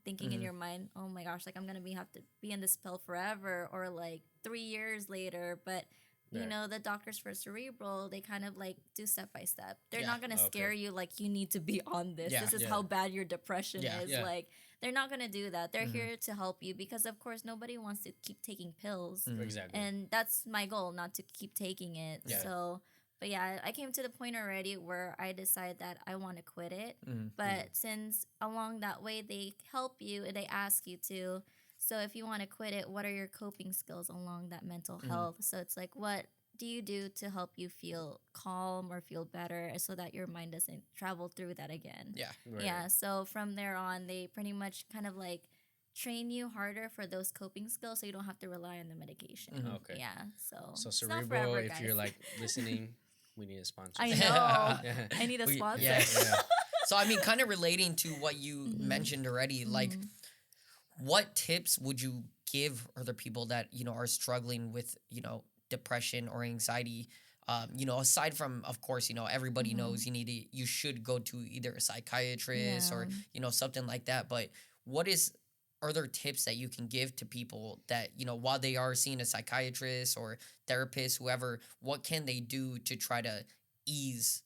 thinking in your mind, oh my gosh, like I'm going to have to be in this pill forever or like 3 years later. But, Right. the doctors for Cerebral, they kind of like do step by step. They're Yeah. not going to scare you like you need to be on this. Yeah. This is Yeah. how bad your depression Yeah. is. Yeah. Like they're not going to do that. They're here to help you because of course nobody wants to keep taking pills. Exactly. And that's my goal, not to keep taking it. Yeah. So, but yeah, I came to the point already where I decided that I want to quit it. But since along that way they help you and they ask you to, so if you want to quit it, what are your coping skills along that mental health? So it's like, what do you do to help you feel calm or feel better so that your mind doesn't travel through that again? Yeah. Right. Yeah. So from there on, they pretty much kind of like train you harder for those coping skills so you don't have to rely on the medication. Okay. Yeah. So, So it's not Cerebral, forever, if guys. you're like listening, we need a sponsor. I know. Yeah. I need a sponsor. yes. Yeah. So I mean, kind of relating to what you mentioned already, like, what tips would you give other people that are struggling with depression or anxiety? Aside from, of course, everybody knows you should go to either a psychiatrist or something like that. But are there tips that you can give to people that while they are seeing a psychiatrist or therapist, whoever, what can they do to try to ease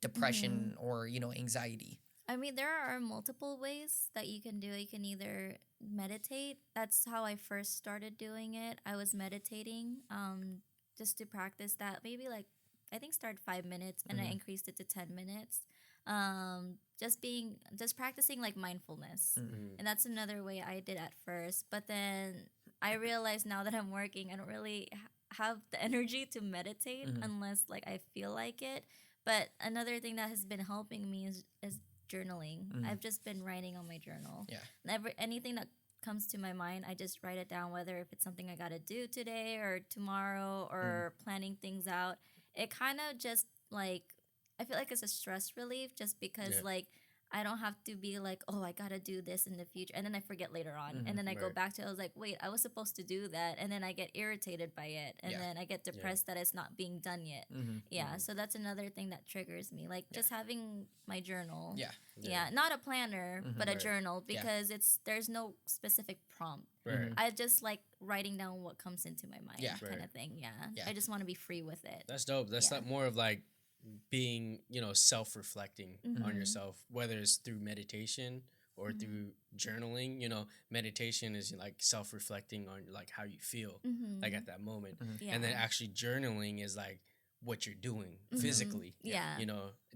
depression or anxiety? I mean, there are multiple ways that you can do it. You can either meditate. That's how I first started doing it. I was meditating just to practice that. Maybe like, I think start 5 minutes and I increased it to 10 minutes. Just practicing like mindfulness. And that's another way I did at first. But then I realized now that I'm working, I don't really have the energy to meditate unless like I feel like it. But another thing that has been helping me is journaling. I've just been writing on my journal. Yeah. Anything that comes to my mind, I just write it down, whether if it's something I got to do today or tomorrow or planning things out. It kind of just like, I feel like it's a stress relief just because like I don't have to be like, oh, I got to do this in the future. And then I forget later on. And then I go back to it. I was like, wait, I was supposed to do that. And then I get irritated by it. And then I get depressed that it's not being done yet. Yeah. So that's another thing that triggers me. Like just having my journal. Yeah. Not a planner, but a journal because there's no specific prompt. I just like writing down what comes into my mind kind of thing. Yeah. I just want to be free with it. That's dope. That's not more of like being self-reflecting on yourself, whether it's through meditation or through journaling. Meditation is like self-reflecting on like how you feel like at that moment, and then actually journaling is like what you're doing physically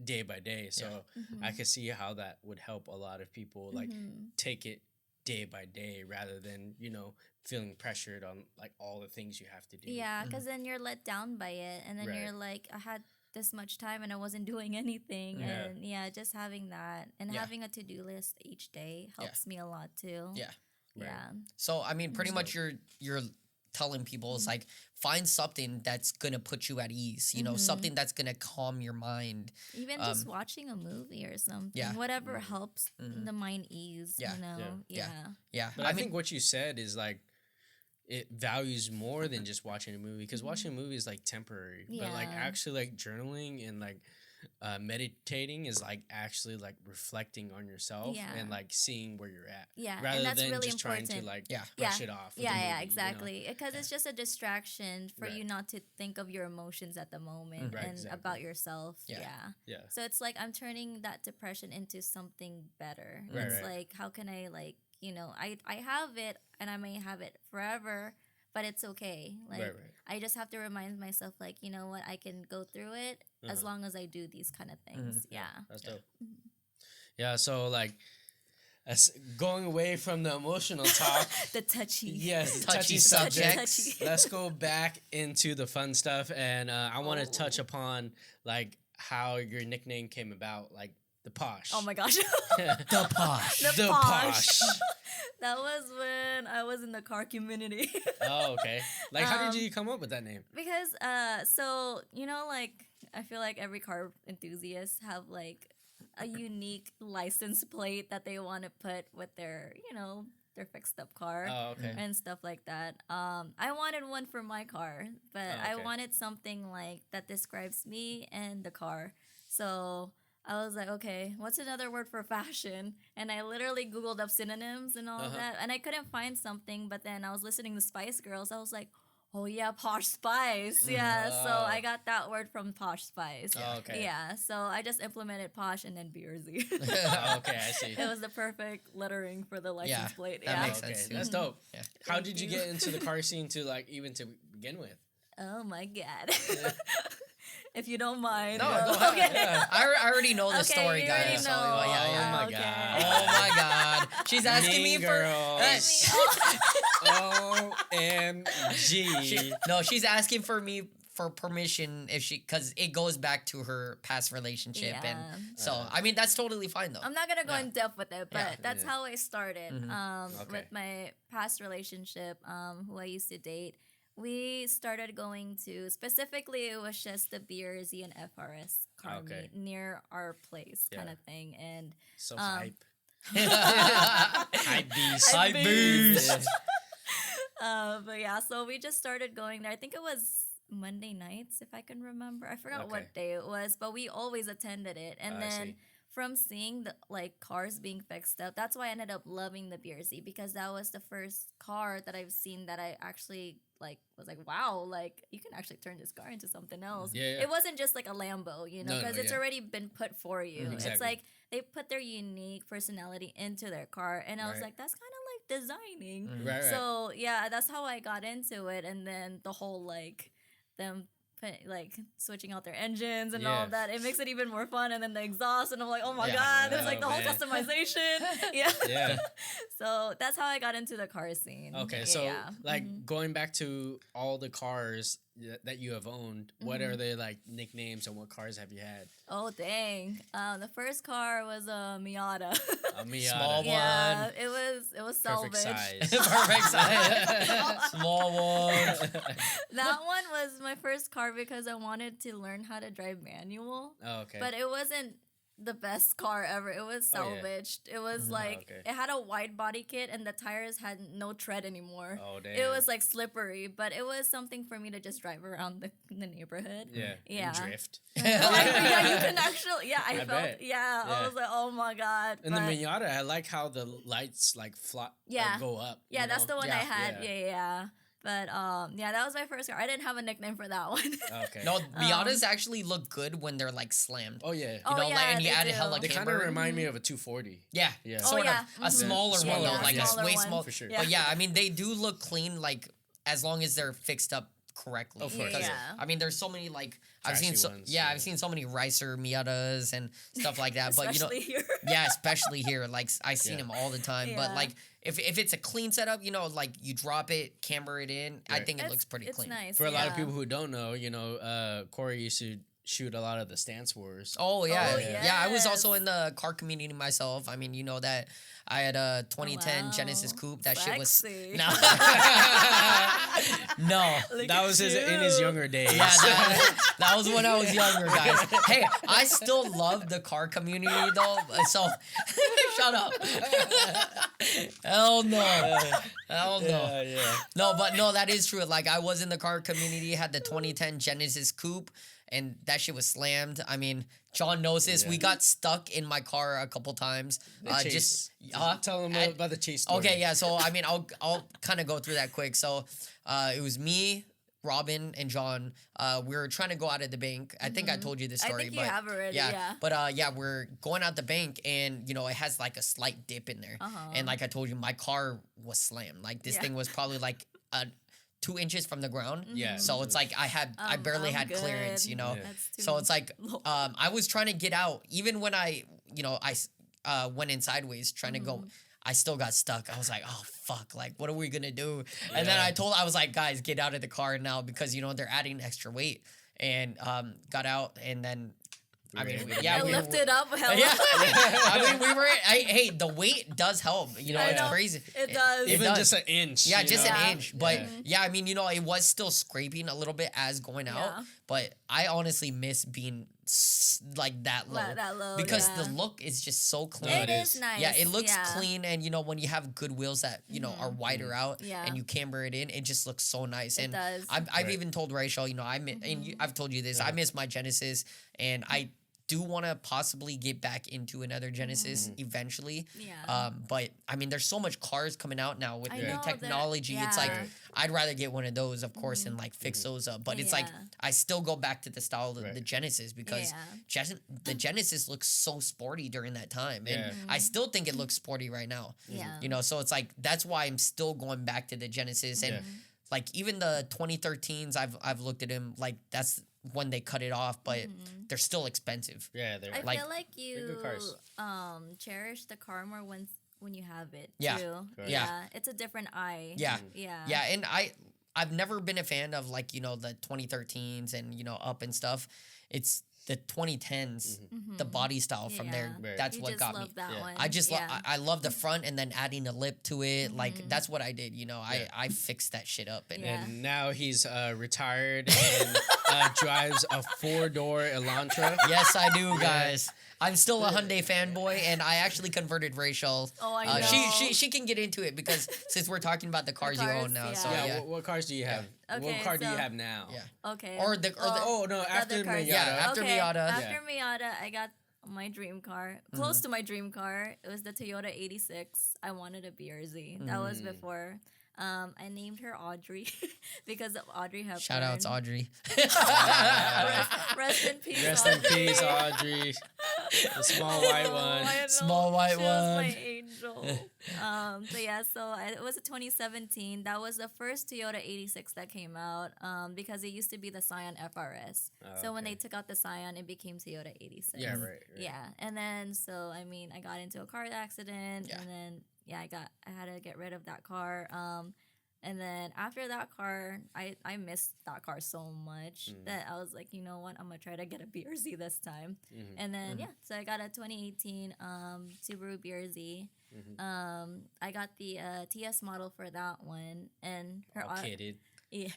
day by day. So I could see how that would help a lot of people like take it day by day rather than feeling pressured on like all the things you have to do. Because then you're let down by it, and then you're like, I had this much time and I wasn't doing anything. And just having that and having a to-do list each day helps me a lot too. So I mean, pretty much you're telling people is like, find something that's gonna put you at ease, something that's gonna calm your mind. Even just watching a movie or something, whatever helps the mind ease. But I think what you said is like, it values more than just watching a movie, because watching a movie is like temporary, but like actually like journaling and like meditating is like actually like reflecting on yourself and like seeing where you're at, rather and that's than really just important. trying to like brush it off with a movie, exactly, because it's just a distraction for you not to think of your emotions at the moment and about yourself. So it's like I'm turning that depression into something better. It's like, how can I like, I have it and I may have it forever, but it's okay. Like I just have to remind myself, like, you know what, I can go through it as long as I do these kind of things. That's dope. Yeah, so like, going away from the emotional talk, the touchy, the touchy subjects. Let's go back into the fun stuff, and I want to touch upon like how your nickname came about, like the Posh. Oh my gosh, the Posh, the Posh. That was when I was in the car community. Oh, okay. Like, how did you come up with that name? Because, so, like, I feel like every car enthusiast have, like, a unique license plate that they want to put with their, their fixed up car. Oh, okay. And stuff like that. I wanted one for my car, but I wanted something, like, that describes me and the car. So I was like, okay, what's another word for fashion? And I literally Googled up synonyms and all of that. And I couldn't find something, but then I was listening to Spice Girls. I was like, oh yeah, Posh Spice. So I got that word from Posh Spice. So I just implemented Posh and then BRZ. Okay, I see. It was the perfect lettering for the license plate. That makes sense. That's dope. How did you get into the car scene to like even to begin with? Oh my God. If you don't mind. No, go ahead. Okay. Yeah. I already know the story, you guys. already So, know. Oh my Okay. God. Oh my God. She's asking Mean me Girls. for. OMG. She's asking for me for permission if she, because it goes back to her past relationship, and so I mean that's totally fine though. I'm not gonna go in depth with it, but that's how I started. Okay. With my past relationship, who I used to date, we started going to, specifically it was just the BRZ and FRS car meet near our place, kind of thing, and So hype. Hype beast. Hype beast. But yeah, so we just started going there. I think it was Monday nights, if I can remember. I forgot what day it was, but we always attended it. And then from seeing the like cars being fixed up, that's why I ended up loving the BRZ, because that was the first car that I've seen that I actually like was like, wow, like you can actually turn this car into something else. It wasn't just like a Lambo, you know, because it's already been put for you. It's like they put their unique personality into their car, and I was like, that's kind of like designing. So yeah, that's how I got into it, and then the whole like them like switching out their engines and all that, it makes it even more fun. And then the exhaust, and I'm like, oh my god, it's like the whole customization. So that's how I got into the car scene. Okay, so like going back to all the cars that you have owned, what are their like nicknames, and what cars have you had? Oh dang, the first car was a Miata. A Miata. Small one. Yeah, it was salvage. Perfect size. Perfect size. Small one. That one was my first car because I wanted to learn how to drive manual. Oh, okay. But it wasn't the best car ever. It was salvaged. It was like it had a wide body kit, and the tires had no tread anymore. Oh damn. It was like slippery, but it was something for me to just drive around the neighborhood. And drift. You can actually. Yeah, I felt. bet. I was like, oh my god. And the Miata, I like how the lights like fly. Go up. Yeah, that's the one I had. Yeah. Yeah. But that was my first car. I didn't have a nickname for that one. Okay. No, Miatas actually look good when they're like slammed. Oh yeah. You know, like, and you add hella They kind of remind me of a 240. Yeah. Yeah. Sort of a smaller one though, like a way smaller. For sure. But yeah, I mean they do look clean, like as long as they're fixed up correctly. Of course. Yeah. I mean, there's so many like Trashy ones, I've seen so many Ricer Miatas and stuff like that. But Especially here. especially here. Like I seen them all the time. But like if it's a clean setup, you know, like you drop it, camber it in, I think it looks pretty clean. Nice. For a lot of people who don't know, you know, Corey used to shoot a lot of the Stance Wars. Oh yeah, Oh, yeah. I was also in the car community myself. I mean, you know that I had a 2010 Genesis Coupe. That shit was no. That was in his younger days. Yeah, that was when I was younger, guys. Hey, I still love the car community though. So shut up. Hell no. Hell no. No, that is true. Like I was in the car community, had the 2010 Genesis Coupe. And that shit was slammed. I mean, John knows this. We got stuck in my car a couple times. Tell him about the chase story. Okay, yeah. So I mean, I'll kind of go through that quick. So, it was me, Robin, and John. We were trying to go out of the bank. I think I told you this story. I think you have already. Yeah. But we're going out the bank, and you know, it has like a slight dip in there. And like I told you, my car was slammed. Like this thing was probably like 2 inches from the ground. Yeah. So it's like I barely had clearance, you know. Yeah. So it's like I was trying to get out. Even when I went in sideways trying to go, I still got stuck. I was like, oh fuck, like what are we gonna do? And then I was like, guys, get out of the car now because you know they're adding extra weight. And got out, and then I mean, we lifted up. Yeah, I mean, hey, the weight does help. You know, it's crazy. It does. Even just an inch. Yeah, just an inch. But yeah, I mean, you know, it was still scraping a little bit as going out. But I honestly miss being like that low. Because the look is just so clean. It is nice. Yeah, it looks clean, and you know, when you have good wheels that you know are wider out, and you camber it in, it just looks so nice. And does. I've even told Rachelle, you know, I've told you this. I miss my Genesis, and I do want to possibly get back into another Genesis eventually. Yeah. But I mean, there's so much cars coming out now with new technology. It's like I'd rather get one of those, of course, and like fix those up. But it's like I still go back to the style of the Genesis because the Genesis looks so sporty during that time, and I still think it looks sporty right now. Yeah. You know, so it's like that's why I'm still going back to the Genesis and. Like even the 2013s, I've looked at them like that's when they cut it off, but they're still expensive. Yeah, they're. I feel like you cherish the car more when you have it. Yeah, too. Yeah. It's a different eye. Yeah, Yeah. Yeah, and I I've never been a fan of like, you know, the 2013s and, you know, up and stuff. It's the 2010s, the body style from there. Right. That's You what just got love me. that one. I just yeah. I love the front and then adding a lip to it. Like that's what I did. You know, I fixed that shit up. And Yeah. And now he's retired and drives a 4-door Elantra. yes, I do, guys. I'm still a Hyundai fanboy, and I actually converted Rachel. Oh, I know. She can get into it because since we're talking about the cars, you cars, own now. yeah. So Yeah, yeah. what cars do you have? Okay, what car do you so- have now? Yeah. Okay. Or the Oh, no, after other cars. Miata. Yeah, after okay. Miata. After Miata, I got my dream car, close to my dream car. It was the Toyota 86. I wanted a BRZ. That was before. I named her Audrey because of Audrey Hepburn. Shout outs Audrey. Rest in peace. Rest in Audrey. peace, Audrey. The small white one. I know. Small white She was one. my angel. So yeah, it was a 2017. That was the first Toyota 86 that came out. Because it used to be the Scion FRS. So when okay. they took out the Scion, it became Toyota 86. Yeah, right. Yeah, and then so I mean, I got into a car accident, Yeah. and then I had to get rid of that car. And then after that car, I missed that car so much that I was like, you know what, I'm gonna try to get a BRZ this time. And then so I got a 2018 Subaru BRZ. I got the TS model for that one, and her All kitted. yeah,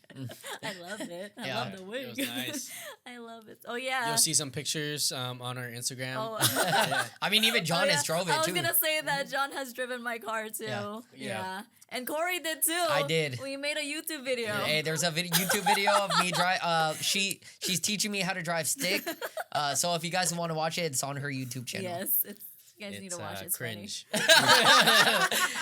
I love it. I Yeah. love the wig. It was nice. I love it. Oh yeah. You'll see some pictures on our Instagram. Oh. I mean, even John has drove it I was too. gonna say that John has driven my car too. Yeah. Yeah. And Corey did too. I did. We made a YouTube video. Hey, there's a YouTube video of me drive. She's teaching me how to drive stick. So if you guys want to watch it, it's on her YouTube channel. Yes, you guys need to watch it. It's cringe.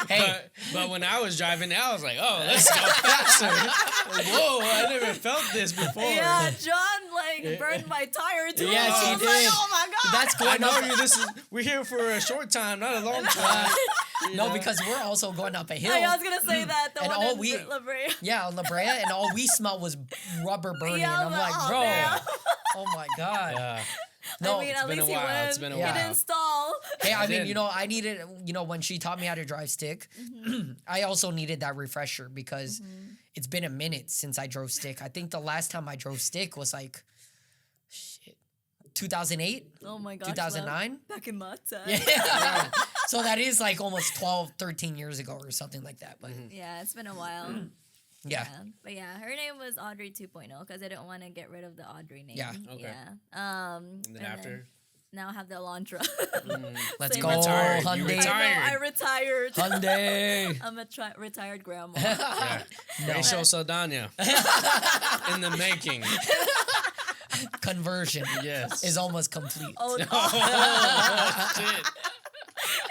Hey, But when I was driving, I was like, oh, let's go faster. Like, whoa, I never felt this before. Funny. Yeah, John like burned my tire too. Yes, he I was like, did. oh my god. that's I going know up. we're here for a short time, not a long time. You No, know? because we're also going up a hill. I was gonna say that. The And one all in we- La Brea. Yeah, on La Brea, and all we smelled was rubber burning. Yeah, I'm like, oh, bro, man. oh my god. Yeah. No, I mean, it's at been a least he while. went. It's been a He while. didn't stall. Hey, I mean, did. you know, I needed, you know, when she taught me how to drive stick, I also needed that refresher because it's been a minute since I drove stick. I think the last time I drove stick was like, 2008, Oh my gosh. 2009. love. Back in my time. Yeah. So that is like almost 12, 13 years ago or something like that. But Yeah, it's been a while. yeah. But yeah, her name was Audrey 2.0 because I didn't want to get rid of the Audrey name. Yeah. Okay. Yeah. And then after? Now I have the Elantra. Let's Same go, retired. You Hyundai. retired. I retired. Hyundai. I'm a retired grandma. Yeah. Rachelle Saldana. In the making. Conversion Yes. is almost complete. Oh, no. Oh, shit.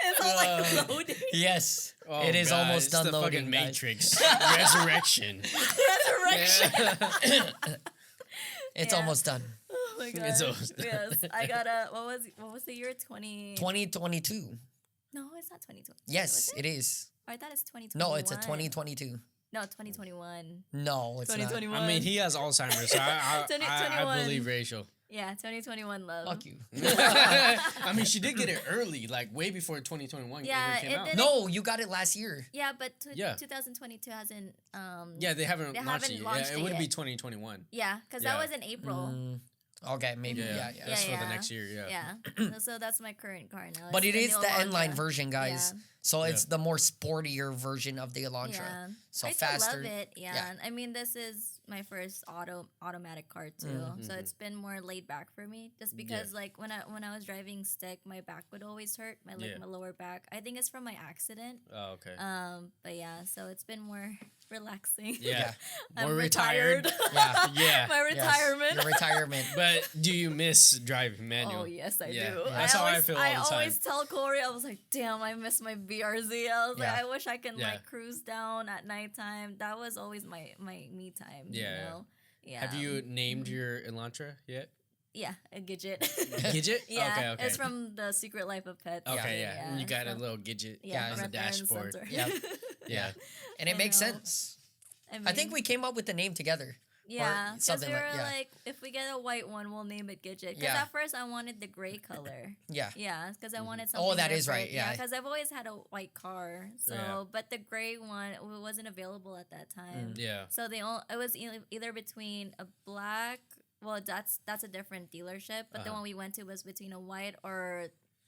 It's all like loading. Yes. Oh, it is God, almost it's done the loading, fucking guys. Matrix. Resurrection. Resurrection. It's Yeah. almost done. Oh my god. It's almost- Yes. I got a what was the year 2022. No, it's not 2020. Yes, Was it is. Or I thought it's 2021. No, it's a 2022. No, 2021. No, it's 2021. I mean, he has Alzheimer's, so I 2021. believe Rachel. Yeah, 2021 love. not. Fuck you. I mean, she did get it early, like way before 2021 Yeah, even came it out. didn't- No, you got it last year. Yeah, but Yeah. 2022 hasn't. Yeah, they haven't They launched haven't it. launched Yeah, it it would be yet. 2021. Yeah, because Yeah. that was in April. Okay, maybe. Yeah, yeah. That's for the Yeah. next year. Yeah. Yeah. So that's my current car now. But It's it is new the N-line Elantra. version, guys. Yeah. So it's the more sportier version of the Elantra. Yeah. So I still faster. love it. Yeah. Yeah. I mean, this is my first automatic car too, so it's been more laid back for me. Just because, like, when I was driving stick, my back would always hurt. My Yeah. my lower back. I think it's from my accident. Oh, okay. But yeah, so it's been more relaxing. Yeah. I'm More retired. Yeah. Yeah. My Yes, retirement. your retirement. But do you miss driving manual? Oh yes, I Yeah. do. That's how I feel all the I time. always tell Corey, I was like, "Damn, I miss my BRZ." I was like, Yeah. "I wish I can Yeah. like cruise down at nighttime." That was always my me time. Yeah, You know? Yeah. Have you named your Elantra yet? Yeah, a Gidget. Gidget? Yeah, Okay, okay. it's from the Secret Life of Pets. Okay, yeah. You it's got a from- little Gidget yeah, as a front end dashboard. sensor. Yeah. Yeah. And it I makes know. sense. I think we came up with the name together. Yeah, because something we were like like, if we get a white one, we'll name it Gidget. Because Yeah. at first I wanted the gray color. yeah. Yeah, because I wanted something. Oh, that is different. right, yeah. because I've always had a white car. So, Yeah. but the gray one wasn't available at that time. Yeah. So it was either between a black. Well, that's a different dealership. But the one we went to was between a white or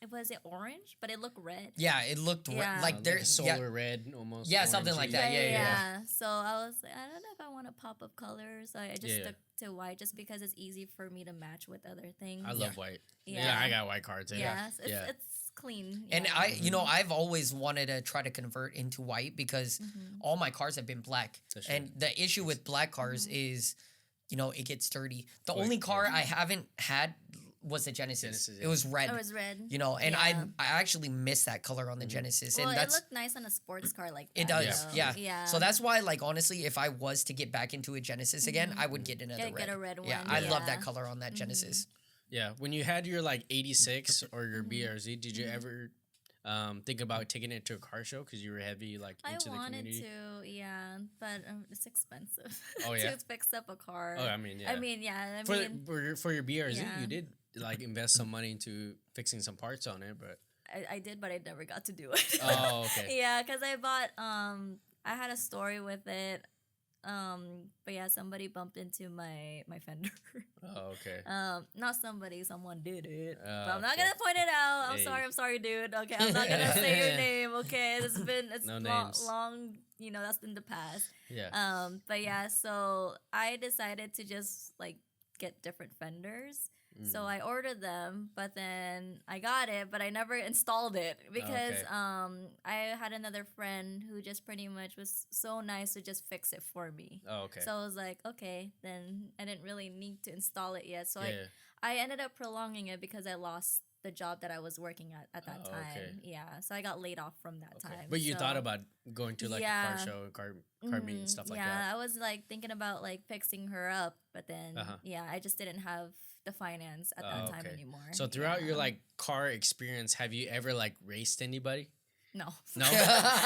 was it orange? But it looked red. Yeah, it looked Yeah. like there's solar red almost. Yeah, something like orangey. that. Yeah. So I was like, I don't know if I want to pop up colors. So I just Yeah. stuck to white just because it's easy for me to match with other things. I love white. Yeah. Yeah, I got a white car too. Yes, Yeah. it's clean. And yeah. I've always wanted to try to convert into white because all my cars have been black. That's true. And the issue with black cars is, it gets dirty. The only car I haven't had was the Genesis. Genesis, It was red. It was red. And Yeah. I actually miss that color on the Genesis. Well, And it that's looked nice on a sports car like that. it does. though. Yeah. Yeah. So that's why, like, honestly, if I was to get back into a Genesis again, I would get another red. Get a red Yeah, one, I love yeah. that color on that Genesis. Yeah, when you had your like 86 or your BRZ, did you ever think about taking it to a car show because you were heavy like I into the wanted community? to, yeah, but it's expensive. Oh, yeah? to fix up a car. Oh, I mean, yeah. I mean, yeah. I for mean, for your BRZ, yeah. you did like invest some money into fixing some parts on it, but I did, but I never got to do it. oh, okay. Yeah, because I bought. I had a story with it. But yeah, somebody bumped into my fender. Oh, okay. Not somebody, someone did it. But Oh, I'm not okay. gonna point it out. Hey. I'm sorry, dude. Okay, I'm not gonna say your name. Okay, it's No long, names. long. That's in the past. Yeah. But yeah, so I decided to just like get different fenders. So I ordered them, but then I got it, but I never installed it because Okay. I had another friend who just pretty much was so nice to just fix it for me. Oh, okay. So I was like, okay, then I didn't really need to install it yet. So yeah. I ended up prolonging it because I lost the job that I was working at that Oh, time. okay. Yeah, so I got laid off from that Okay. time. But you So- thought about going to like a Yeah. car show, car meet and stuff like yeah, that. I was like thinking about like fixing her up, but then Uh-huh. yeah, I just didn't have the finance at that Oh, time okay. anymore. So throughout your Yeah. like car experience, have you ever like raced anybody? no. No.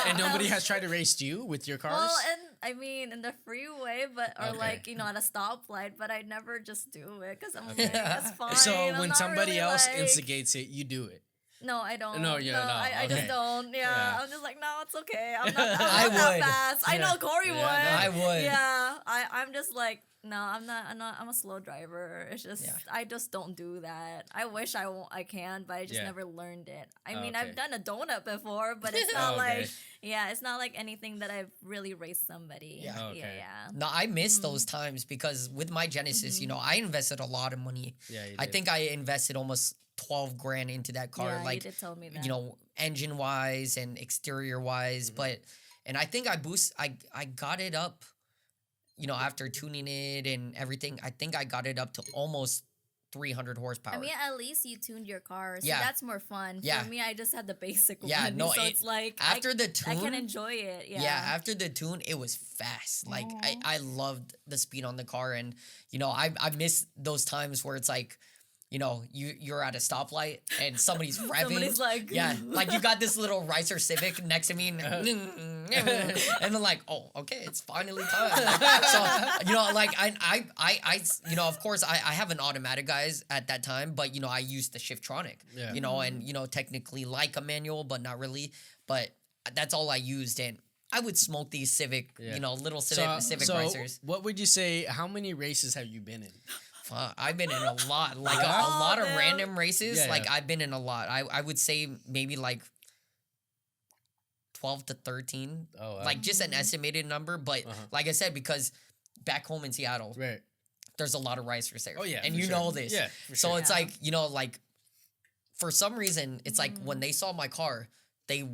And nobody has tried to race you with your cars? Well, and I mean in the freeway, but or Okay. like at a stoplight, but I never just do it because I'm like it's fine. so I'm when not somebody really, else like- instigates it, you do it. No, I don't. No, yeah, no, I okay. just don't. Yeah, Yeah. I'm just like, no, it's okay. I'm not, I I'm not would. that fast. I know Corey Yeah, would. no, I would. Yeah, I'm just like, no, I'm not. I'm a slow driver. It's just, Yeah. I just don't do that. I wish I can, but I just Yeah. never learned it. I Oh, mean, okay. I've done a donut before, but it's not Oh, okay. like, yeah, it's not like anything that I've really raced somebody. Yeah. Oh, okay. Yeah. No, I miss those times because with my Genesis, I invested a lot of money. Yeah, you I did. think I invested almost 12 grand into that car. Yeah, like, you did tell me that. engine wise and exterior wise. And I think I got it up, after tuning it and everything. I think I got it up to almost 300 horsepower. I mean, at least you tuned your car, so Yeah. that's more fun. Yeah. For me, I just had the basic Yeah, one. no, so it- it's like after the I tune, can enjoy it. Yeah. after the tune, it was fast. Like I loved the speed on the car, and I miss those times where it's like, you're at a stoplight and somebody's revving. Somebody's like, yeah, like you got this little Ricer Civic next to me, and then like, oh, okay, it's finally time. So like of course I have an automatic, guys, at that time, but I used the Shiftronic. Yeah. And technically like a manual, but not really. But that's all I used, and I would smoke these Civic, Yeah. Little Civic so Ricers. what would you say? How many races have you been in? I've been in a lot, like a Oh, lot of damn. random races. Yeah, Like yeah. I've been in a lot. I would say maybe like 12 to 13, Oh, wow. like just an estimated number. But like I said, because back home in Seattle, Right. there's a lot of ricers there. Oh, yeah, and for you sure. know this. Yeah, for So sure. it's like like for some reason, it's like when they saw my car, they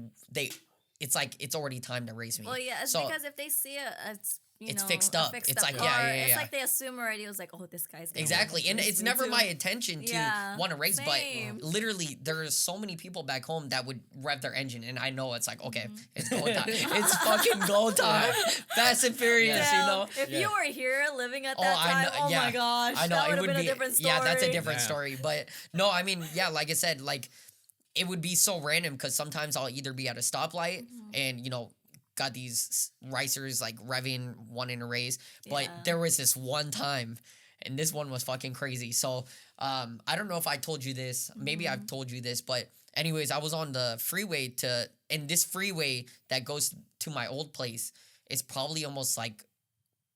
it's like it's already time to race me. Well, yeah, it's So- because if they see it's It's fixed up. It's like, yeah, car, yeah, yeah. It's like they assume already. It was like, oh, this guy's gonna Exactly, and race it's me never too. my intention to Yeah, want to race, same. but literally there's so many people back home that would rev their engine, and I know it's like, okay, it's go time, it's fucking go time, Fast and Furious, Damn, If Yeah. you were here living at Oh, that I time, know- oh yeah. my gosh, I know that it would have would been be a different story. yeah, that's a different Yeah. story, but no, I mean, yeah, like I said, like it would be so random because sometimes I'll either be at a stoplight and got these racers like revving, wanting to race. But Yeah. there was this one time, and this one was fucking crazy. So I don't know if I told you this. Maybe I've told you this, but anyways, I was on the freeway and this freeway that goes to my old place is probably almost like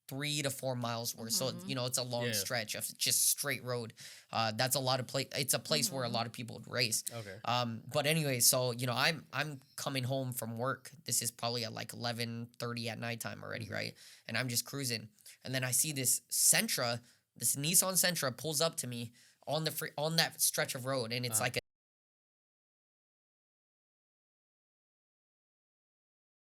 3 to 4 miles worth. So, you know, it's a long stretch of just straight road. That's a lot of place. It's a place where a lot of people would race. Okay. But anyway, so, you know, I'm coming home from work. This is probably at like 11:30 at nighttime already, right? And I'm just cruising. And then I see this Nissan Sentra pulls up to me on that stretch of road, and it's like a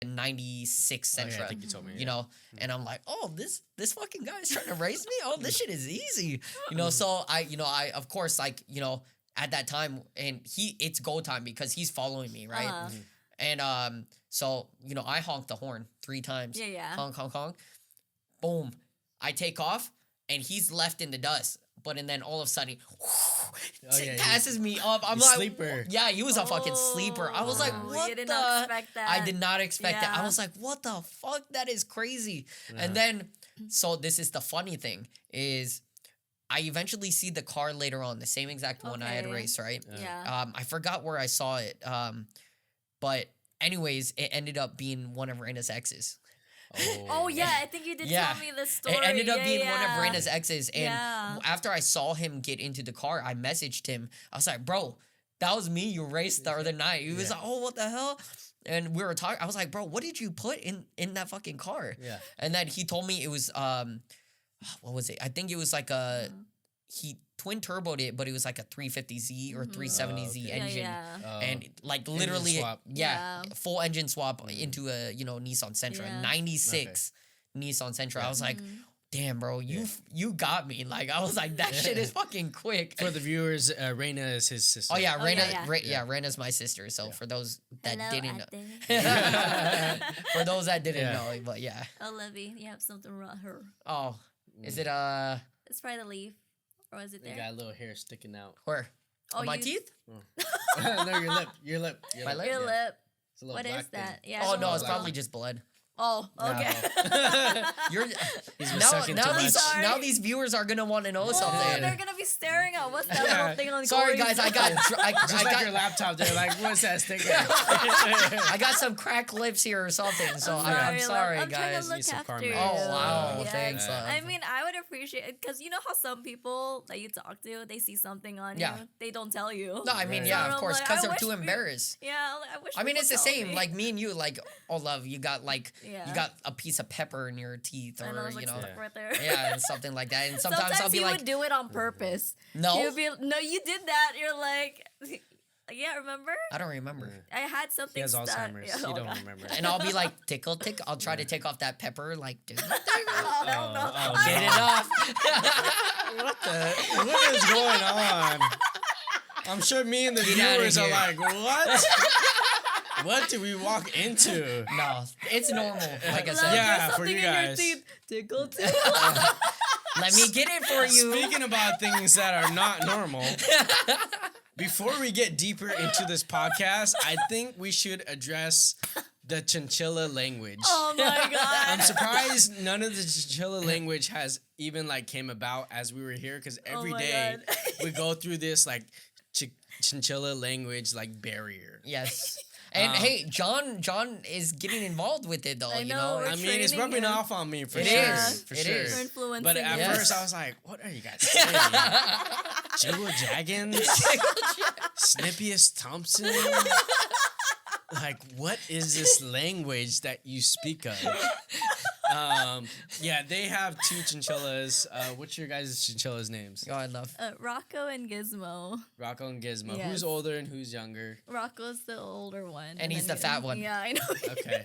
96 Sentra. I think you told me. You know, and I'm like, oh, this fucking guy is trying to race me. Oh, this shit is easy. You know, so I of course, like, you know, at that time, and it's go time because he's following me, right? And so, you know, I honked the horn 3 times. Yeah. Honk, honk, honk. Boom. I take off, and he's left in the dust. And then all of a sudden, passes me up. I'm like, sleeper. Yeah, he was a fucking sleeper. I was like, what you did the? not expect that. I did not expect that. I Yeah. was like, what the fuck? That is crazy. And then, so this is the funny thing is, I eventually see the car later on, the same exact one I had Okay. raced, right? Yeah. I forgot where I saw it. But anyways, it ended up being one of Raina's exes. Oh yeah, I think you did tell me the story. It ended up Yeah, being one of yeah. Raina's exes. And Yeah. after I saw him get into the car, I messaged him. I was like, bro, that was me you raced the other night. He was like, oh, what the hell? And we were talking. I was like, bro, what did you put in that fucking car? Yeah. And then he told me it was, what was it? I think it was like he twin turboed it, but it was like a 350Z or 370Z okay. engine. Yeah. And like literally, swap. yeah, full engine swap into a, you know, Nissan Sentra, Yeah. 96 Nissan Sentra. I was like, damn, bro, you got me. Like, I was like, that shit is fucking quick. For the viewers, Reina is his sister. Oh yeah, Oh, Raina, yeah. Raina's my sister. So for those that Hello, didn't know, Ate. for those that didn't Yeah. know, but yeah. Oh, Levy, you have something wrong her. Oh, is it It's probably the leaf, or is it They there? got a little hair sticking out. where? Oh, On my you- teeth? No, your lip. My lip? Your Yeah. lip. It's a little What black is that? thing. Yeah. Oh it's no, a it's little- probably just blood. Oh, okay. You're He's been now, sucking now too these much. Sorry. now these viewers are gonna want to know Oh, something. they're gonna be staring at what's that Yeah. little thing on Sorry Corey's guys, I got Just I like got your laptop, they're like, what's that sticker? I got some cracked lips here or something. So I'm sorry, I'm trying guys. to look Need some after karma. you. Oh wow, Yeah. thanks. I mean, I would appreciate it because you know how some people that you talk to, they see something on Yeah. you, they don't tell you. no, I mean Right. yeah, So of I'm course, like, because I they're wish too we- embarrassed. Yeah, like, I wish. I mean, people it's the tell same. me. Like me and you, like, oh love, you got like Yeah. you got a piece of pepper in your teeth, and I or was like you know, stuck right there. yeah, and something like that. And sometimes I'll be you like, would do it on purpose. no, You'd be, no, you did that. You're like, yeah, remember? I don't remember. I had something He has stuck. Alzheimer's. Yeah, You oh, don't God. remember. And I'll be like, tickle, tickle. I'll try to take off that pepper, like, dude, Oh, no. get it off. What is going on? I'm sure me and the Get outta viewers are here. like, what? What did we walk into? No, it's normal. Like I Love, said, Yeah, there's for something you in your guys. teeth. Tickle, tickle. let me get it for you. Speaking about things that are not normal, before we get deeper into this podcast, I think we should address the Chinchilla language. Oh my god. I'm surprised none of the Chinchilla language has even like came about as we were here because every my day God. we go through this like Chinchilla language like barrier. Yes. And hey, John is getting involved with it though. I you know, know. we're I mean, it's training rubbing him. off on me for It sure. is. For It sure. is. We're influencing But at Yes. first, I was like, "What are you guys saying? Jiggle Jaggins, Snippiest Thompson? Like, what is this language that you speak of?" Yeah, they have 2 chinchillas. What's your guys' chinchillas' names? Go ahead, love. Rocco and Gizmo. Rocco and Gizmo. Yes. Who's older and who's younger? Rocco's the older one. And he's then the fat one. Yeah, I know. Okay.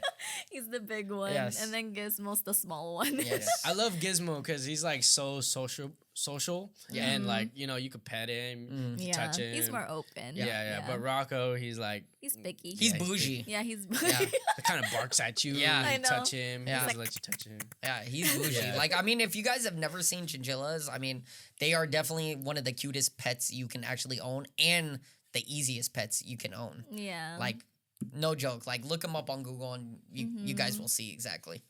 He's the big one. Yes. And then Gizmo's the small one. Yes. I love Gizmo because he's like so social, Yeah. and like you know you could pet him, you Yeah, touch him. he's more open. Yeah. But Rocco, he's like he's picky. He's Yeah, he's bougie. yeah, he's Yeah. it kind of barks at you. Yeah. when I you know. touch him. Yeah. He He's doesn't let you touch him. Yeah, he's bougie. Yeah. Like, I mean, if you guys have never seen chinchillas, I mean, they are definitely one of the cutest pets you can actually own and the easiest pets you can own. Yeah. Like, No joke. Like, look him up on Google, and you guys will see exactly.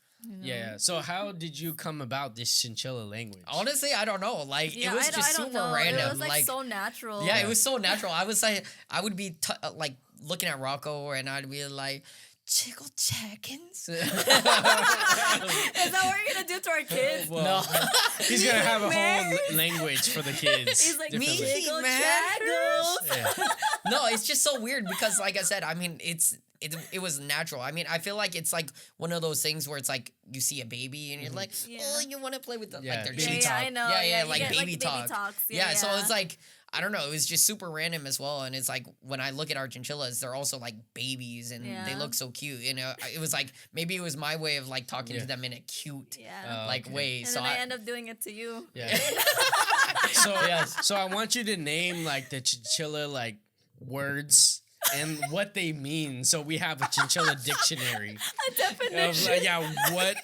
Yeah. So how did you come about this Chinchilla language? Honestly, I don't know. Like, it was just I don't super know. random. It was like so natural. Yeah, it was so natural. I was like, I would be like looking at Rocco, and I'd be like, Jiggle Jaggins. Is that what you're gonna do to our kids? Well, No. he's gonna have a whole language for the kids. He's like, differently. me, Jiggle man. Jaggles. Yeah. No, it's just so weird because, like I said, I mean, it was natural. I mean, I feel like it's like one of those things where it's like you see a baby and you're like, oh, you want to play with Yeah, like their baby cheeks. talk. I know. Yeah, you like get, baby like, talk. talks. Yeah, so it's like, I don't know. It was just super random as well. And it's like when I look at our chinchillas, they're also like babies and they look so cute. You know, it was like maybe it was my way of like talking to them in a cute like way. And so then I end up doing it to you. Yeah. So I want you to name like the chinchilla like words and what they mean. So we have a chinchilla dictionary. A definition. Of like, what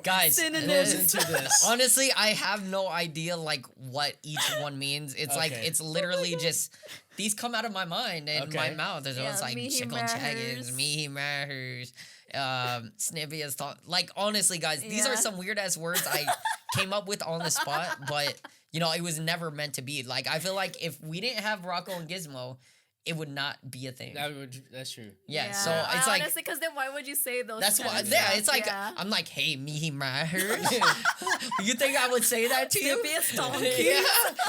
guys, goes into this. honestly, I have no idea like what each one means. It's like it's literally just these come out of my mind and my mouth. So it's like Chickle Chaggins, Mihi Mahers, Snivvia's thought. Like honestly, guys, these are some weird ass words I came up with on the spot, but it was never meant to be. Like I feel like if we didn't have Rocco and Gizmo, it would not be a thing. That's true. Yeah, so it's like honestly, because then why would you say those? that's why. Yeah, it's like I'm like, hey, Mihi Mahers. You think I would say that to you? Yeah.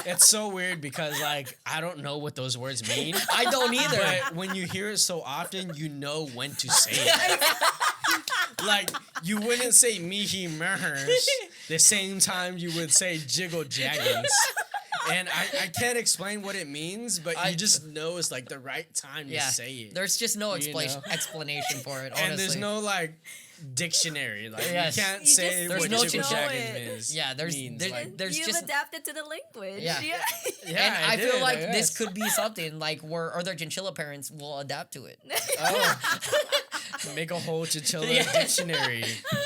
It's so weird because like I don't know what those words mean. I don't either. But when you hear it so often, you know when to say it. Like you wouldn't say Mihi Mahers the same time you would say Jiggle Jaggins. And I can't explain what it means, but you just know it's like the right time to say it. There's just no explanation for it, honestly. And there's no like dictionary. Like you can't You say just- what no Jiggle know Jaggins it. means. Yeah, there's You've just adapted to the language. Yeah. Yeah, and I feel did, like I this guess. could be something like where other chinchilla parents will adapt to it. Oh. Make a whole chinchilla dictionary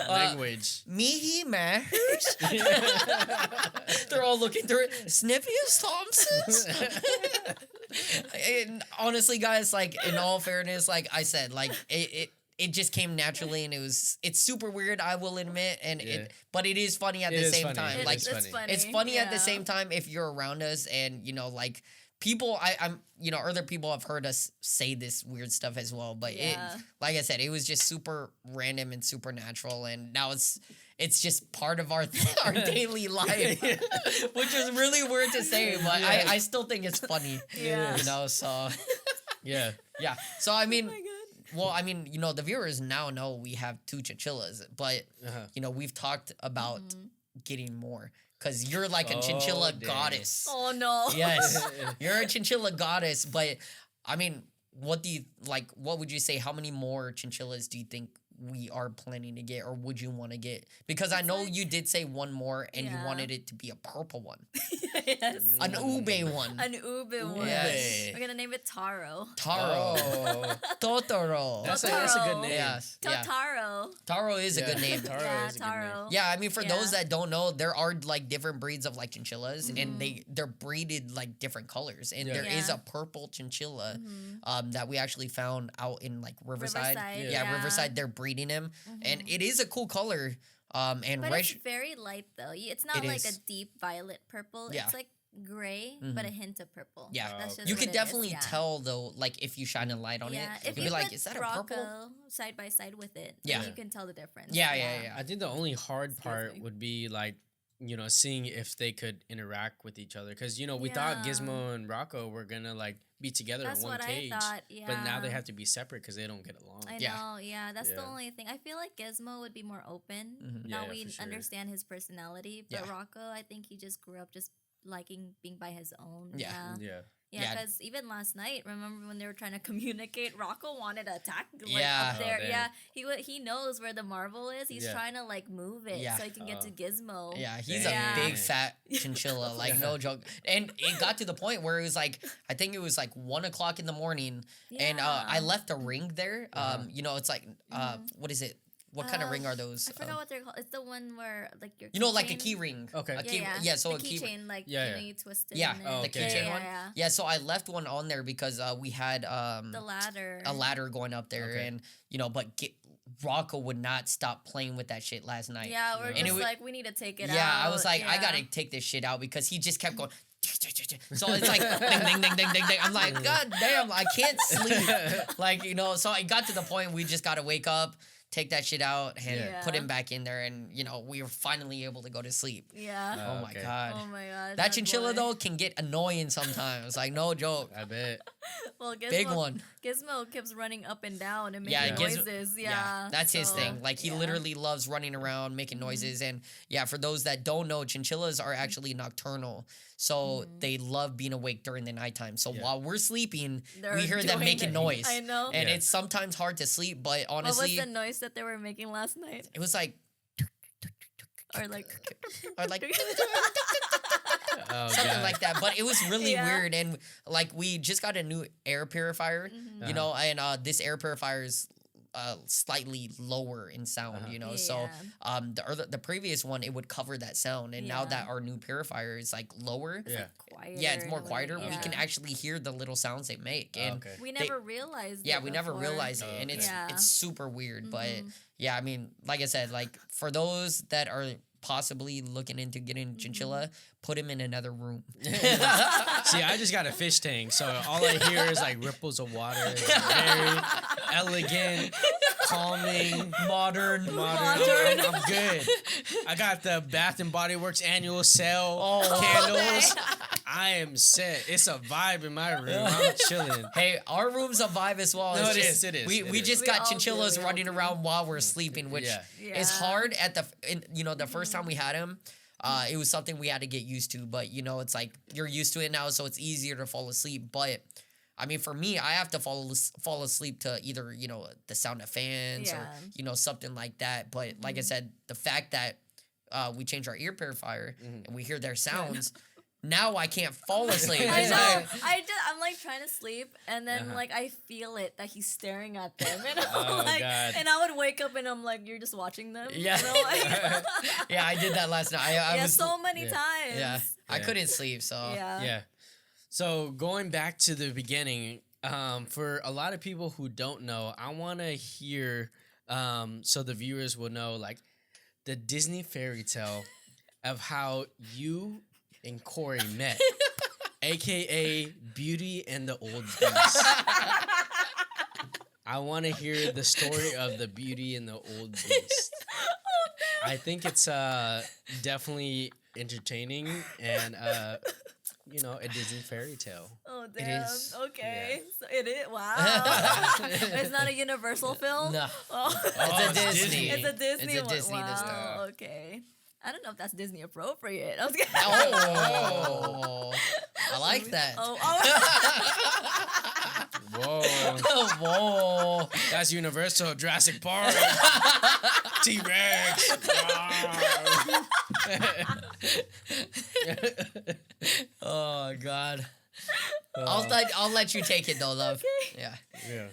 language. Mihi Mahers. They're all looking through it. Snippius Thompson's. And honestly, guys, like in all fairness, like I said, like it just came naturally, and it's super weird, I will admit, but it is funny at the same time. Like it's funny. it's funny at the same time if you're around us, and like people, I'm other people have heard us say this weird stuff as well, but it, like I said, it was just super random and supernatural, and now it's just part of our daily life, which is really weird to say, but I still think it's funny. So Yeah. yeah. So I mean. Well, I mean, the viewers now know we have 2 chinchillas, but we've talked about getting more because you're like a chinchilla goddess. Oh no. Yes, you're a chinchilla goddess. But I mean, what would you say? How many more chinchillas do you think we are planning to get, or would you want to get? Because I know you did say one more, and you wanted it to be a purple one. Yes. An ube one. An ube one. Yes. We're gonna name it Taro. Taro. Totoro. That's a good name. Yes. Yeah. Totaro. Taro is a good name. Taro Yeah, is a good name. Taro. Yeah, I mean, for those that don't know, there are like different breeds of like chinchillas, and they're breeded like different colors. And there is a purple chinchilla that we actually found out in like Riverside. Riverside. They're breeding him, and it is a cool color. And But it's very light though. It's not It like is. a deep violet purple. Yeah. It's like gray, but a hint of purple. Yeah. That's just you what could it definitely is. tell though, like if you shine a light on Yeah, it, if you'd you be like, put "Is that a Rocco purple?" side by side with it, Yeah. then you can tell the difference. Yeah. I think the only hard part would be like, seeing if they could interact with each other. Because, we thought Gizmo and Rocco were going to like be together That's in one what cage. I thought. But now they yeah. have to be separate because they don't get along. I know, that's the only thing. I feel like Gizmo would be more open. Now Yeah, we for sure. understand his personality, but Rocco, I think he just grew up just liking being by his own. Yeah. Yeah, because even last night, remember when they were trying to communicate, Rocco wanted to attack up there. Oh, Yeah, he knows where the marble is. He's trying to like move it so he can get to Gizmo. Yeah, he's a big fat chinchilla, like no joke. And it got to the point where it was like, I think it was like 1:00 in the morning, and I left a ring there. It's like what is it? What kind of ring are those? I forgot what they're called. It's the one where like your You know, like a keychain- key ring. Okay. A key, yeah. so the a key. keychain, like Yeah, you twist it. Yeah, in Oh, the okay. keychain yeah, one. yeah. Yeah, so I left one on there because we had The ladder. a ladder going up there, Okay. and Rocco would not stop playing with that shit last night. Yeah, we're And just it wa- like, we need to take it out. Yeah, I was like, I Yeah. gotta take this shit out because he just kept going. So it's like ding ding ding ding ding ding. I'm like, God damn, I can't sleep. Like, so it got to the point we just gotta wake up, take that shit out, and Yeah. put him back in there, and we were finally able to go to sleep. Yeah. Oh my okay. god. Oh my god. That chinchilla boy. though can get annoying sometimes. Like no joke. I bet. Well, Gizmo, Big one. Gizmo keeps running up and down and Yeah, making Gizmo- noises. Yeah. That's his so, thing. Like he yeah. literally loves running around, making noises, and for those that don't know, chinchillas are actually nocturnal, so they love being awake during the nighttime. So Yeah. while we're sleeping, They're we hear them doing making it. noise. I know. And Yeah. it's sometimes hard to sleep, but What honestly, was the noise that they were making last night? it was like Or like, or like Oh, something God. like that. But it was really Yeah. weird, and like we just got a new air purifier, and this air purifier is slightly lower in sound, So the previous one, it would cover that sound, and now Yeah. that our new purifier is like lower, Yeah. quieter. yeah, it's more in a way, quieter. We can yeah. actually hear the little sounds they make, and okay. We they- never realized. yeah, it we never before. realized it, Oh, and okay. it's Yeah. it's super weird. But Mhm. yeah, I mean, like I said, like for those that are possibly looking into getting chinchilla, put him in another room. See, I just got a fish tank, so all I hear is like ripples of water. It's very elegant, calming, modern. I'm good. I got the Bath and Body Works annual sale candles. I am set. It's a vibe in my room. I'm chilling. Hey, our room's a vibe as well. No, It's it just- is, it is, We it we is. just We got all do, chinchillas we all running do. around while we're sleeping, which Yeah. is Yeah. hard at the first time we had him. It was something we had to get used to, but it's like you're used to it now, so it's easier to fall asleep. But I mean, for me, I have to fall asleep to either the sound of fans Yeah. or something like that. But like I said, the fact that we changed our ear purifier and we hear their sounds. Now I can't fall asleep. I It's know. like- I'm like trying to sleep, and then like I feel it that he's staring at them, and I'm Oh, like, God. and I would wake up and I'm like, you're just watching them. Yeah. Like, yeah, I did that last night. I yeah, was so many yeah. times. yeah, I Yeah. couldn't sleep. So Yeah. Yeah. So going back to the beginning, for a lot of people who don't know, I want to hear, so the viewers will know, like the Disney fairy tale of how you and Corey met, aka Beauty and the Old Beast. I want to hear the story of the Beauty and the Old Beast. I think it's definitely entertaining and a Disney fairy tale. Oh It damn. is. Okay. So it is. Wow. It's not a Universal film. no, Oh. it's Oh, a it's Disney. Disney. It's a Disney. It's a one. Disney this Wow. time. Okay. I don't know if that's Disney appropriate. I was kidding. Oh, I like that. Oh. Whoa. Whoa. That's Universal, Jurassic Park, T-Rex. Oh God. I'll let you take it though, love. Okay. Yeah. Yeah.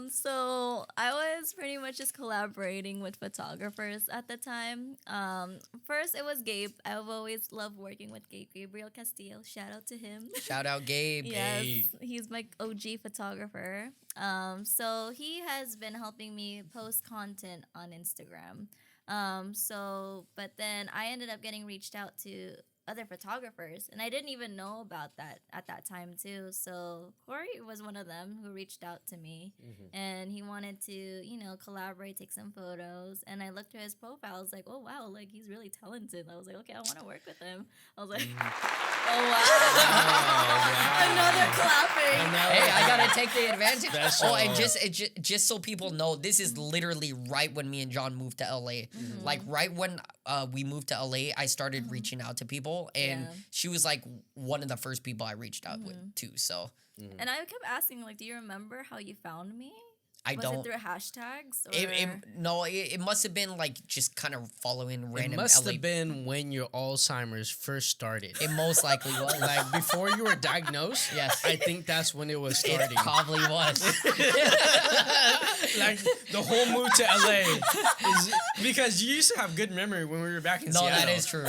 So I was pretty much just collaborating with photographers at the time. First it was Gabe. I've always loved working with Gabriel Castillo. Shout out to him. Shout out Gabe. Yes, Hey. he's my OG photographer. So he has been helping me post content on Instagram. But then I ended up getting reached out to other photographers, and I didn't even know about that at that time too. So Corey was one of them who reached out to me, and he wanted to, collaborate, take some photos. And I looked at his profile. I was like, oh wow, like he's really talented. I was like, okay, I want to work with him. I was like, oh wow, another clapping. Hey, I gotta take the advantage. Special. Oh, and just so people know, this is literally right when me and John moved to LA. Like right when we moved to LA, I started reaching out to people, and Yeah. she was like one of the first people I reached out with too. So And I kept asking, like, do you remember how you found me? I Was don't. it through hashtags? Or? No, it must have been like just kind of following random. It must LA. have been when your Alzheimer's first started. It most likely was. Like before you were diagnosed. Yes. I think that's when it was starting. It probably was. Like the whole move to LA is because you used to have good memory when we were back in No, Seattle. that is true.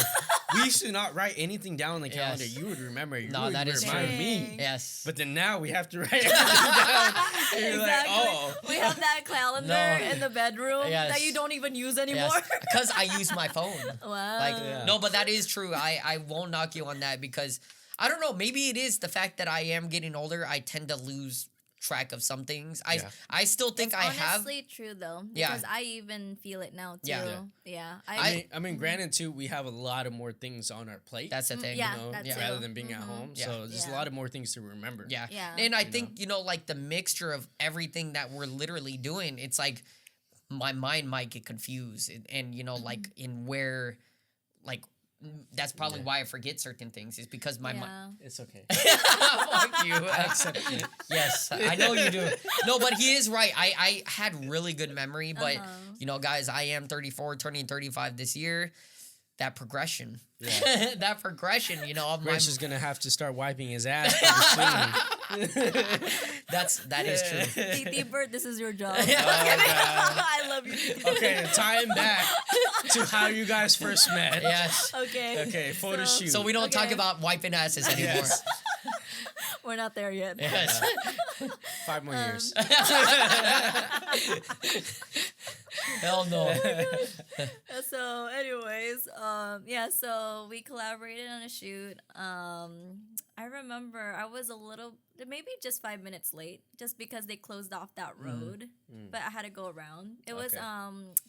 We used to not write anything down on the calendar. Yes. You would remember. You No, would that is remind true. me. Yes. But then now we have to write everything down. And you're like, Exactly. oh. We have that calendar No. in the bedroom Yes. that you don't even use anymore. Because I use my phone. Wow. Like Yeah. no, but that is true. I won't knock you on that because I don't know. Maybe it is the fact that I am getting older. I tend to lose track of some things. I still think It's I have. honestly true though, Yeah. because I even feel it now too. Yeah. Yeah. I mean, granted, too, we have a lot of more things on our plate. That's the thing. yeah. you know, that yeah. too. rather than being at home. Yeah. So there's a Yeah. lot of more things to remember. Yeah. Yeah. And I You think, like the mixture of everything that we're literally doing, it's like my mind might get confused and like in where, like, that's probably why I forget certain things is because my mind. Yeah. It's okay. Fuck you. I accept it. Yes, I know you do. No, but he is right. I had really good memory, but guys, I am 34, turning 35 this year. That progression, Yeah. that progression, of my, Rich is gonna have to start wiping his ass pretty soon. that is true. Titi Bird, this is your job. Oh, God. I love you. Titi. Okay, tie him back to how you guys first met. Yes. Okay. Okay, photo shoot. So we don't talk Okay. about wiping asses anymore. Yes. We're not there yet. Yes. 5 more years. Hell no. So anyways, so we collaborated on a shoot. I remember I was maybe just 5 minutes late just because they closed off that road, but I had to go around. It was Okay.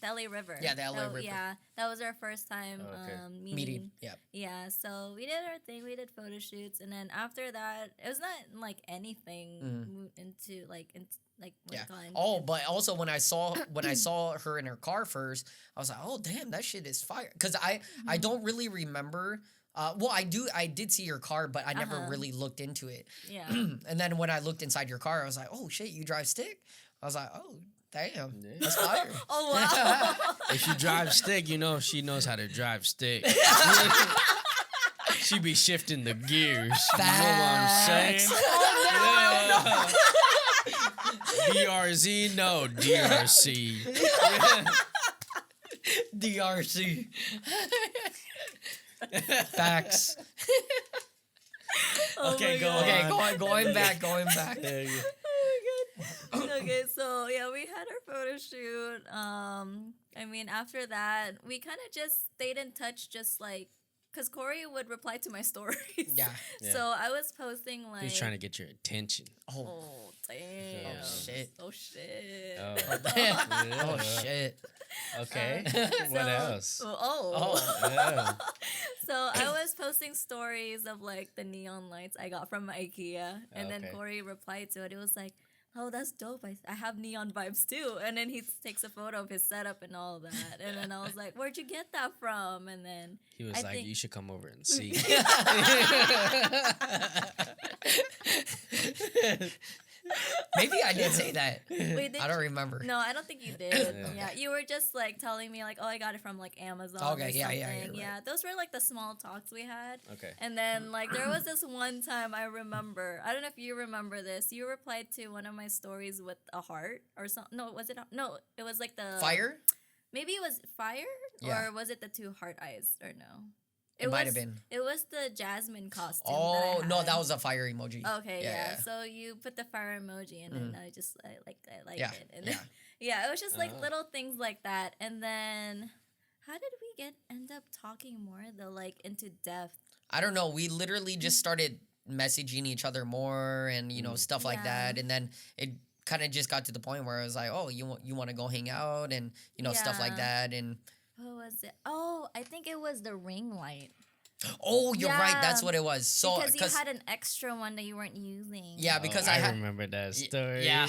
the LA River. Yeah, the LA River. Yeah, that was our first time Okay. Meeting. Yeah. Yeah, so we did our thing. We did photo shoots, and then after that, it was not like anything moved into like what do Yeah. you call it? Oh, but also when I saw her in her car first, I was like, oh damn, that shit is fire. Because I don't really remember. Well, I did see your car, but I never really looked into it. Yeah. And then when I looked inside your car, I was like, oh shit, you drive stick? I was like, oh damn, Yeah. that's fire. Oh wow. If you drive stick, she knows how to drive stick. She be shifting the gears. You know what I'm saying? Facts. BRZ, no, DRC. DRC. Facts. Okay, go on. Okay, going back. There you Okay, so yeah, we had our photo shoot. I mean, after that, we kind of just stayed in touch, just like, cause Corey would reply to my stories. Yeah. So I was posting like. He's trying to get your attention. Oh, Oh damn! Yeah. shit. Oh shit! Oh, oh shit. Okay. What So- else? Oh. Yeah. So I was posting stories of like the neon lights I got from IKEA, and then Okay. Corey replied to it. It was like, "Oh, that's dope. I have neon vibes too." And then he takes a photo of his setup and all that. And then I was like, "Where'd you get that from?" And then He was I like, think- you should come over and see. Maybe I did say that. Wait, did I don't remember. No, I don't think you did. Yeah, you were just like telling me like, "Oh, I got it from like Amazon." Okay, or yeah, yeah, something. yeah, right. Those were like the small talks we had. Okay. And then like there was this one time I remember. I don't know if you remember this. You replied to one of my stories with a heart or something. No, was it? No, it was like the Fire? Maybe it was fire, Yeah. or was it the 2 heart eyes? Or no? It might was- have been. It was the Jasmine costume. Oh, that I no, had. that was a fire emoji. Okay, yeah. So you put the fire emoji, and then I liked Yeah, it. And yeah. then, yeah, it was just like Oh. little things like that. And then, how did we end up talking more though, like into depth? I don't know. We literally just started messaging each other more and, stuff like Yeah. that. And then it kind of just got to the point where I was like, oh, you want to go hang out and, stuff like Yeah. that. And What was it? Oh, I think it was the ring light. Oh, you're right. That's Yeah, what it was. So because you had an extra one that you weren't using. yeah, because I I had remember that story. yeah.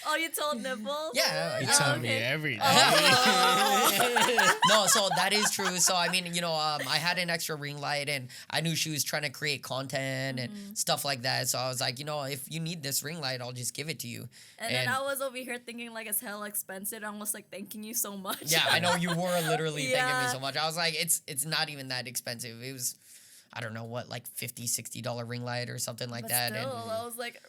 Oh, you told Nipple? Yeah, You yeah. tell okay. me every day. No, so that is true. So I mean, I had an extra ring light, and I knew she was trying to create content and stuff like that. So I was like, if you need this ring light, I'll just give it to you. And then I was over here thinking like it's hella expensive. I'm almost like thanking you so much. Yeah, I know you were literally thanking me Yeah. so much. I was like, it's not even that expensive. It was, I don't know what, like $50-$60 ring light or something like But that. still, And I was like,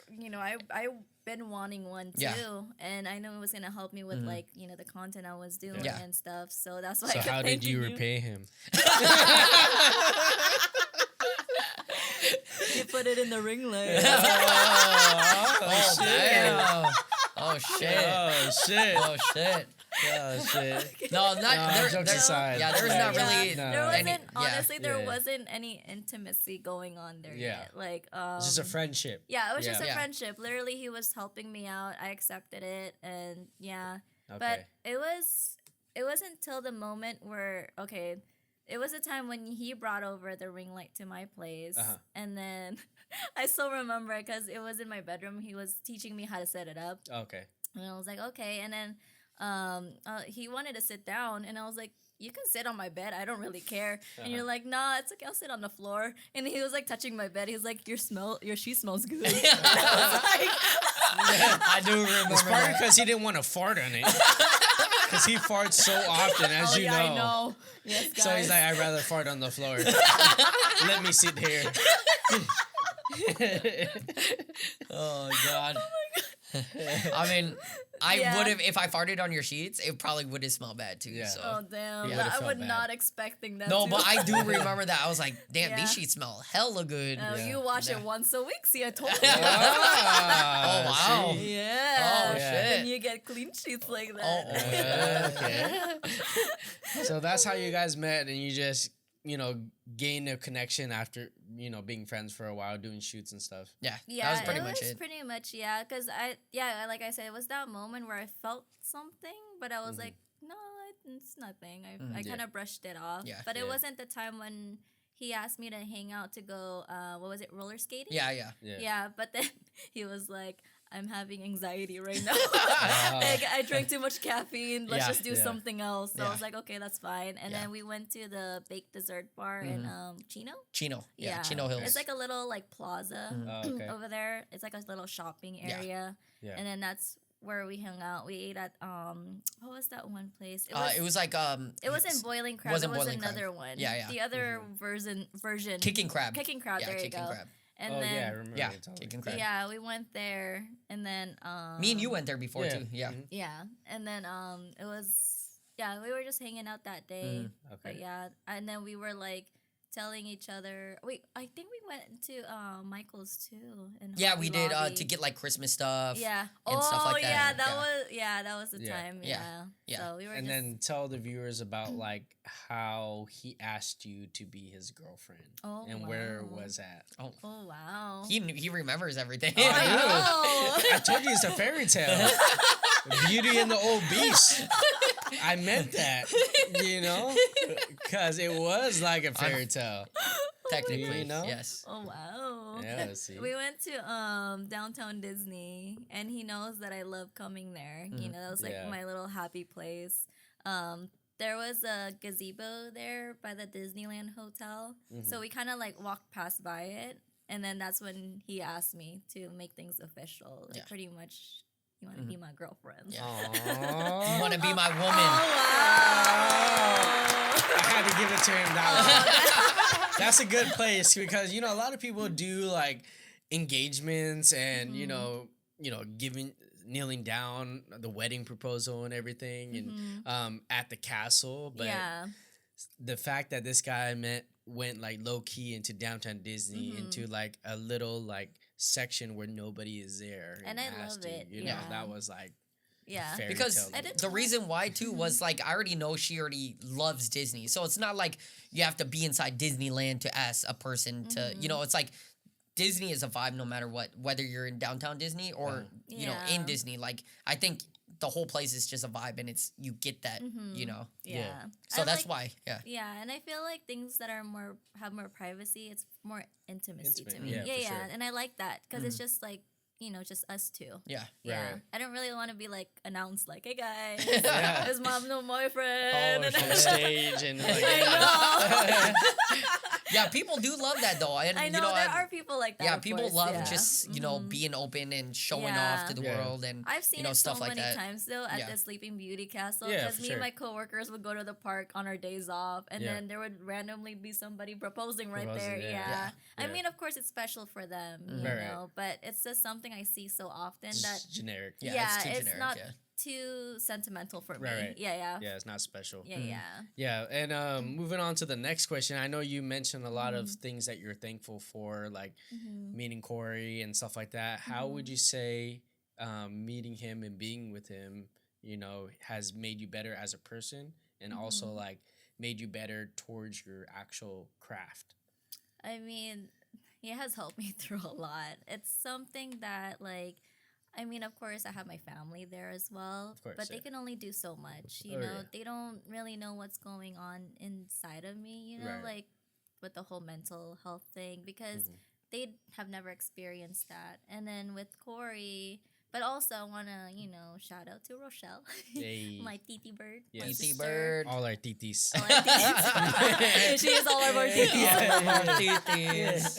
I've been wanting one too, Yeah. and I know it was gonna help me with like the content I was doing Yeah. and stuff. So that's why. So I kept how did you thanking repay him? You put it in the ring light. oh damn! Oh shit! Oh shit! Oh shit! Oh shit! No, not there. Jokes There's, aside. yeah, there's not really. No. There wasn't any, honestly. There Yeah. wasn't any intimacy going on there Yeah. yet. Like It's just a friendship. Yeah, it was just a Yeah. friendship. Literally, he was helping me out. I accepted it, and yeah. Okay. But it wasn't until the moment where it was a time when he brought over the ring light to my place, and then I still remember because it was in my bedroom. He was teaching me how to set it up, Okay. and I was like, okay. And then he wanted to sit down, and I was like, you can sit on my bed. I don't really care. And you're like, nah, it's okay. I'll sit on the floor. And he was like touching my bed. He was like, your sheet smells good. I was like, I do remember. It's probably that. because he didn't want to fart on it. Because he farts so often, as you know. I know. Yes, guys. So he's like, I'd rather fart on the floor. Let me sit here. Oh god. I mean, I Yeah. would have if I farted on your sheets. It probably would have smelled bad too. Yeah. So. Oh damn! You But would've I felt was bad. not expecting that. No, too. but I do remember that. I was like, damn, Yeah. these sheets smell hella good. Oh, Yeah. you wash Yeah. it once a week. See, I told you. Oh, wow. see? Yeah. Oh, Yeah. And you get clean sheets like Oh, that. Okay. So that's how you guys met, and you just, gained a connection after, being friends for a while, doing shoots and stuff. Yeah, Yeah, that was pretty much was it. pretty much, because like I said, it was that moment where I felt something, but I was like, no, it's nothing. I Yeah. kind of brushed it off. Yeah. But it Yeah. wasn't the time when he asked me to hang out to go, what was it, roller skating? Yeah, yeah. Yeah, but then he was like, I'm having anxiety right now. Wow. Like, I drank too much caffeine. Let's Yeah. just do Yeah. something else. So I Yeah. was like, okay, that's fine. And Yeah. then we went to the baked dessert bar in Chino. Chino. Yeah, Chino Hills. It's like a little like plaza Oh, okay. over there. It's like a little shopping Yeah. area. Yeah. And then that's where we hung out. We ate at what was that one place? it was like it wasn't Boiling Crab. wasn't It was Boiling Crab. another one. Yeah, yeah. The other version. Kicking Crab. Kicking Crab. Yeah, There you Kicking go. Crab. And Oh, then yeah, I remember. Yeah, you telling me. Kicking Crab. yeah, we went there, and then Me and you went there before Yeah. too. Yeah. Mhm. yeah, and then it was we were just hanging out that day. But Okay. yeah, and then we were like telling each other. Wait, I think we went to Michael's too. In Yeah, Hobby we did Lobby. to get like Christmas stuff. Yeah. and stuff like that. Yeah, that was the Yeah. time. Yeah. Yeah. Yeah. So we were And just then tell the viewers about like how he asked you to be his girlfriend Oh, and where wow. was that. Oh wow. He remembers everything. Oh, I know. I told you it's a fairy tale. Beauty and the Old Beast. I meant that, because it was like a fairy tale. Technically, You know? yes. Oh wow. Yeah, see. We went to downtown Disney, and he knows that I love coming there. That was like Yeah. my little happy place. There was a gazebo there by the Disneyland Hotel, so we kind of like walked past by it, and then that's when he asked me to make things official. Like Yeah. pretty much, you want to be my girlfriend. Yeah. Aww. You want to be my Oh woman? wow. I had to give it to him that one. That's a good place because a lot of people do like engagements and kneeling down the wedding proposal and everything and at the castle, but Yeah. the fact that this guy went like low key into downtown Disney into like a little like section where nobody is there, And I asked love you, it, know, yeah. that was like Yeah. fairy Because tale. I did the reason why too was like I already know she already loves Disney, so it's not like you have to be inside Disneyland to ask a person to. It's like Disney is a vibe no matter what, whether you're in downtown Disney or in Yeah. Disney. Like I think the whole place is just a vibe, and it's you get that, you know. Yeah. So I that's like- why, yeah. Yeah, and I feel like things that are have more privacy, it's more intimacy to Intimate, me. yeah, Yeah, for yeah, sure. and I like that because it's just like, you know, just us two. Yeah. Yeah, right. I don't really want to be like announced like, hey guys, Yeah. his mom no boyfriend. Oh, and from the stage and like, I know. Yeah, people do love that though. And I know, you know, there are people like that. yeah, of people course, love yeah. just, you know, being open and showing Yeah. off to the Yeah. world and I've seen you know, it stuff so like many that. times though at Yeah. the Sleeping Beauty Castle Yeah, because for me sure. and my coworkers would go to the park on our days off, and Yeah. then there would randomly be somebody proposing right Proposing, there. yeah. Yeah. Yeah. I mean, of course, it's special for them, you Right, right. know, but it's just something I see so often that just generic. Yeah, yeah, it's too it's generic, not yeah. too sentimental for me. Right, right. Yeah, yeah, Yeah, it's not special. yeah, yeah. Yeah, and moving on to the next question, I know you mentioned a lot of things that you're thankful for, like meeting Corey and stuff like that. How would you say meeting him and being with him, you know, has made you better as a person and also like made you better towards your actual craft? I mean, he has helped me through a lot. It's something that, like, I mean, of course, I have my family there as well, Of course, but they yeah. can only do so much. You Oh, know, yeah. they don't really know what's going on inside of me, you know, Right. like with the whole mental health thing, because they have never experienced that. And then with Corey, but also I want to, you know, shout out to Rochelle, Hey. my titi bird, my Yes. Titi sister. bird. All our titis. All our titis. She is all of our titis.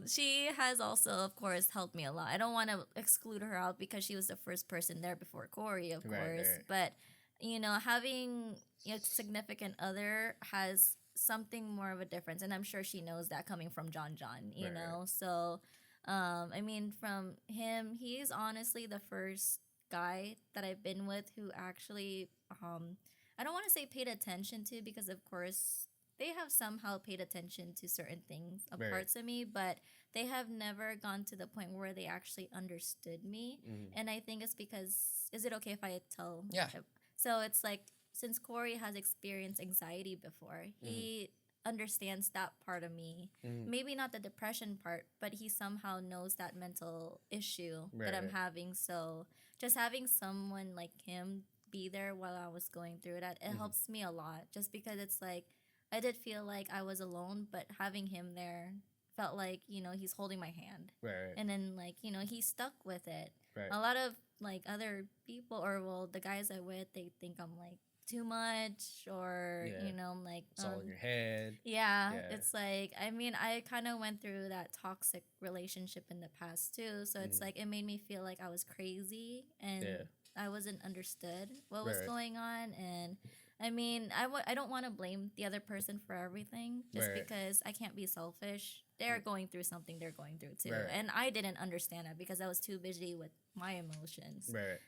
She has also, of course, helped me a lot. I don't want to exclude her out because she was the first person there before Corey, of Right, course. right. But you know, having a significant other has something more of a difference, and I'm sure she knows that coming from John. You Right, know, so I mean, from him, he's honestly the first guy that I've been with who actually, I don't want to say paid attention to because, of course, they have somehow paid attention to certain things of Right. parts of me, but they have never gone to the point where they actually understood me. And I think it's because, is it okay if I tell? Yeah. So it's like, since Corey has experienced anxiety before, he understands that part of me. Maybe not the depression part, but he somehow knows that mental issue Right, that I'm right. having. So just having someone like him be there while I was going through that, it helps me a lot. Just because it's like, I did feel like I was alone, but having him there felt like, you know, he's holding my hand. Right. And then, like, you know, he stuck with it. Right. A lot of, like, other people, or, well, the guys I with, they think I'm, like, too much, or, Yeah. you know, I'm like, It's all in your head. yeah, Yeah. it's like, I mean, I kind of went through that toxic relationship in the past, too. So it's like, it made me feel like I was crazy, and Yeah. I wasn't understood what was Right. going on. And I mean, I don't want to blame the other person for everything just Right. because I can't be selfish. They're going through something they're going through too. Right. And I didn't understand it because I was too busy with my emotions. Right.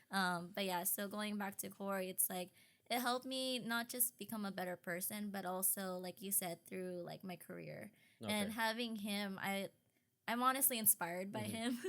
But yeah, so going back to Corey, it's like, it helped me not just become a better person, but also, like you said, through like my career. And Okay. having him, I'm honestly inspired by him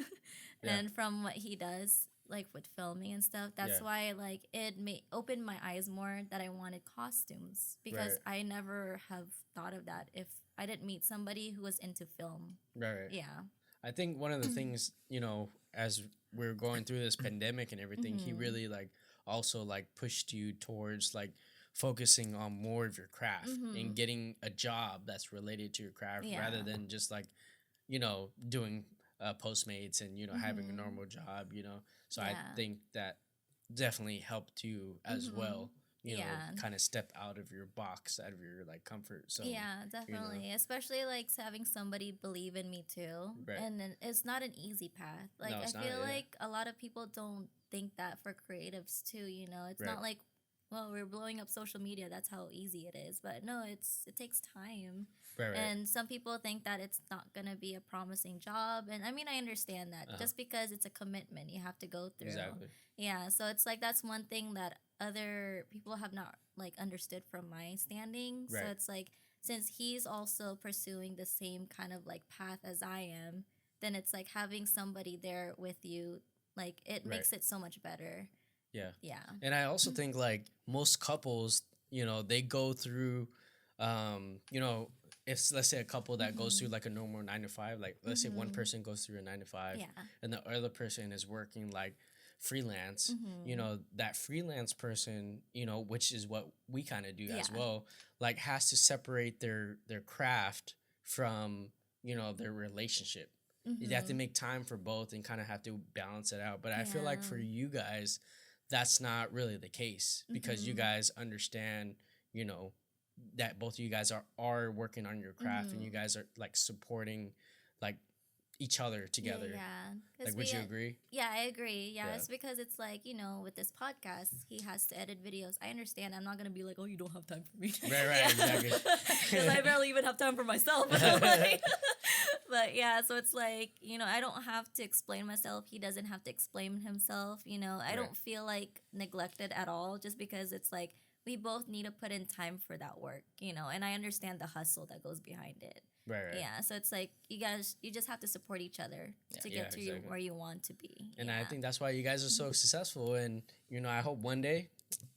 Yeah. and from what he does, like with filming and stuff. That's Yeah. why like it opened my eyes more that I wanted costumes, because Right. I never have thought of that if I didn't meet somebody who was into film. Right. Yeah. I think one of the things, you know, as we're going through this pandemic and everything, he really like also like pushed you towards like focusing on more of your craft and getting a job that's related to your craft rather Yeah. than just like, you know, doing Postmates and, you know, having a normal job, you know. So I Yeah. think that definitely helped you as well, you Yeah. know, kind of step out of your box, out of your like comfort zone. Yeah, definitely. Especially like having somebody believe in me too. Right. And then it's not an easy path. Like No, I it's not, feel yeah. like a lot of people don't think that for creatives too, you know. It's Right. not like, well, we're blowing up social media, that's how easy it is. But no, it takes time. Right, right. And some people think that it's not gonna be a promising job. And I mean, I understand that. Just because it's a commitment you have to go through. Exactly. Yeah, so it's like that's one thing that other people have not like understood from my standing. Right. So it's like, since he's also pursuing the same kind of like path as I am, then it's like having somebody there with you, like it makes it so much better. Yeah. Yeah. And I also think like most couples, you know, they go through, you know, if let's say a couple that goes through like a normal 9 to 5, like let's say one person goes through a 9 to 5 Yeah. and the other person is working like freelance, you know, that freelance person, you know, which is what we kind of do as Yeah. well, like has to separate their craft from, you know, their relationship. You have to make time for both and kind of have to balance it out. But I feel like for you guys, that's not really the case because you guys understand, you know, that both of you guys are working on your craft and you guys are like supporting like each other together. Yeah. Like, would you agree? Yeah, I agree. Yeah, Yeah. it's because it's like, you know, with this podcast, he has to edit videos. I understand. I'm not going to be like, oh, you don't have time for me. Right, exactly. Because I barely even have time for myself. Like, but yeah, so it's like, you know, I don't have to explain myself. He doesn't have to explain himself. You know, I don't feel like neglected at all just because it's like we both need to put in time for that work, you know, and I understand the hustle that goes behind it. Right. Yeah, so it's like you just have to support each other to get to exactly. where you want to be. And yeah. I think that's why you guys are so successful. And, you know, I hope one day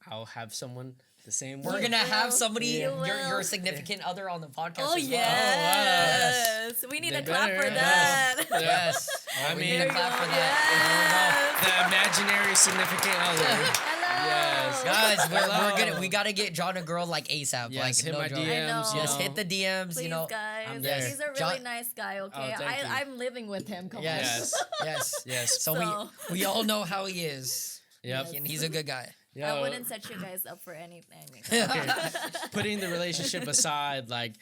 I'll have someone the same way. We're gonna have somebody, You will. your significant other, on the podcast. Oh as well. yes, we need They to clap better, for yes. that. Yes. I We mean, need to There you clap go. for that. the imaginary significant other. Hello. Yes. Guys, Hello. we gotta get John a girl like ASAP. Yes, like hit no my joke. DMs. I know. You Yes, know. hit the DMs. Please, you know. guys. I'm there. He's a really John- nice guy. Okay, thank you. I'm living with him. Come Yes. on. Yes. Yes. So, So- we all know how he is. Yep. And he's a good guy. Yo, I wouldn't set you guys up for anything. okay. Putting the relationship aside, like,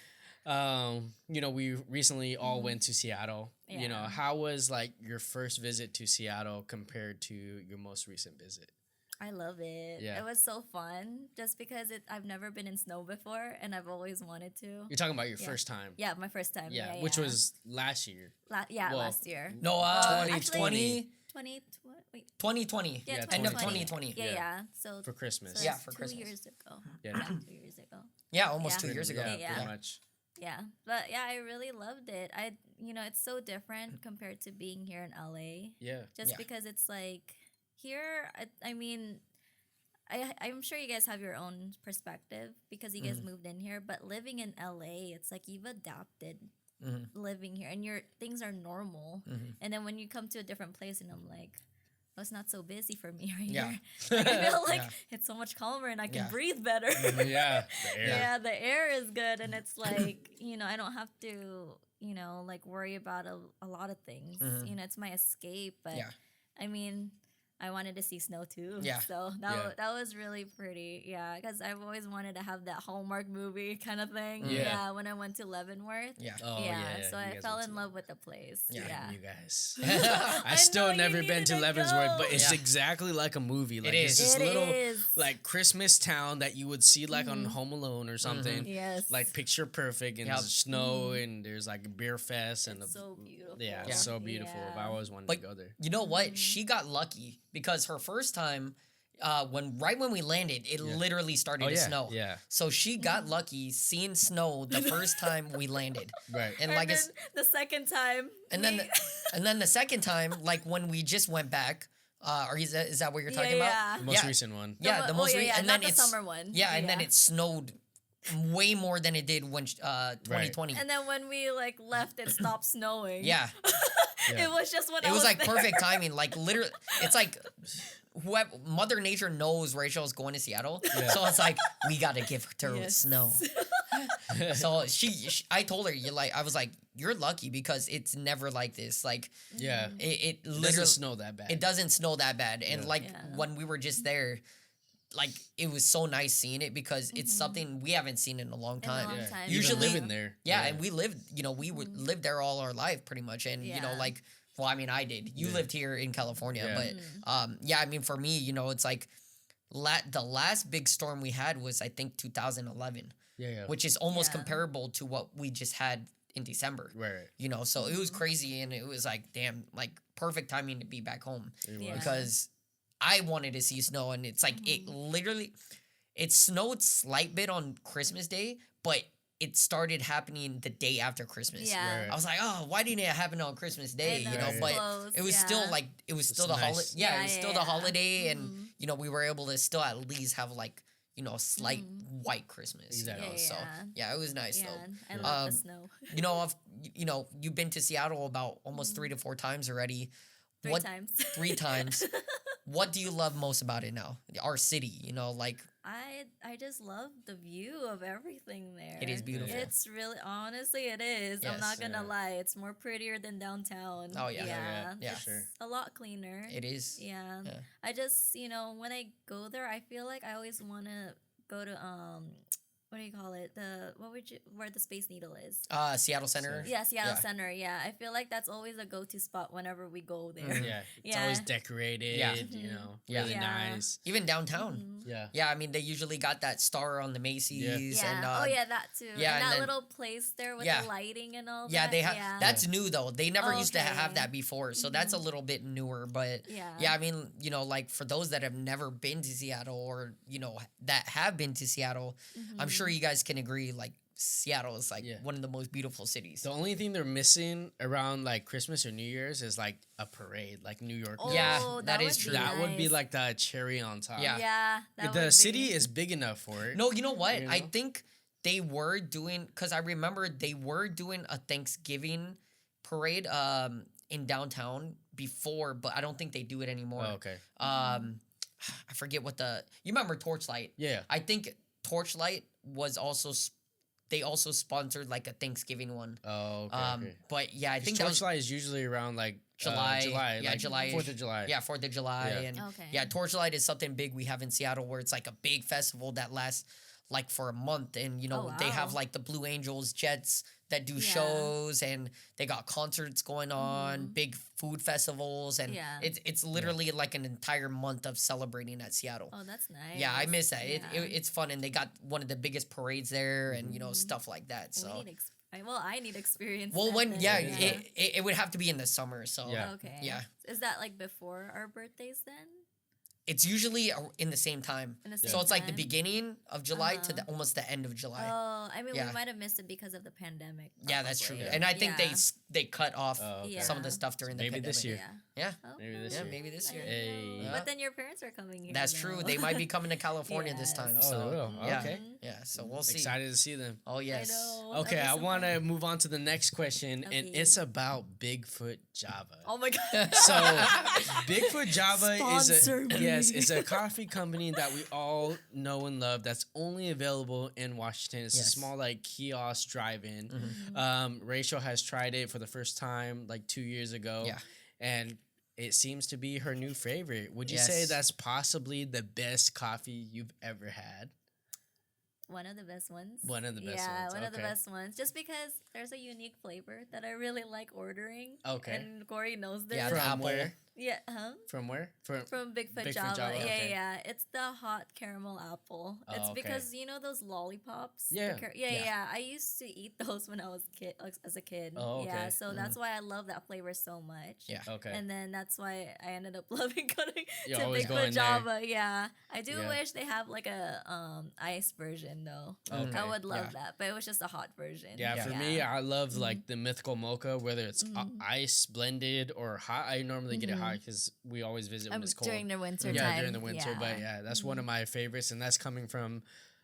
you know, we recently all went to Seattle. You know, Yeah. how was like your first visit to Seattle compared to your most recent visit? I love it. Yeah. It was so fun just because I've never been in snow before and I've always wanted to. You're talking about your Yeah. first time. Yeah, my first time. Yeah, Yeah, which yeah. was last year. Well, last year. No, actually- 2020. Yeah, Yeah, End of 2020. 2020. Yeah, Yeah. yeah. So For Christmas. so Yeah, that's for 2 Christmas. years ago. Yeah. 2 years ago. Yeah, almost Yeah. 2 years ago. Yeah, Yeah. pretty much. Yeah, but yeah, I really loved it. It's so different compared to being here in LA. Yeah. Just Yeah. because it's like here, I mean, I'm sure you guys have your own perspective because you guys moved in here. But living in LA, it's like you've adapted living here, and things are normal. And then when you come to a different place, and I'm like, oh, it's not so busy for me right Yeah. here. Like, I feel like Yeah. it's so much calmer, and I can Yeah. breathe better. Yeah. The air. Yeah, the air is good, and it's like, you know, I don't have to, you know, like worry about a lot of things. You know, it's my escape. But Yeah. I mean, I wanted to see snow too. Yeah. So that was really pretty. Yeah, because I've always wanted to have that Hallmark movie kind of thing. Yeah. Yeah. When I went to Leavenworth. Yeah. Oh, yeah. So you I guys fell went in to love with the place. Yeah. Yeah. You guys. I I still know, you never been needed to to Leavenworth, but go. it's Yeah. exactly like a movie. Like It it's is. this It little is. like Christmas town that you would see like on Home Alone or something. Yes. Like picture perfect, and Yep. there's snow, and there's like a beer fest, and It's so beautiful. yeah, Yeah. it's so beautiful. Yeah. I always wanted But to go there. you know what? She got lucky because her first time, when we landed, it literally started to snow. Yeah, So she got lucky seeing snow the first time we landed. right. And And like then it's, the second time. and then the second time, like when we just went back, or is that what you're talking about? Yeah. The most yeah. recent one. Yeah, the most recent, and not then the it's summer one. Yeah, and then it snowed way more than it did when 2020. And then when we like left, it stopped snowing. Yeah, Yeah. It was just when it was like there. perfect timing. Like literally, it's like whoever Mother Nature knows Rachel's going to Seattle, so it's like we got to give her Yes. snow. So she, I told her, I was like, you're lucky because it's never like this. Like Yeah, it doesn't literally snow that bad. It doesn't snow that bad. And Yeah. like Yeah. when we were just there, like it was so nice seeing it because it's something we haven't seen in a long In a time. long yeah. time. Even Usually- living there. Yeah, and we lived, we would live there all our life pretty much. And Yeah. like, well, I mean, I did. You Yeah. lived here in California, Yeah. but yeah, I mean, for me, it's like the last big storm we had was I think 2011, yeah. which is almost Yeah. comparable to what we just had in December. Right. So it was crazy, and it was like, damn, like perfect timing to be back home It Yeah. was. because I wanted to see snow, and it's like it snowed slight bit on Christmas Day, but it started happening the day after Christmas. Yeah. Right. I was like, oh, why didn't it happen on Christmas Day? I know, Right. But close, it was still yeah. like it was still It's the holiday. nice. Yeah, Yeah, it was still yeah, the yeah. holiday, and we were able to still at least have like a slight white Christmas. Exactly. So yeah, it was nice Yeah, though. I love the Um, snow. You've been to Seattle about almost 3 to 4 times already. Three What times. 3 times? What do you love most about it now? Our city, you know, like I just love the view of everything there. it is beautiful. It's really, honestly, it is. I'm Yes. not gonna lie. It's more prettier than downtown. Oh, yeah. Yeah, It's sure. a lot cleaner. It is. Yeah. Yeah. I just, when I go there, I feel like I always want to go to what do you call it? Where the Space Needle is? Seattle Center. Yeah, Seattle Yeah. Center. Yeah, I feel like that's always a go-to spot whenever we go there. Mhm. Yeah, it's Yeah. always decorated. Yeah. You know, Yeah. really Yeah. nice. Even downtown. Mhm. Yeah. Yeah, I mean they usually got that star on the Macy's Yeah. and Oh yeah, that too. yeah, and and that then- little place there with Yeah. the lighting and all yeah, that. they have Yeah. that's new though. They never used to have Okay. that before, so that's a little bit newer. But Yeah. yeah, I mean, you know, like for those that have never been to Seattle or you know that have been to Seattle, I'm Mm-hmm. sure you guys can agree. Like Seattle is like Yeah. one of the most beautiful cities. The only thing they're missing around like Christmas or New Year's is like a parade, like New York. Oh, Yeah, that that is would true. be That would be nice. like the cherry on top. Yeah. Yeah. That The would city be. is big enough for it. No, you know what? You I know? think they were doing because I remember they were doing a Thanksgiving parade in downtown before, but I don't think they do it anymore. Oh, okay. I forget what you remember Torchlight. Yeah. I think Torchlight was also they also sponsored like a Thanksgiving one. Oh, okay. But yeah, I Because think that was Torchlight is usually around like July. July. Yeah, like July. 4th of July. yeah, 4th of July Yeah. and Okay. yeah, Torchlight is something big we have in Seattle where it's like a big festival that lasts like for a month and you know Oh, they have wow. like the Blue Angels Jets that do Yeah. shows and they got concerts going on, big food festivals and Yeah. it's literally like an entire month of celebrating at Seattle. Oh, that's nice. Yeah, I miss that. Yeah. It's fun, and they got one of the biggest parades there, and you know stuff like that. Well, So, I need experience. well, that when then, yeah, it would have to be in the summer. So Yeah. Okay. yeah. Is that like before our birthdays then? it's usually in the same time. In the So same it's like the time? beginning of July to Uh-huh. almost the end of July. Oh, I mean, Yeah. we might have missed it because of the pandemic. Yeah, that's true. probably. And I think Yeah. they cut off Oh, okay. some of the Yeah. stuff during the Maybe pandemic. this year. Yeah. Yeah, Maybe this yeah, year. maybe this I year. Hey. know. But then your parents are coming here. That's true. though. They might be coming to California this Yes. time. Oh, So they will. yeah, Okay. yeah. So we'll see. Excited to see them. Oh yes. I know. Okay, that'd I be so want to fun. move on to the next question, and Okay. it's about Bigfoot Java. Oh my god. So, Bigfoot Java Sponsor me. is a coffee company that we all know and love. That's only available in Washington. It's a Yes. small like kiosk drive-in. Mm-hmm. Rachel has tried it for the first time like 2 years ago. Yeah. And it seems to be her new favorite. Would you say Yes. that's possibly the best coffee you've ever had? One of the best ones. One of the best yeah, ones, one of the okay. best ones. Just because there's a unique flavor that I really like ordering. Okay. And Corey knows this. Yeah, the From apple. where? Yeah, huh? From where? From Bigfoot, Bigfoot Java. Java, Yeah, okay. yeah. It's the hot caramel apple. Oh, It's okay. because you know those lollipops. The Yeah. yeah, Yeah. yeah. I used to eat those when I was as a kid. Oh, Yeah, okay. so that's why I love that flavor so much. Yeah. Okay. And then that's why I ended up loving going You're to always Bigfoot going there. Java. Yeah, I do Yeah. wish they have like a ice version though. Okay. I would love Yeah. that, but it was just a hot version. Yeah, for me, I love like the mythical mocha, whether it's ice blended or hot. I normally get it hot because we always visit when it's cold. during the winter Yeah, time. during the winter. But yeah, that's one of my favorites, and that's coming from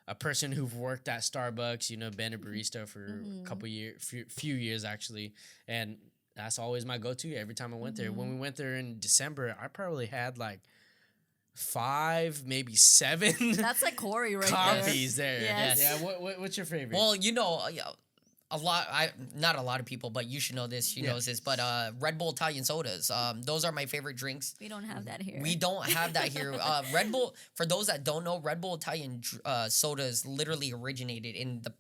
a person who've worked at Starbucks. You know, been a barista for a couple years, few years actually, and that's always my go-to every time I went there. When we went there in December, I probably had like 5, maybe 7 That's like Corey right coffees there. Yes. Yeah. What's your favorite? Well, you know, not a lot of people, but you should know this. She Yeah. knows this. But Red Bull Italian sodas, those are my favorite drinks. We don't have that here. We don't have that here. Red Bull, for those that don't know, Red Bull Italian sodas literally originated in the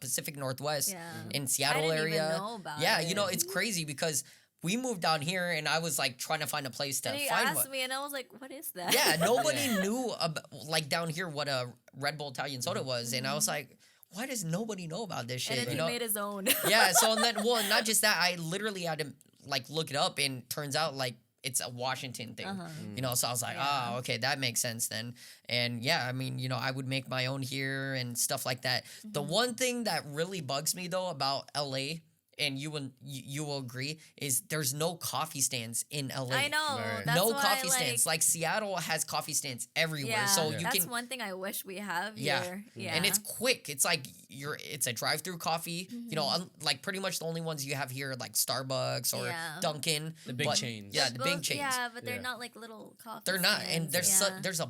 Pacific Northwest, Yeah. in Seattle didn't even area. know about yeah, you know, it. it's crazy because we moved down here and I was like trying to find a place to And he find asked one. me, and I was like, "What is that?" Yeah, nobody knew like down here what a Red Bull Italian soda was, and I was like, why does nobody know about this shit? And then you he know? made his own. Yeah, so and then well, not just that, I literally had to like look it up, and turns out like it's a Washington thing, you know. So I was like, Yeah. oh, okay, that makes sense then. And yeah, I mean, you know, I would make my own here and stuff like that. The one thing that really bugs me though about LA and you will agree, is there's no coffee stands in LA. I know. Right. That's No why, coffee stands. Like Seattle has coffee stands everywhere, yeah, so you that's can. one thing I wish we have Yeah. here. Yeah, And it's quick. It's like it's a drive-through coffee. You know, like pretty much the only ones you have here are like Starbucks or Yeah. Dunkin'. The big but- chains. Yeah, the big chains. Yeah, but they're Yeah. not like little coffee. They're not, and stands. there's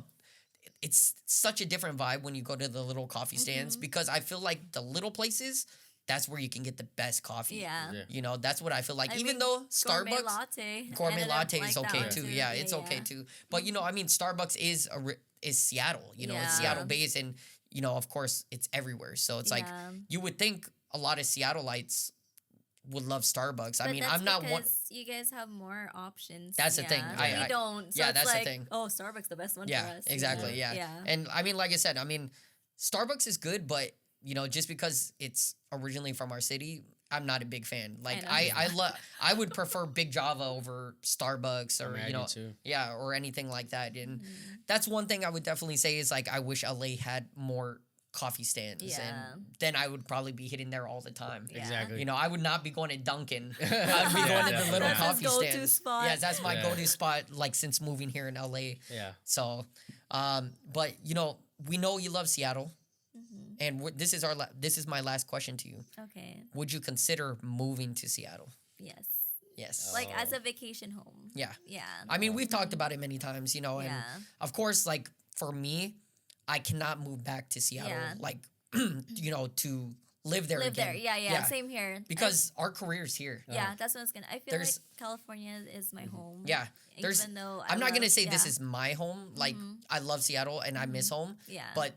it's such a different vibe when you go to the little coffee stands because I feel like the little places, that's where you can get the best coffee. Yeah. Yeah. You know, that's what I feel like. I Even mean, though gourmet Starbucks latte. gourmet ended up latte like is that okay one too. Yeah, it's okay too. But you know, I mean, Starbucks is is Seattle. You know, it's Yeah. Seattle based, and you know, of course, it's everywhere. So it's like Yeah. you would think a lot of Seattleites would love Starbucks. I But mean, that's I'm not one. because you guys have more options. That's the thing. We don't. So yeah, it's that's the like, thing. oh, Starbucks the best one Yeah, for us. you exactly. know? Yeah. Yeah. And I mean, like I said, I mean, Starbucks is good, but you know, just because it's originally from our city, I'm not a big fan. Like know. I would prefer Big Java over Starbucks or I you do know, too. yeah, or anything like that. And that's one thing I would definitely say is like I wish LA had more coffee stands, Yeah. and then I would probably be hitting there all the time. Yeah. Exactly. You know, I would not be going to Dunkin'. I'd be Yeah, going to the definitely. little That's his coffee go-to stands. spot. Yes, that's my Yeah. go-to spot. Like since moving here in LA. Yeah. So, but you know, we know you love Seattle, and this is this is my last question to you. Okay. Would you consider moving to Seattle? Yes. Yes. Like as Oh. a vacation home. Yeah. Yeah. I mean, we've talked about it many times, you know, and Yeah. of course, like for me, I cannot move back to Seattle, Yeah. like you know, to live there Live again. there. Yeah. Same here. Because our career's here. Yeah, that's what I was gonna. I feel There's- like California is my home. Yeah. There's. Even though I'm not gonna love- say this yeah. is my home. Like I love Seattle and I miss home. Yeah. But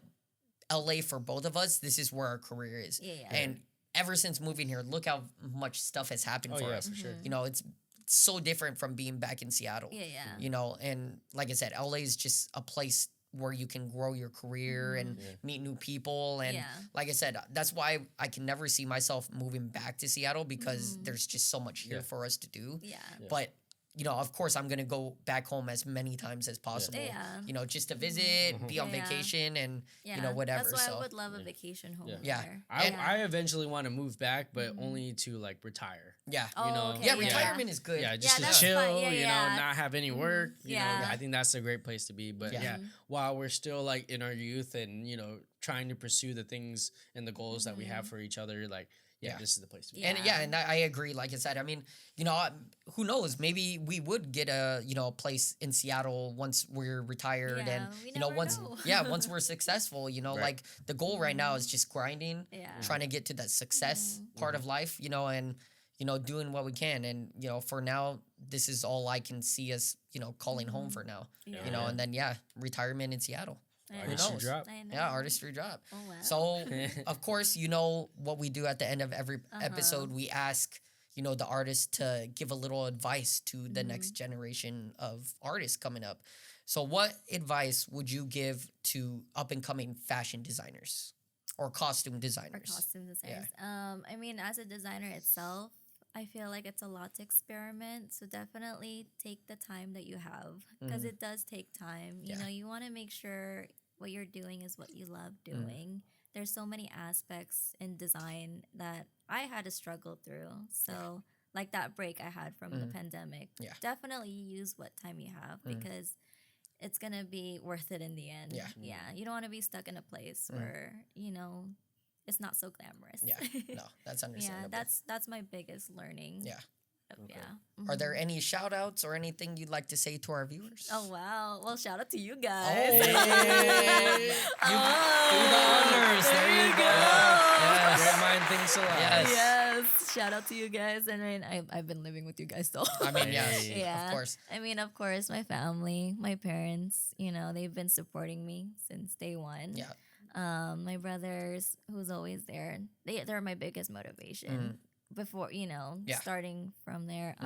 LA for both of us, this is where our career is. Yeah. And ever since moving here, look how much stuff has happened Oh for yeah, us. for sure. You know, it's so different from being back in Seattle. Yeah. You know, and like I said, LA is just a place where you can grow your career and meet new people. And Yeah. like I said, that's why I can never see myself moving back to Seattle because there's just so much here Yeah. for us to do. Yeah. But you know, of course, I'm gonna go back home as many times as possible. Yeah. You know, just to visit, be on Yeah. vacation, and Yeah. you know whatever. That's why so I would love a vacation home. Yeah. there. I eventually want to move back, but only to like retire. yeah, Oh, you know, okay, yeah, retirement is good. Yeah, just to that's chill, fine. Yeah, you yeah. know, not have any work. You know, Yeah. I think that's a great place to be. But Yeah. yeah, while we're still like in our youth and, you know, trying to pursue the things and the goals that we have for each other, like, yeah, this is the place to be. Yeah. And I agree. Like I said, I mean, you know, who knows? Maybe we would get a place in Seattle once we're retired, Yeah, and we you know, never once know. once we're successful, you know, Right. like the goal right now is just grinding, Yeah. trying to get to that success part of life, you know, and you know, doing what we can, and you know, for now, this is all I can see as you know, calling home for now, you know, Yeah. and then retirement in Seattle. I Artistry knows? Drop. I know. Yeah, Artistry Drop. Oh, wow. So, of course, you know what we do at the end of every episode. We ask, you know, the artist to give a little advice to the next generation of artists coming up. So, what advice would you give to up and coming fashion designers or costume Or designers? costume designers. I mean, as a designer itself, I feel like it's a lot to experiment. So definitely take the time that you have because it does take time. You know, you want to make sure what you're doing is what you love doing. There's so many aspects in design that I had to struggle through. So like that break I had from the pandemic. Yeah. Definitely use what time you have because it's gonna be worth it in the end. Yeah. Yeah. You don't want to be stuck in a place where, you know, it's not so glamorous. Yeah, no, that's understandable. Yeah, that's my biggest learning. Yeah. Yeah. Are there any shout outs or anything you'd like to say to our viewers? Oh wow. Well, shout out to you Oh, guys. you do the honors. There you go. Yes. Great mind thinks a lot. Yes. Yes. Shout out to you guys. And I mean, I've been living with you guys though. I mean, yes, yeah. of course. I mean, of course, my family, my parents, you know, they've been supporting me since day one. Yeah. My brothers, who's always there, they're my biggest motivation before, you know, Yeah. starting from there.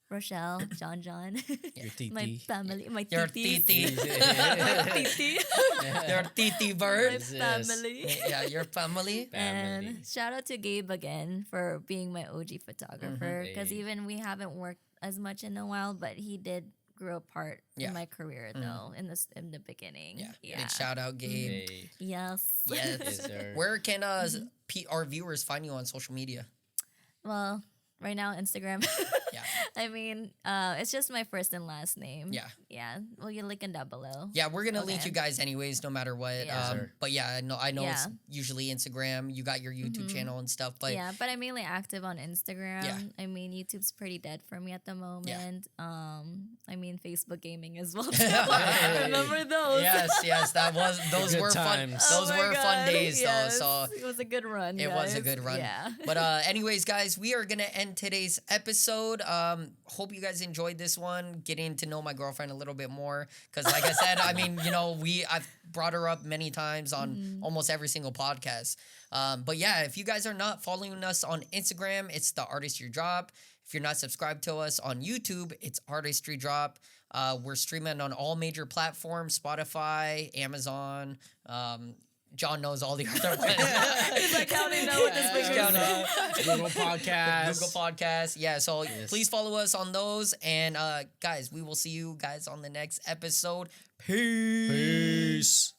Rochelle, John, Your titi. my family, my Your titis. titi. My titi. Your titi My bird. family. Yeah, your family. Family. And shout out to Gabe again for being my OG photographer because Hey. even we haven't worked as much in a while, but he did grow a part Yeah. in my career though in the beginning. Yeah. Big shout out, Gabe. Hey. Yes. Yes. Yes, sir. Where can our viewers find you on social media? well, right now Instagram. Yeah. I mean, it's just my first and last name. Yeah. Yeah. Well, you're linking down below. Yeah, we're gonna link Okay. you guys anyways, no matter what. Yeah. Sure. But yeah, I know it's Yeah. usually Instagram. You got your YouTube channel and stuff, but yeah, but I'm mainly active on Instagram. Yeah. I mean, YouTube's pretty dead for me at the moment. I mean, Facebook gaming as well. Remember those? yes, those Good were fun. times. Those Oh my were fun God, days yes. though. So it was a good run. it was a guys. good run. Yeah. But anyways, guys, we are gonna end today's episode. Hope you guys enjoyed this one, getting to know my girlfriend a little bit more. Cause like I said, I mean, I've brought her up many times on almost every single podcast. But yeah, if you guys are not following us on Instagram, it's the Artistry Drop. If you're not subscribed to us on YouTube, it's Artistry Drop. We're streaming on all major platforms: Spotify, Amazon. John knows all the other ones. He's like counting down with his fingers. Google Podcast. Google Podcasts. Yeah, so please follow us on those. And guys, we will see you guys on the next episode. Peace. Peace.